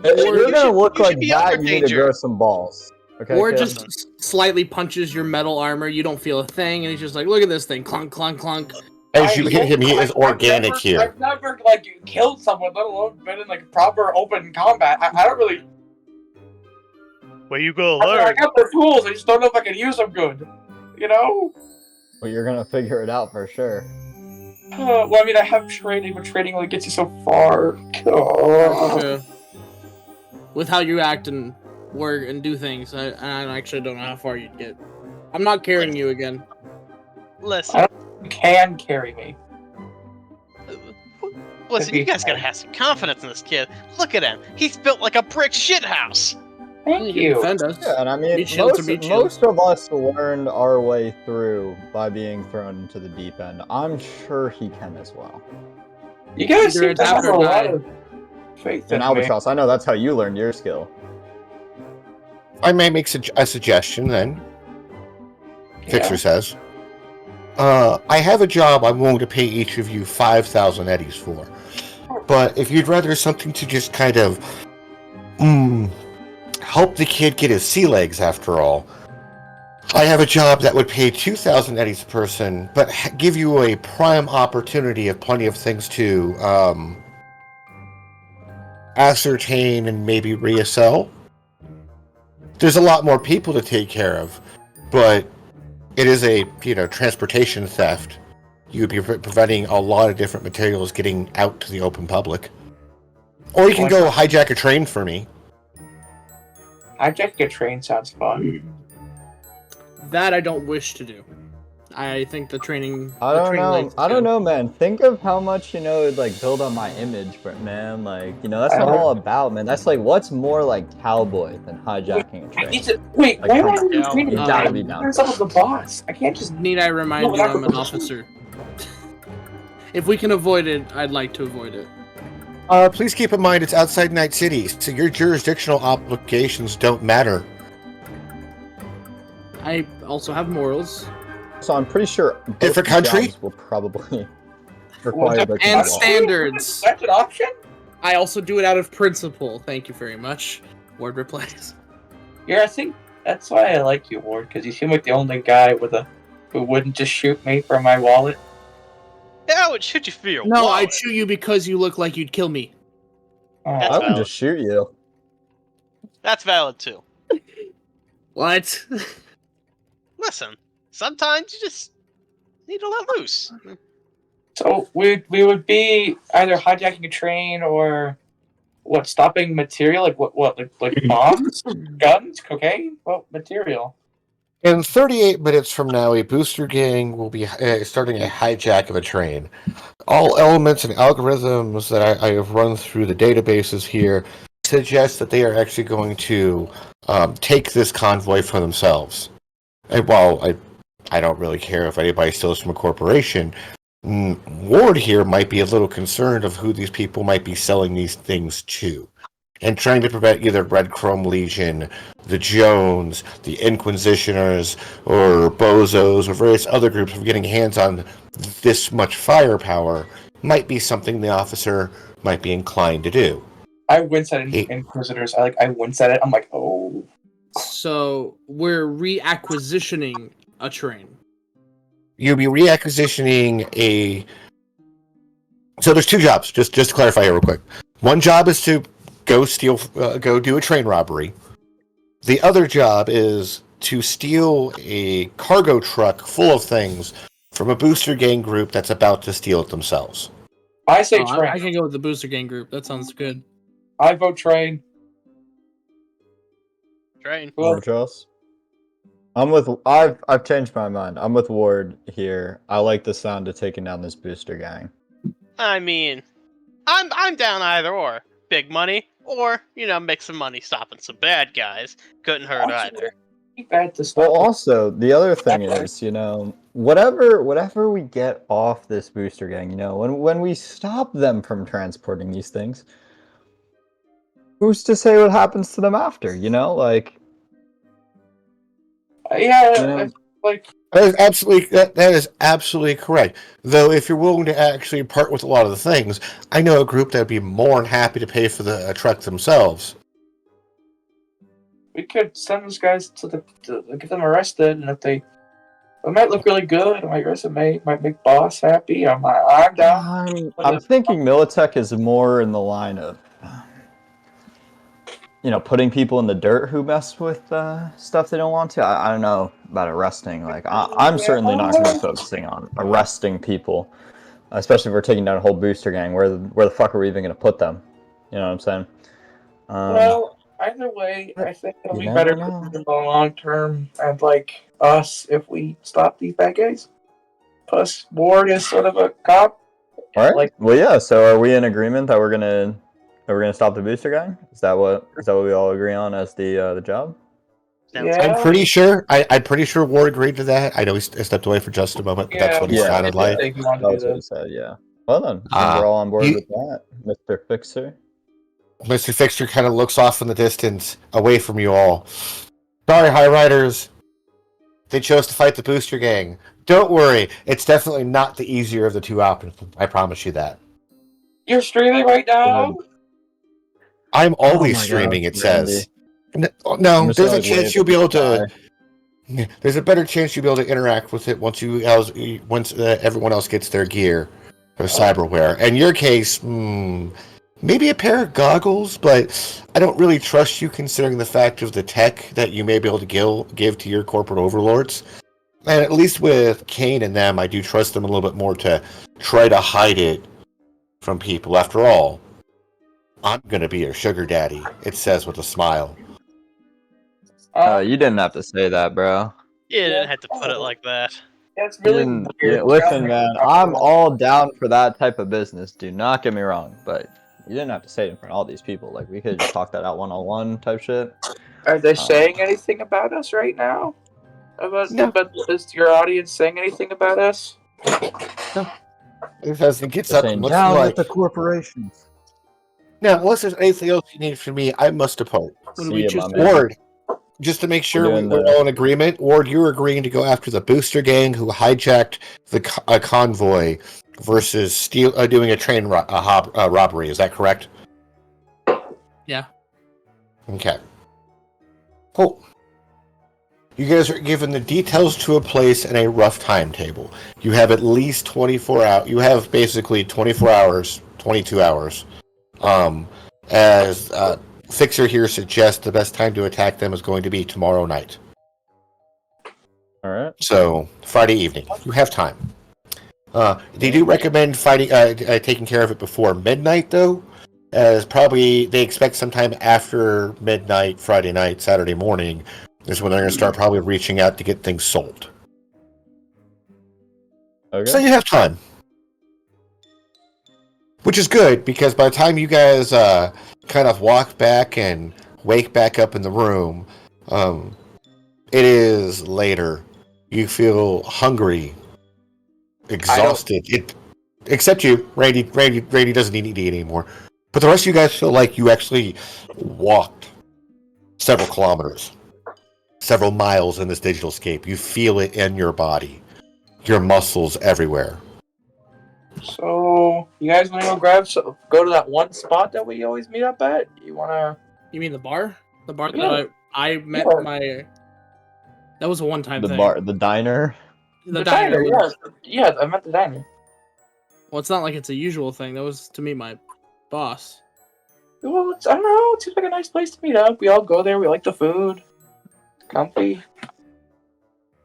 S4: If you're gonna look
S5: you
S4: like
S5: should be
S4: that,
S5: over
S4: you need to
S5: danger.
S4: grow some balls. Okay,
S2: Or
S4: kid?
S2: just slightly punches your metal armor, you don't feel a thing, and he's just like, look at this thing, clunk, clunk, clunk.
S1: As you hit him, he is organic here.
S3: I've never, killed someone, let alone been in, proper open combat. I don't really...
S5: Where you go,
S3: I
S5: learn.
S3: got the tools, I just don't know if I can use them good. You know?
S4: Well, you're gonna figure it out for sure.
S3: Well, I mean, I have training, but training only gets you so far. Oh.
S2: With how you act and work and do things, I actually don't know how far you'd get. I'm not carrying you again.
S5: Listen.
S3: You can carry me.
S5: Listen, you guys gotta have some confidence in this kid. Look at him. He's built like a brick shithouse.
S3: Thank
S2: You
S3: you.
S2: can defend us.
S4: Yeah, and I mean,
S2: Meat shield to meat shield.
S4: most of us learned our way through by being thrown into the deep end. I'm sure he can as well.
S3: You guys
S2: Either
S3: seem to have
S2: adapt
S3: a
S2: or
S3: lot
S2: die.
S3: of faith in
S4: And
S3: me.
S4: Albatross, I know that's how you learned your skill.
S1: I may make a suggestion then. Fixer says. I have a job I'm willing to pay each of you 5,000 eddies for. But if you'd rather something to just kind of help the kid get his sea legs after all, I have a job that would pay 2,000 eddies a person, but give you a prime opportunity of plenty of things to ascertain and maybe reassell. There's a lot more people to take care of, but it is a, transportation theft. You'd be preventing a lot of different materials getting out to the open public. Or you can go hijack a train for me.
S3: Hijacking a train sounds fun.
S2: That I don't wish to do. I think the training.
S4: I don't know, man. Think of how much, it'd like build on my image, but man, like, that's not all about, man. That's like, what's more like cowboy than hijacking a train?
S3: Wait,
S4: Like,
S3: why
S4: come
S3: am I
S4: on.
S3: in training?
S4: You gotta be down.
S3: I'm the boss. I can't just.
S2: Need I remind you I'm an officer? If we can avoid it, I'd like to avoid it.
S1: Please keep in mind it's outside Night City, so your jurisdictional obligations don't matter.
S2: I also have morals.
S4: So I'm pretty sure
S1: Different country
S4: jobs will probably require the
S2: And
S4: law.
S2: standards.
S3: That's an option?
S2: I also do it out of principle. Thank you very much. Word replies.
S3: Yeah, I think that's why I like you, Ward, because you seem like the only guy who wouldn't just shoot me for my wallet.
S5: Yeah, I would shoot you for your
S2: No,
S5: wallet.
S2: I'd shoot you because you look like you'd kill me.
S5: That's
S4: I would
S5: valid.
S4: just shoot you.
S5: That's valid too.
S2: What?
S5: Listen, sometimes you just need to let loose.
S3: So we would be either hijacking a train or stopping material, like like bombs, guns, cocaine, material.
S1: In 38 minutes from now, a booster gang will be starting a hijack of a train. All elements and algorithms that I have run through the databases here suggest that they are actually going to take this convoy for themselves. And while I don't really care if anybody steals from a corporation, Ward here might be a little concerned of who these people might be selling these things to, and trying to prevent either Red Chrome Legion, the Jones, the Inquisitioners, or Bozos, or various other groups from getting hands on this much firepower might be something the officer might be inclined to do.
S3: I wince at Inquisitors. I wince at it. I'm like, oh.
S2: So we're reacquisitioning a train.
S1: You'll be reacquisitioning a... So there's two jobs, just to clarify here real quick. One job is to go do a train robbery. The other job is to steal a cargo truck full of things from a booster gang group that's about to steal it themselves.
S3: I say train.
S2: I can go with the booster gang group. That sounds good.
S3: I vote train.
S5: Train.
S3: Cool.
S4: Charles? I've changed my mind. I'm with Ward here. I like the sound of taking down this booster gang.
S5: I mean, I'm down either or. Big money, or make some money stopping some bad guys. Couldn't hurt either.
S3: Bad to stop.
S4: Well, also the other thing is, whatever we get off this booster gang, when we stop them from transporting these things, who's to say what happens to them after? Like.
S3: Yeah, like.
S1: That is absolutely correct. Though, if you're willing to actually part with a lot of the things, I know a group that would be more than happy to pay for the truck themselves.
S3: We could send those guys to get them arrested, and if they might look really good, my resume might make boss happy. I'm down.
S4: I'm thinking Militech is more in the line of, putting people in the dirt who mess with stuff they don't want to. I don't know about arresting. Like, I'm certainly not going to be focusing on arresting people, especially if we're taking down a whole booster gang. Where the fuck are we even going to put them? You know what I'm saying?
S3: Well, either way, I think it'll be better in the long term, and like us, if we stop these bad guys. Plus, Ward is sort of a cop.
S4: All right. Well, yeah. So, are we in agreement that we're gonna stop the booster gang? Is that what we all agree on as the job?
S3: Yeah.
S1: I'm pretty sure. I'm pretty sure Ward agreed to that. I know he stepped away for just a moment, but that's what he sounded like.
S4: That's what he said. Yeah. Well then, we're all on board with that, Mr. Fixer.
S1: Mr. Fixer kind of looks off in the distance, away from you all. Sorry, High Riders. They chose to fight the booster gang. Don't worry, it's definitely not the easier of the two options. I promise you that.
S3: You're streaming right now?
S1: I'm always
S4: my
S1: streaming,
S4: gosh,
S1: it says.
S4: I'm
S1: No,
S4: just
S1: there's a
S4: gonna, like,
S1: chance
S4: wave
S1: you'll
S4: at
S1: be
S4: the
S1: able to.
S4: sky.
S1: There's a better chance you'll be able to interact with it once everyone else gets their gear or cyberware. In your case, maybe a pair of goggles, but I don't really trust you considering the fact of the tech that you may be able to give to your corporate overlords. And at least with Kane and them, I do trust them a little bit more to try to hide it from people. After all, I'm going to be your sugar daddy, it says with a smile.
S4: You didn't have to say that, bro.
S5: You didn't have to put it like that.
S3: That's
S4: You
S3: really
S4: didn't,
S3: weird.
S4: listen, man, I'm all down for that type of business. Do not get me wrong, but you didn't have to say it in front of all these people. Like, we could just talk that out one-on-one type shit.
S3: Are they saying anything about us right now?
S1: No.
S3: Is your audience saying anything about us?
S1: As it gets
S4: They're
S1: up,
S4: saying,
S1: looks
S4: down
S1: like.
S4: with the corporations.
S1: Now, unless there's anything else you need from me, I must depart.
S2: What do
S4: See
S2: we
S4: ya,
S2: choose
S4: my
S2: to
S4: man.
S2: do?
S1: Ward, just to make sure
S4: doing
S1: we're
S4: the-
S1: all in agreement, Ward, you're agreeing to go after the booster gang who hijacked a convoy versus doing a train robbery. Is that correct?
S2: Yeah.
S1: Okay. Cool. You guys are given the details to a place and a rough timetable. You have at least 24 hours. You have basically 24 hours, 22 hours. As Fixer here suggests, the best time to attack them is going to be tomorrow night.
S4: All right.
S1: So Friday evening, you have time. They do recommend taking care of it before midnight, though, as probably they expect sometime after midnight, Friday night, Saturday morning, is when they're going to start probably reaching out to get things sold.
S4: Okay.
S1: So you have time. Which is good, because by the time you guys kind of walk back and wake back up in the room, it is later. You feel hungry, exhausted. Except you, Randy doesn't need to eat anymore. But the rest of you guys feel like you actually walked several kilometers, several miles in this digital scape. You feel it in your body, your muscles everywhere.
S3: So, you guys want to go to that one spot that we always meet up at? You want to...
S2: You mean the bar? The bar
S3: Yeah.
S2: that I met
S3: Yeah.
S2: my... That was a one-time
S4: The
S2: thing.
S4: the diner.
S2: The diner.
S3: yeah. Yeah, I meant the diner.
S2: Well, it's not like it's a usual thing. That was, to me, my boss.
S3: Well, I don't know. It seems like a nice place to meet up. We all go there. We like the food. Comfy.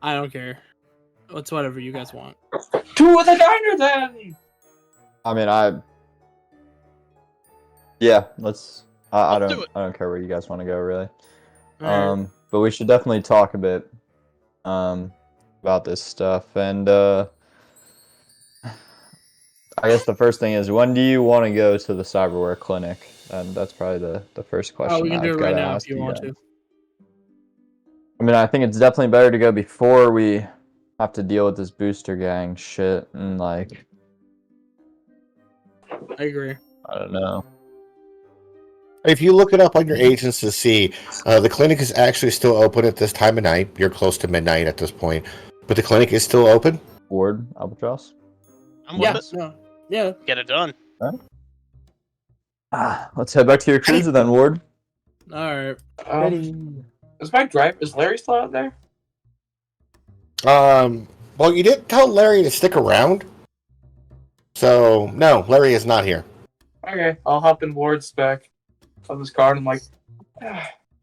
S2: I don't care. It's whatever you guys want.
S3: To the diner, then!
S4: I mean, yeah, let's. I
S5: Let's do
S4: don't.
S5: it.
S4: I don't care where you guys want to go, really.
S2: Alright.
S4: But we should definitely talk a bit, about this stuff. And I guess the first thing is, when do you want to go to the cyberware clinic? And that's probably the first question.
S2: Oh, we can do
S4: I've
S2: it right
S4: gotta
S2: now
S4: ask
S2: if you want
S4: guys.
S2: to.
S4: I mean, I think it's definitely better to go before we have to deal with this booster gang shit and, like,
S2: I agree.
S4: I don't know.
S1: If you look it up on your agents to see, the clinic is actually still open at this time of night. You're close to midnight at this point, but the clinic is still open.
S4: Ward, Albatross.
S5: I'm with
S2: Yeah,
S5: it.
S2: no. Yeah.
S5: Get it done.
S4: Let's head back to your cruiser then, Ward.
S2: Alright.
S3: Is Larry still out there?
S1: Well, you didn't tell Larry to stick around, so no, Larry is not here.
S3: Okay, I'll hop in Ward's back of his car and I'm like,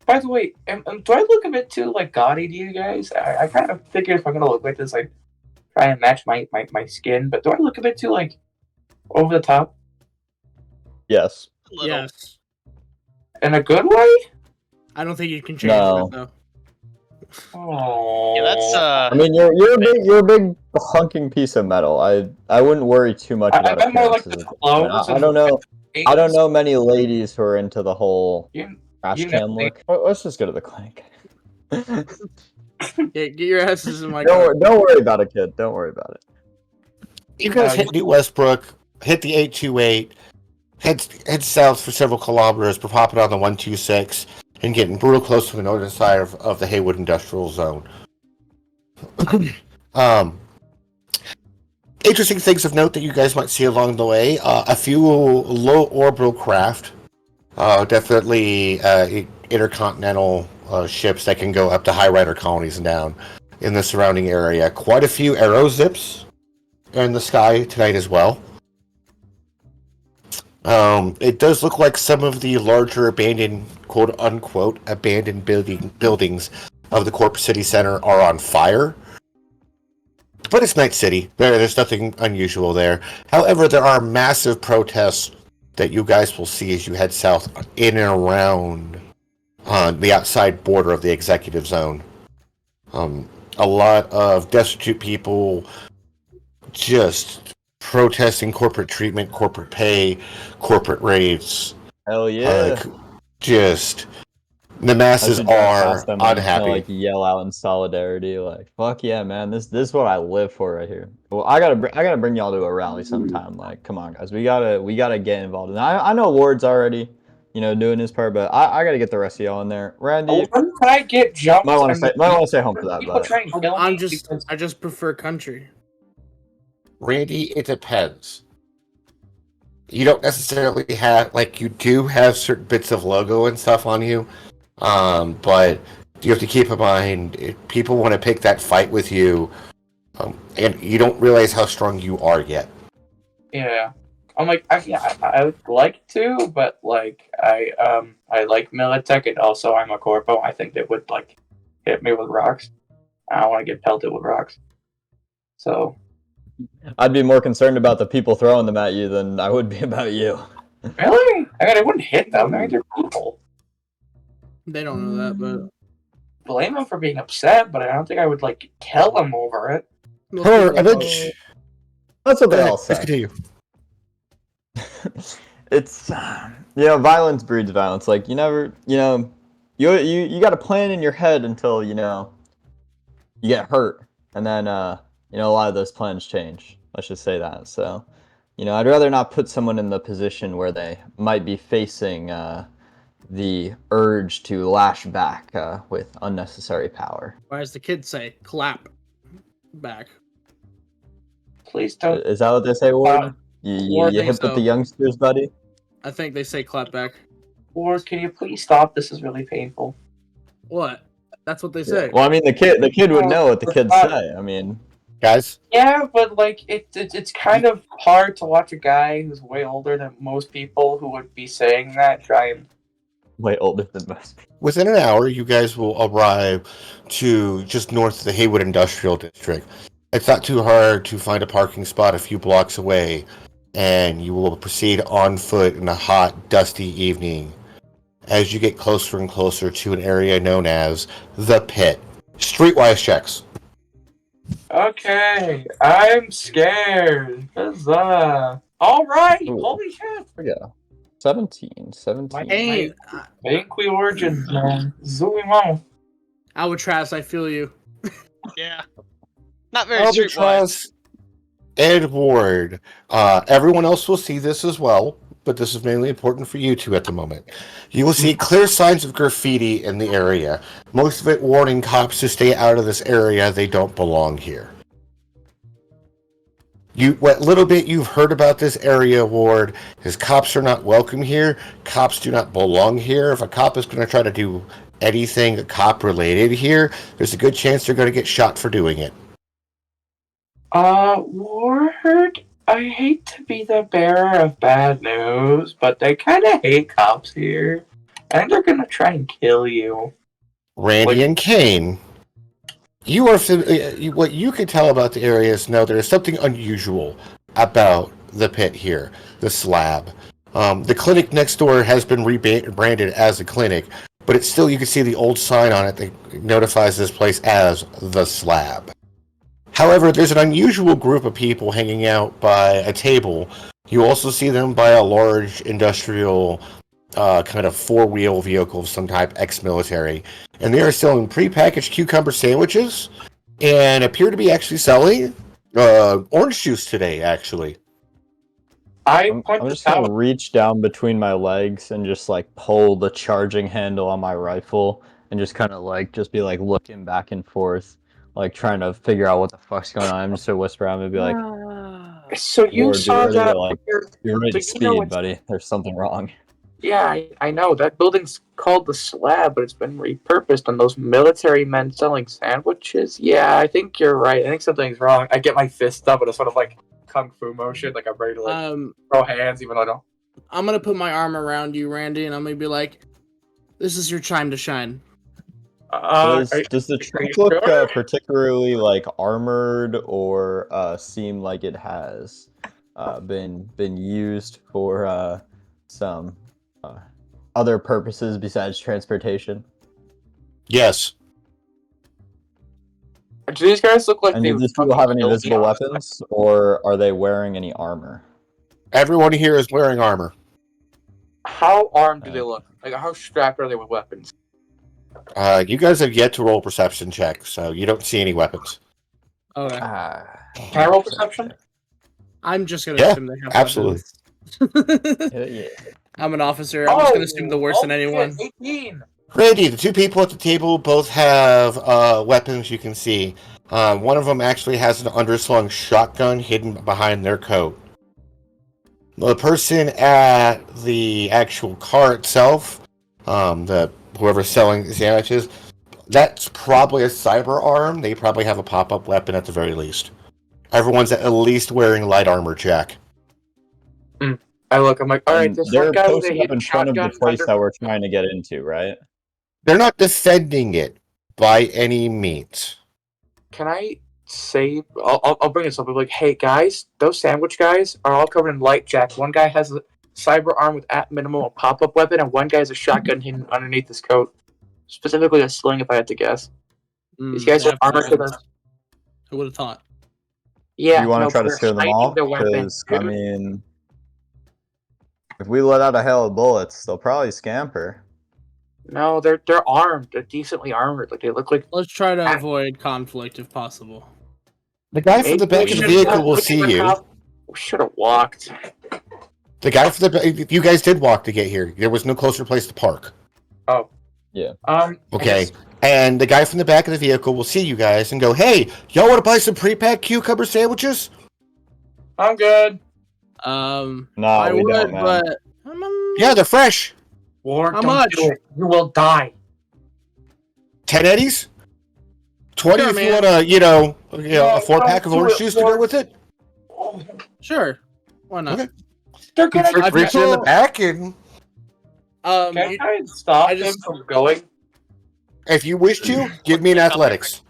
S3: by the way, do I look a bit too, like, gaudy to you guys? I kind of figured if I'm going to look like this, I'd try and match my skin, but do I look a bit too, like, over the top?
S4: Yes.
S5: A little.
S2: Yes.
S3: In a good way?
S2: I don't think you can change
S4: No.
S2: that, though.
S3: Oh.
S5: Yeah, that's
S4: I mean, you're a big hunking piece of metal. I wouldn't worry too much about
S3: I meant more like
S4: appearances.
S3: the clothes.
S4: I don't know. I don't know many ladies who are into the whole
S3: You,
S4: trash
S3: you
S4: can
S3: know-
S4: look. Let's just go to the clinic.
S2: Get your asses in my car.
S4: Don't worry about it, kid. Don't worry about it.
S1: You guys hit New Westbrook, hit the 828, head south for several kilometers, we're popping on the 126, and getting real close to the northern side of the Haywood Industrial Zone. um, interesting things of note that you guys might see along the way. A few low orbital craft. Definitely intercontinental ships that can go up to high rider colonies and down in the surrounding area. Quite a few aero zips in the sky tonight as well. It does look like some of the larger abandoned, quote-unquote, abandoned buildings of the Corp City Center are on fire. But it's Night City. There's nothing unusual there. However, there are massive protests that you guys will see as you head south in and around the outside border of the executive zone. A lot of destitute people just protesting corporate treatment, corporate pay, corporate rates.
S4: Hell yeah.
S1: Just the masses
S4: I've been driving
S1: are
S4: past them and just kinda,
S1: unhappy.
S4: like yell out in solidarity, like "Fuck yeah, man! This is what I live for right here." Well, I gotta bring y'all to a rally sometime. Like, come on, guys, we gotta get involved. And I know Ward's already, doing his part, but I gotta get the rest of y'all in there. Randy,
S3: When I get jumped,
S4: might want to stay home for that,
S3: people
S4: but
S3: try and kill me because
S2: I just prefer country.
S1: Randy, it depends. You don't necessarily have, like, you do have certain bits of logo and stuff on you, but you have to keep in mind, if people want to pick that fight with you, and you don't realize how strong you are yet.
S3: yeah, I'm like I would like to, but like I like Militech, and also I'm a corpo. I think they would like hit me with rocks. I don't want to get pelted with rocks. So
S4: I'd be more concerned about the people throwing them at you than I would be about you.
S3: really, I mean, I wouldn't hit them. They're people.
S2: They don't know that, but
S3: Blame them for being upset, but I don't think I would like kill them over it.
S2: most
S1: However,
S2: people don't know.
S1: eventually,
S4: That's what they all
S1: let's
S4: say.
S1: continue.
S4: It's violence breeds violence. Like you never, you got a plan in your head until you get hurt, and then a lot of those plans change. Let's just say that. So, I'd rather not put someone in the position where they might be facing the urge to lash back with unnecessary power.
S2: Or as the kids say, clap back.
S3: Please don't.
S4: Is that what they say, Ward? You
S2: think
S4: hip with
S2: so.
S4: the youngsters, buddy?
S2: I think they say clap back.
S3: Or can you please stop? This is really painful.
S2: What? That's what they say.
S4: Well, I mean, the kid would know what the kids
S3: Stop.
S4: say. I mean,
S1: Guys,
S3: Yeah, but like it's kind of hard to watch a guy who's way older than most people who would be saying that try and.
S4: way older than most people.
S1: within an hour, you guys will arrive to just north of the Haywood Industrial District. It's not too hard to find a parking spot a few blocks away, and you will proceed on foot in a hot, dusty evening as you get closer and closer to an area known as the Pit. Streetwise checks.
S3: Okay, I'm scared. Huzzah! All right,
S4: Ooh.
S3: holy shit!
S4: Yeah. 17.
S2: Hey,
S3: Banquet origins, man. Zooming on.
S2: Albatross, I feel you.
S5: Yeah. Not very streetwise.
S1: Albatross, Ed Ward. Everyone else will see this as well, but this is mainly important for you two at the moment. You will see clear signs of graffiti in the area. Most of it warning cops to stay out of this area. They don't belong here. What little bit you've heard about this area, Ward, is cops are not welcome here. Cops do not belong here. If a cop is going to try to do anything cop related here, there's a good chance they're going to get shot for doing it.
S3: Ward, I hate to be the bearer of bad news, but they kind of hate cops here, and they're gonna try and kill you.
S1: Randy and Kane, you are what you can tell about the area is there is something unusual about the pit here, the slab. The clinic next door has been rebranded as a clinic, but it's still, you can see the old sign on it that notifies this place as the slab. However, there's an unusual group of people hanging out by a table. You also see them by a large industrial kind of four-wheel vehicle of some type, ex-military. And they are selling prepackaged cucumber sandwiches and appear to be actually selling orange juice today, actually.
S4: I'm just gonna reach down between my legs and just like pull the charging handle on my rifle and just kind of like just be like looking back and forth, like trying to figure out what the fuck's going on. I'm just gonna whisper. I'm gonna be like,
S3: So you
S4: Ward,
S3: saw that?
S4: you're ready to
S3: so you know
S4: speed,
S3: it's-
S4: buddy. There's something wrong.
S3: Yeah, I know. That building's called the Slab, but it's been repurposed, and those military men selling sandwiches. Yeah, I think you're right. I think something's wrong. I get my fist up in a sort of like kung fu motion, like I'm ready to like throw hands, even though I don't.
S2: I'm gonna put my arm around you, Randy, and I'm gonna be like, "This is your time to shine."
S4: Does the
S3: are
S4: truck
S3: you
S4: look
S3: sure?
S4: particularly like armored, or seem like it has been used for some other purposes besides transportation?
S1: Yes.
S3: Do these guys look like
S4: And
S3: they
S4: do these people have any visible weapons, or are they wearing any armor?
S1: Everyone here is wearing armor.
S3: How armed do they look? Like, how strapped are they with weapons?
S1: You guys have yet to roll perception checks, so you don't see any weapons.
S2: Okay.
S3: Can I roll perception?
S2: I'm just gonna
S1: Yeah,
S2: assume they have
S1: absolutely.
S2: weapons.
S4: Yeah.
S2: I'm an officer. I'm just gonna assume the worst in anyone.
S3: 18.
S1: Randy, the two people at the table both have weapons you can see. One of them actually has an underslung shotgun hidden behind their coat. The person at the actual car itself, whoever's selling the sandwiches, that's probably a cyber arm. They probably have a pop-up weapon at the very least. Everyone's at least wearing light armor, Jack.
S3: I'm like, all right, this
S4: They're
S3: one guy with a
S4: posted up in
S3: hidden
S4: front of the
S3: shotgun
S4: place
S3: under.
S4: that we're trying to get into, right?
S1: They're not defending it by any means.
S3: Can I say? I'll bring this up. I'm like, hey guys, those sandwich guys are all covered in light jack. One guy has a cyber arm with at minimum a pop-up weapon, and one guy has a shotgun hidden underneath his coat. Specifically a sling, if I had to guess. These guys
S2: They
S3: have
S2: have
S3: armor to
S2: weapons.
S3: them.
S2: Who would have thought?
S3: Yeah,
S4: You want to
S3: no,
S4: try to
S3: they're
S4: scare them
S3: hiding
S4: off?
S3: their weapons,
S4: Because, I
S3: dude.
S4: mean, if we let out a hail of bullets, they'll probably scamper.
S3: No, they're armed. They're decently armored. Like they look like.
S2: Let's try to avoid conflict if possible.
S1: The guy from the back of the vehicle will see you.
S3: We should have walked.
S1: The guy from the back, you guys did walk to get here. There was no closer place to park.
S3: Oh.
S4: Yeah.
S1: Okay. And the guy from the back of the vehicle will see you guys and go, "Hey, y'all want to buy some pre-packed cucumber sandwiches?"
S3: I'm good.
S4: No,
S2: I
S4: we
S2: would,
S4: don't, man.
S2: but
S1: Yeah, they're fresh.
S3: Ward,
S2: How
S3: don't
S2: much?
S3: do it. You will die.
S1: 10 eddies? 20
S2: Sure,
S1: if you
S2: man.
S1: want to,
S3: No,
S1: a 4-pack of
S3: don't do
S1: orange
S3: it,
S1: juice to go
S3: Ward.
S1: with it.
S2: sure, why not?
S1: Okay.
S3: They're gonna
S2: I
S1: Reach
S2: feel-
S1: in the back, and
S3: Can I stop
S2: I
S3: him
S2: just-
S3: from going?
S1: if you wish to, give me an athletics.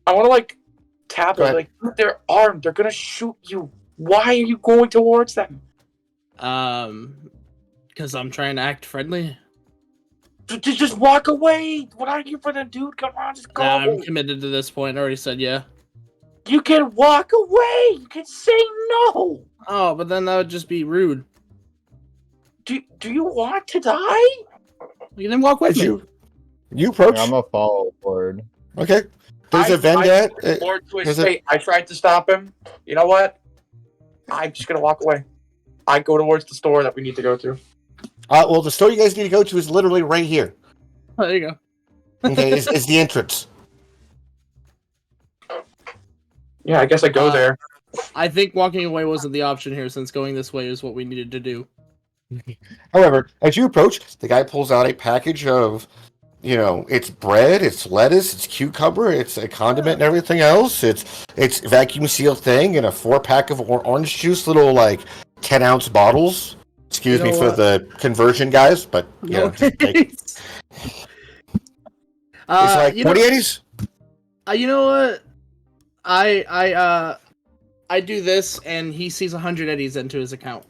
S3: I want to like tap
S1: Go
S3: them. Like they're armed. They're gonna shoot you. Why are you going towards them?
S2: Because I'm trying to act friendly.
S3: Just walk away. What are you for the dude? Come on, just go.
S2: Nah, I'm committed to this point. I already said yeah.
S3: You can walk away. You can say no.
S2: Oh, but then that would just be rude.
S3: Do you want to die?
S2: You didn't walk with
S1: As
S2: me.
S1: you approach.
S4: I'm a follow Ward.
S1: Okay. There's a vendette.
S3: Or to his
S1: there's a-
S3: fate. I tried to stop him. You know what? I'm just gonna walk away. I go towards the store that we need to go to.
S1: Well, the store you guys need to go to is literally right here.
S2: Oh, there you go.
S1: Okay, is the entrance.
S3: Yeah, I guess I go there.
S2: I think walking away wasn't the option here, since going this way is what we needed to do.
S1: However, as you approach, the guy pulls out a package of, it's bread, it's lettuce, it's cucumber, it's a condiment and everything else. It's vacuum sealed thing and a 4-pack of orange juice, little 10-ounce bottles. Excuse
S2: You
S1: me
S2: know
S1: for
S2: what?
S1: the conversion, guys, but
S2: No
S1: just take-
S2: worries.
S1: it's like
S2: you know,
S1: 20 eddies.
S2: you know what? I do this, and he sees 100 eddies into his account.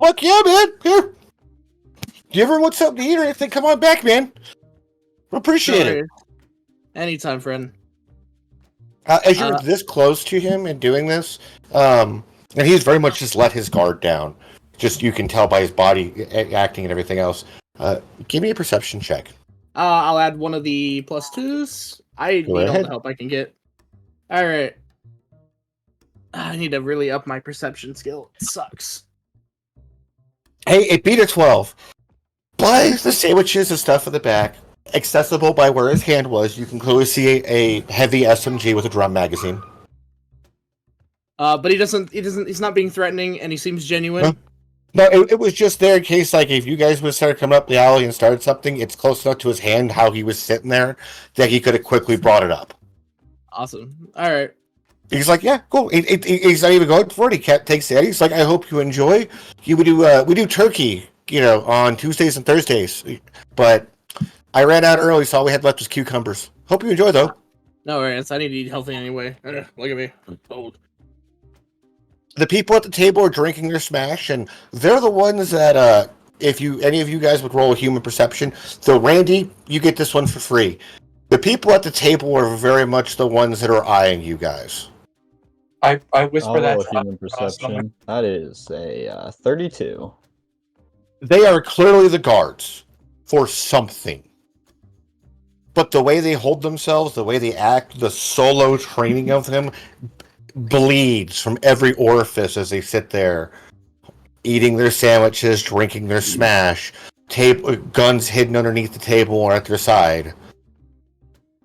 S1: Look, yeah, man. Here. Do you ever want something to eat or anything? Come on back, man. Appreciate it.
S2: Anytime, friend.
S1: As you're this close to him and doing this, and he's very much just let his guard down. Just you can tell by his body acting and everything else. Give me a perception check.
S2: I'll add one of the +2s. I
S1: Go
S2: need all
S1: ahead.
S2: the help I can get. All right. I need to really up my perception skill. It sucks.
S1: Hey, it beat a 12. Buy the sandwiches and stuff in the back. accessible by where his hand was, you can clearly see a heavy SMG with a drum magazine.
S2: But he's not being threatening, and he seems genuine.
S1: No, it was just there in case, like, if you guys would start coming up the alley and started something, it's close enough to his hand how he was sitting there that he could have quickly brought it up.
S2: Awesome. All right.
S1: He's like, yeah, cool. He's not even going for it. He takes it. He's like, I hope you enjoy. We do turkey, on Tuesdays and Thursdays, but I ran out early, so all we had left was cucumbers. Hope you enjoy, though.
S2: No worries. I need to eat healthy anyway. Look at me. I'm old.
S1: The people at the table are drinking their smash, and they're the ones that, if any of you guys would roll a human perception, so Randy, you get this one for free. The people at the table are very much the ones that are eyeing you guys.
S3: I whisper
S4: I'll
S3: that.
S4: roll a human perception. That is a 32.
S1: They are clearly the guards for something. But the way they hold themselves, the way they act, the solo training of them bleeds from every orifice as they sit there, eating their sandwiches, drinking their smash, guns hidden underneath the table or at their side.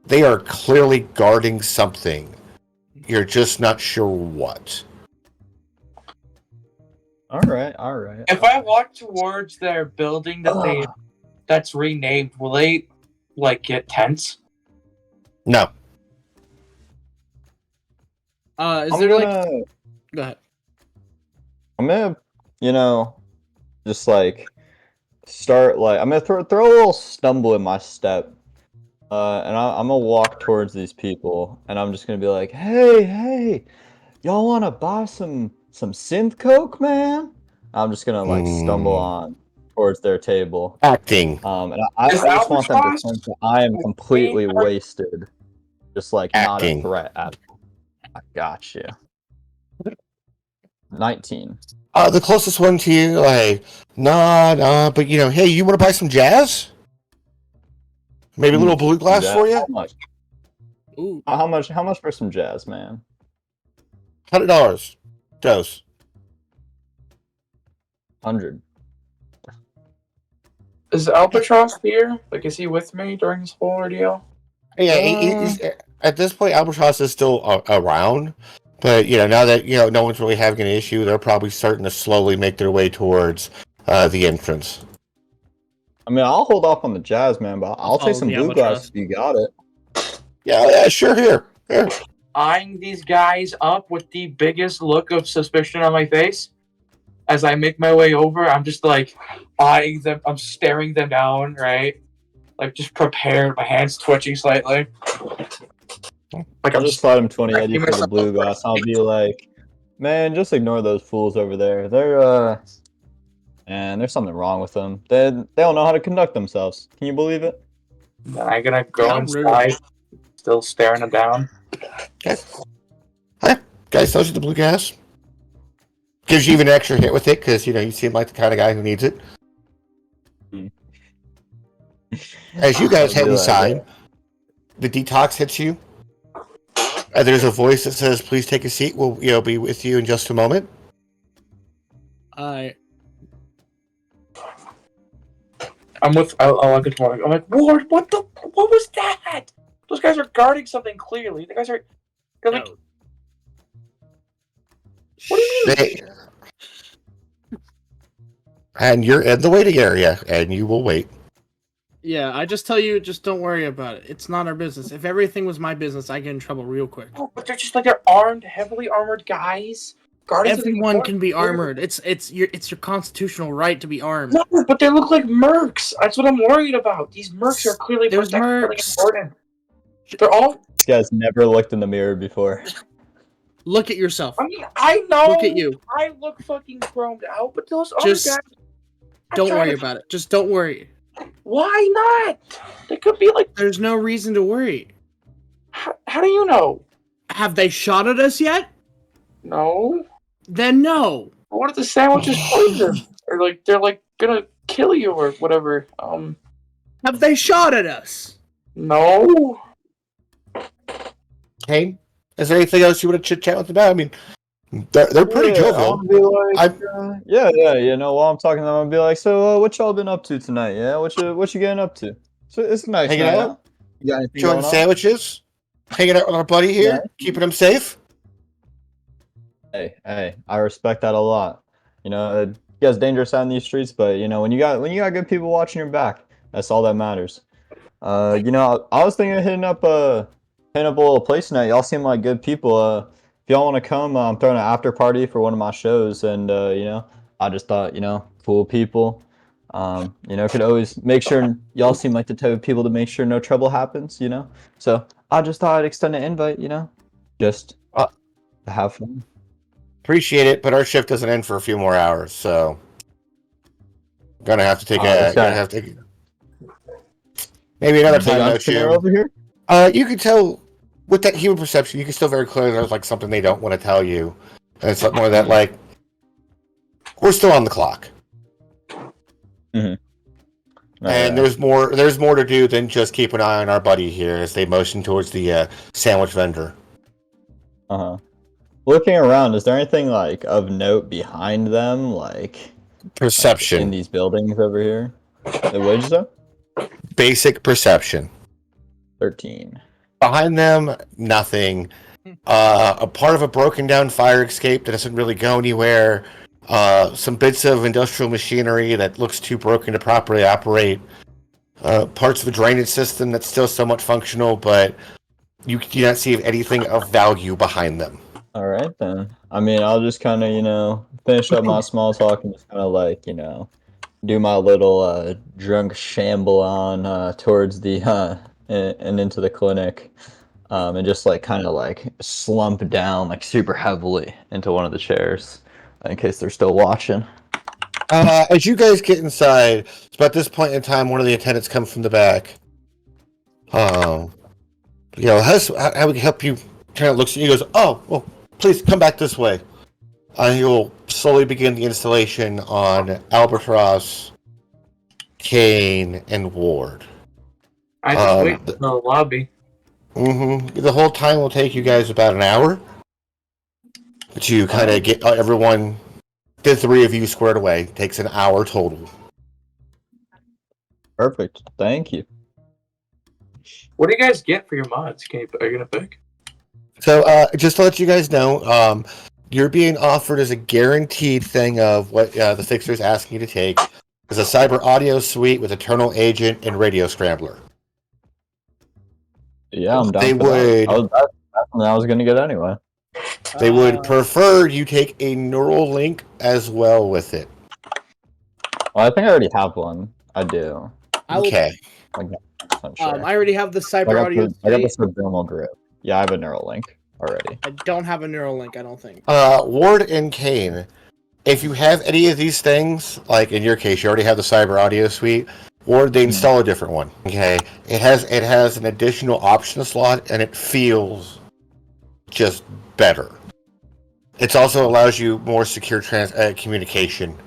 S1: They are clearly guarding something. You're just not sure what.
S4: All right.
S3: If I walk towards their building that's renamed, will they get tense?
S1: No.
S2: Is there like? Go ahead.
S4: I'm gonna, just start I'm gonna throw a little stumble in my step, and I'm gonna walk towards these people, and I'm just gonna be like, hey, y'all wanna buy some synth coke, man? I'm just gonna stumble on towards their table.
S1: Acting.
S4: And I just want them to think that I am completely wasted, just not a threat at all. I got you. 19.
S1: The closest one to you, nah, but hey, you want to buy some jazz? Maybe a little blue glass for you?
S4: How much?
S2: Ooh.
S4: How much for some jazz, man?
S1: $100. Dose.
S4: 100.
S3: Is Albatross here? Is he with me during this whole ordeal?
S1: Yeah, he's, at this point, Albatross is still around, but now that no one's really having an issue, they're probably starting to slowly make their way towards the entrance.
S4: I mean, I'll hold off on the jazz, man, but I'll take some blue glass if you got it.
S1: Yeah, sure. Here.
S3: Eyeing these guys up with the biggest look of suspicion on my face. As I make my way over, I'm just eyeing them. I'm staring them down, right? Just prepared, my hands twitching slightly.
S4: I'll just slide him 20 Eddie for the blue glass. I'll be like, man, just ignore those fools over there. And there's something wrong with them. They don't know how to conduct themselves. Can you believe it?
S3: Then I'm gonna go inside, still staring them down.
S1: Hi, guys, those are the blue gas. Gives you even an extra hit with it, because, you seem like the kind of guy who needs it. As you guys head inside, the detox hits you. There's a voice that says, please take a seat. We'll be with you in just a moment.
S3: I'm with. I'll get to I'm like, Ward, what was that? Those guys are guarding something clearly. The guys are. They're like. What do you mean?
S1: And you're in the waiting area, and you will wait.
S2: Yeah, I just tell you, just don't worry about it. It's not our business. If everything was my business, I'd get in trouble real quick.
S3: Oh, but they're just they're armed, heavily armored guys.
S2: Everyone can be armored. It's your constitutional right to be armed.
S3: No, but they look like mercs. That's what I'm worried about. These mercs are clearly
S2: There's mercs.
S3: Important. They're all.
S4: This guy's never looked in the mirror before.
S2: Look at yourself.
S3: I mean, I know.
S2: Look at you.
S3: I look fucking chromed out, but those other guys.
S2: Don't worry about it. Just don't worry.
S3: Why not? They could be
S2: There's no reason to worry.
S3: How do you know?
S2: Have they shot at us yet?
S3: No.
S2: Then no.
S3: What if the sandwiches poison? Or they're gonna kill you or whatever?
S2: Have they shot at us?
S3: No.
S1: Okay. Is there anything else you want to chit chat with about? I mean, they're pretty jovial.
S4: I'll be like, while I'm talking to them, I'll be like, so what y'all been up to tonight? Yeah, what you getting up to? So it's a nice
S1: Hanging
S4: night
S1: out?
S4: out. You got anything
S1: Enjoying
S4: going on?
S1: sandwiches, hanging out with our buddy here,
S4: Yeah.
S1: keeping him safe.
S4: Hey, I respect that a lot. You know, it gets dangerous out in these streets, but you know, when you got good people watching your back, that's all that matters. You know, I was thinking of hitting up a little place tonight. Y'all seem like good people. If y'all want to come, I'm throwing an after party for one of my shows, and you know, I just thought, you know, cool people. You know, could always make sure y'all seem like the type of people to make sure no trouble happens. You know, so I just thought I'd extend an invite. You know, just
S1: Uh,
S4: to have fun.
S1: Appreciate it, but our shift doesn't end for a few more hours, so gonna have to take maybe another
S4: Big
S1: time no
S4: entrepreneur
S1: shoe.
S4: over here.
S1: You can tell with that human perception, you can still very clearly there's like something they don't want to tell you, and it's like more that like we're still on the clock, and there's more to do than just keep an eye on our buddy here as they motion towards the sandwich vendor.
S4: Looking around, is there anything like of note behind them, like
S1: Perception,
S4: in these buildings over here? The wages up?
S1: basic perception.
S4: 13.
S1: Behind them, nothing. A part of a broken down fire escape that doesn't really go anywhere. Some bits of industrial machinery that looks too broken to properly operate. Parts of a drainage system that's still somewhat functional, but you do not see anything of value behind them.
S4: All right, then. I mean, I'll just kind of, you know, finish up my small talk and just kind of like, you know, do my little drunk shamble on towards the and into the clinic, and just like kind of like slump down like super heavily into one of the chairs in case they're still watching.
S1: As you guys get inside, it's about this point in time one of the attendants comes from the back. You know, how we can help you? Kind of looks at you, goes, "Oh, well, please come back this way." He'll slowly begin the installation on Albatross, Kane, and Ward.
S3: I just wait in the lobby.
S1: The whole time will take you guys about an hour to kind of get everyone, the three of you squared away. Takes an hour total.
S4: Perfect. Thank you.
S3: What do you guys get for your mods? Are you gonna pick?
S1: So, just to let you guys know, you're being offered as a guaranteed thing of what the Fixer's asking you to take is a cyber audio suite with Eternal Agent and Radio Scrambler.
S4: Yeah, I'm down
S1: They
S4: for that.
S1: would.
S4: That's something I was gonna get anyway.
S1: They would prefer you take a neural link as well with it.
S4: Well, I think I already have one. I do.
S1: Okay.
S4: I'm sure.
S2: I already have the cyber audio.
S4: I got the subliminal grip. Yeah, I have a neural link already.
S2: I don't have a neural link, I don't think.
S1: Ward and Kane, if you have any of these things, like in your case, you already have the cyber audio suite. Ward, they install a different one. Okay, it has an additional option slot, and it feels just better. It also allows you more secure communication.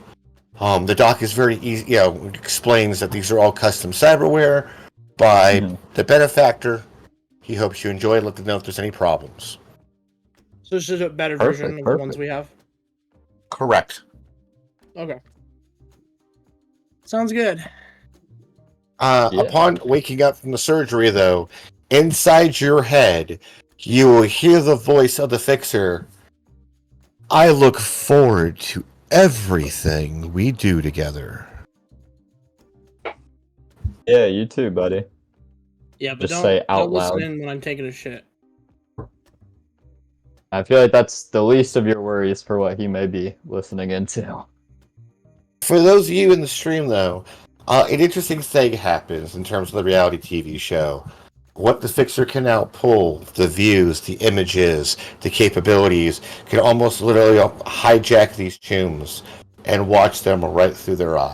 S1: The doc is very easy. You know, explains that these are all custom cyberware by the benefactor. He hopes you enjoy it. Let them know if there's any problems.
S2: So this is a better version of the ones we have?
S1: Correct.
S2: Okay. Sounds good.
S1: Upon waking up from the surgery, though, inside your head, you will hear the voice of the Fixer. I look forward to everything we do together.
S4: Yeah, you too, buddy.
S2: Yeah, but
S4: Just
S2: don't,
S4: say out
S2: don't
S4: loud.
S2: listen in when I'm taking a shit.
S4: I feel like that's the least of your worries for what he may be listening into.
S1: For those of you in the stream, though, an interesting thing happens in terms of the reality TV show. What the Fixer can now pull, the views, the images, the capabilities, can almost literally hijack these tombs and watch them right through their eyes.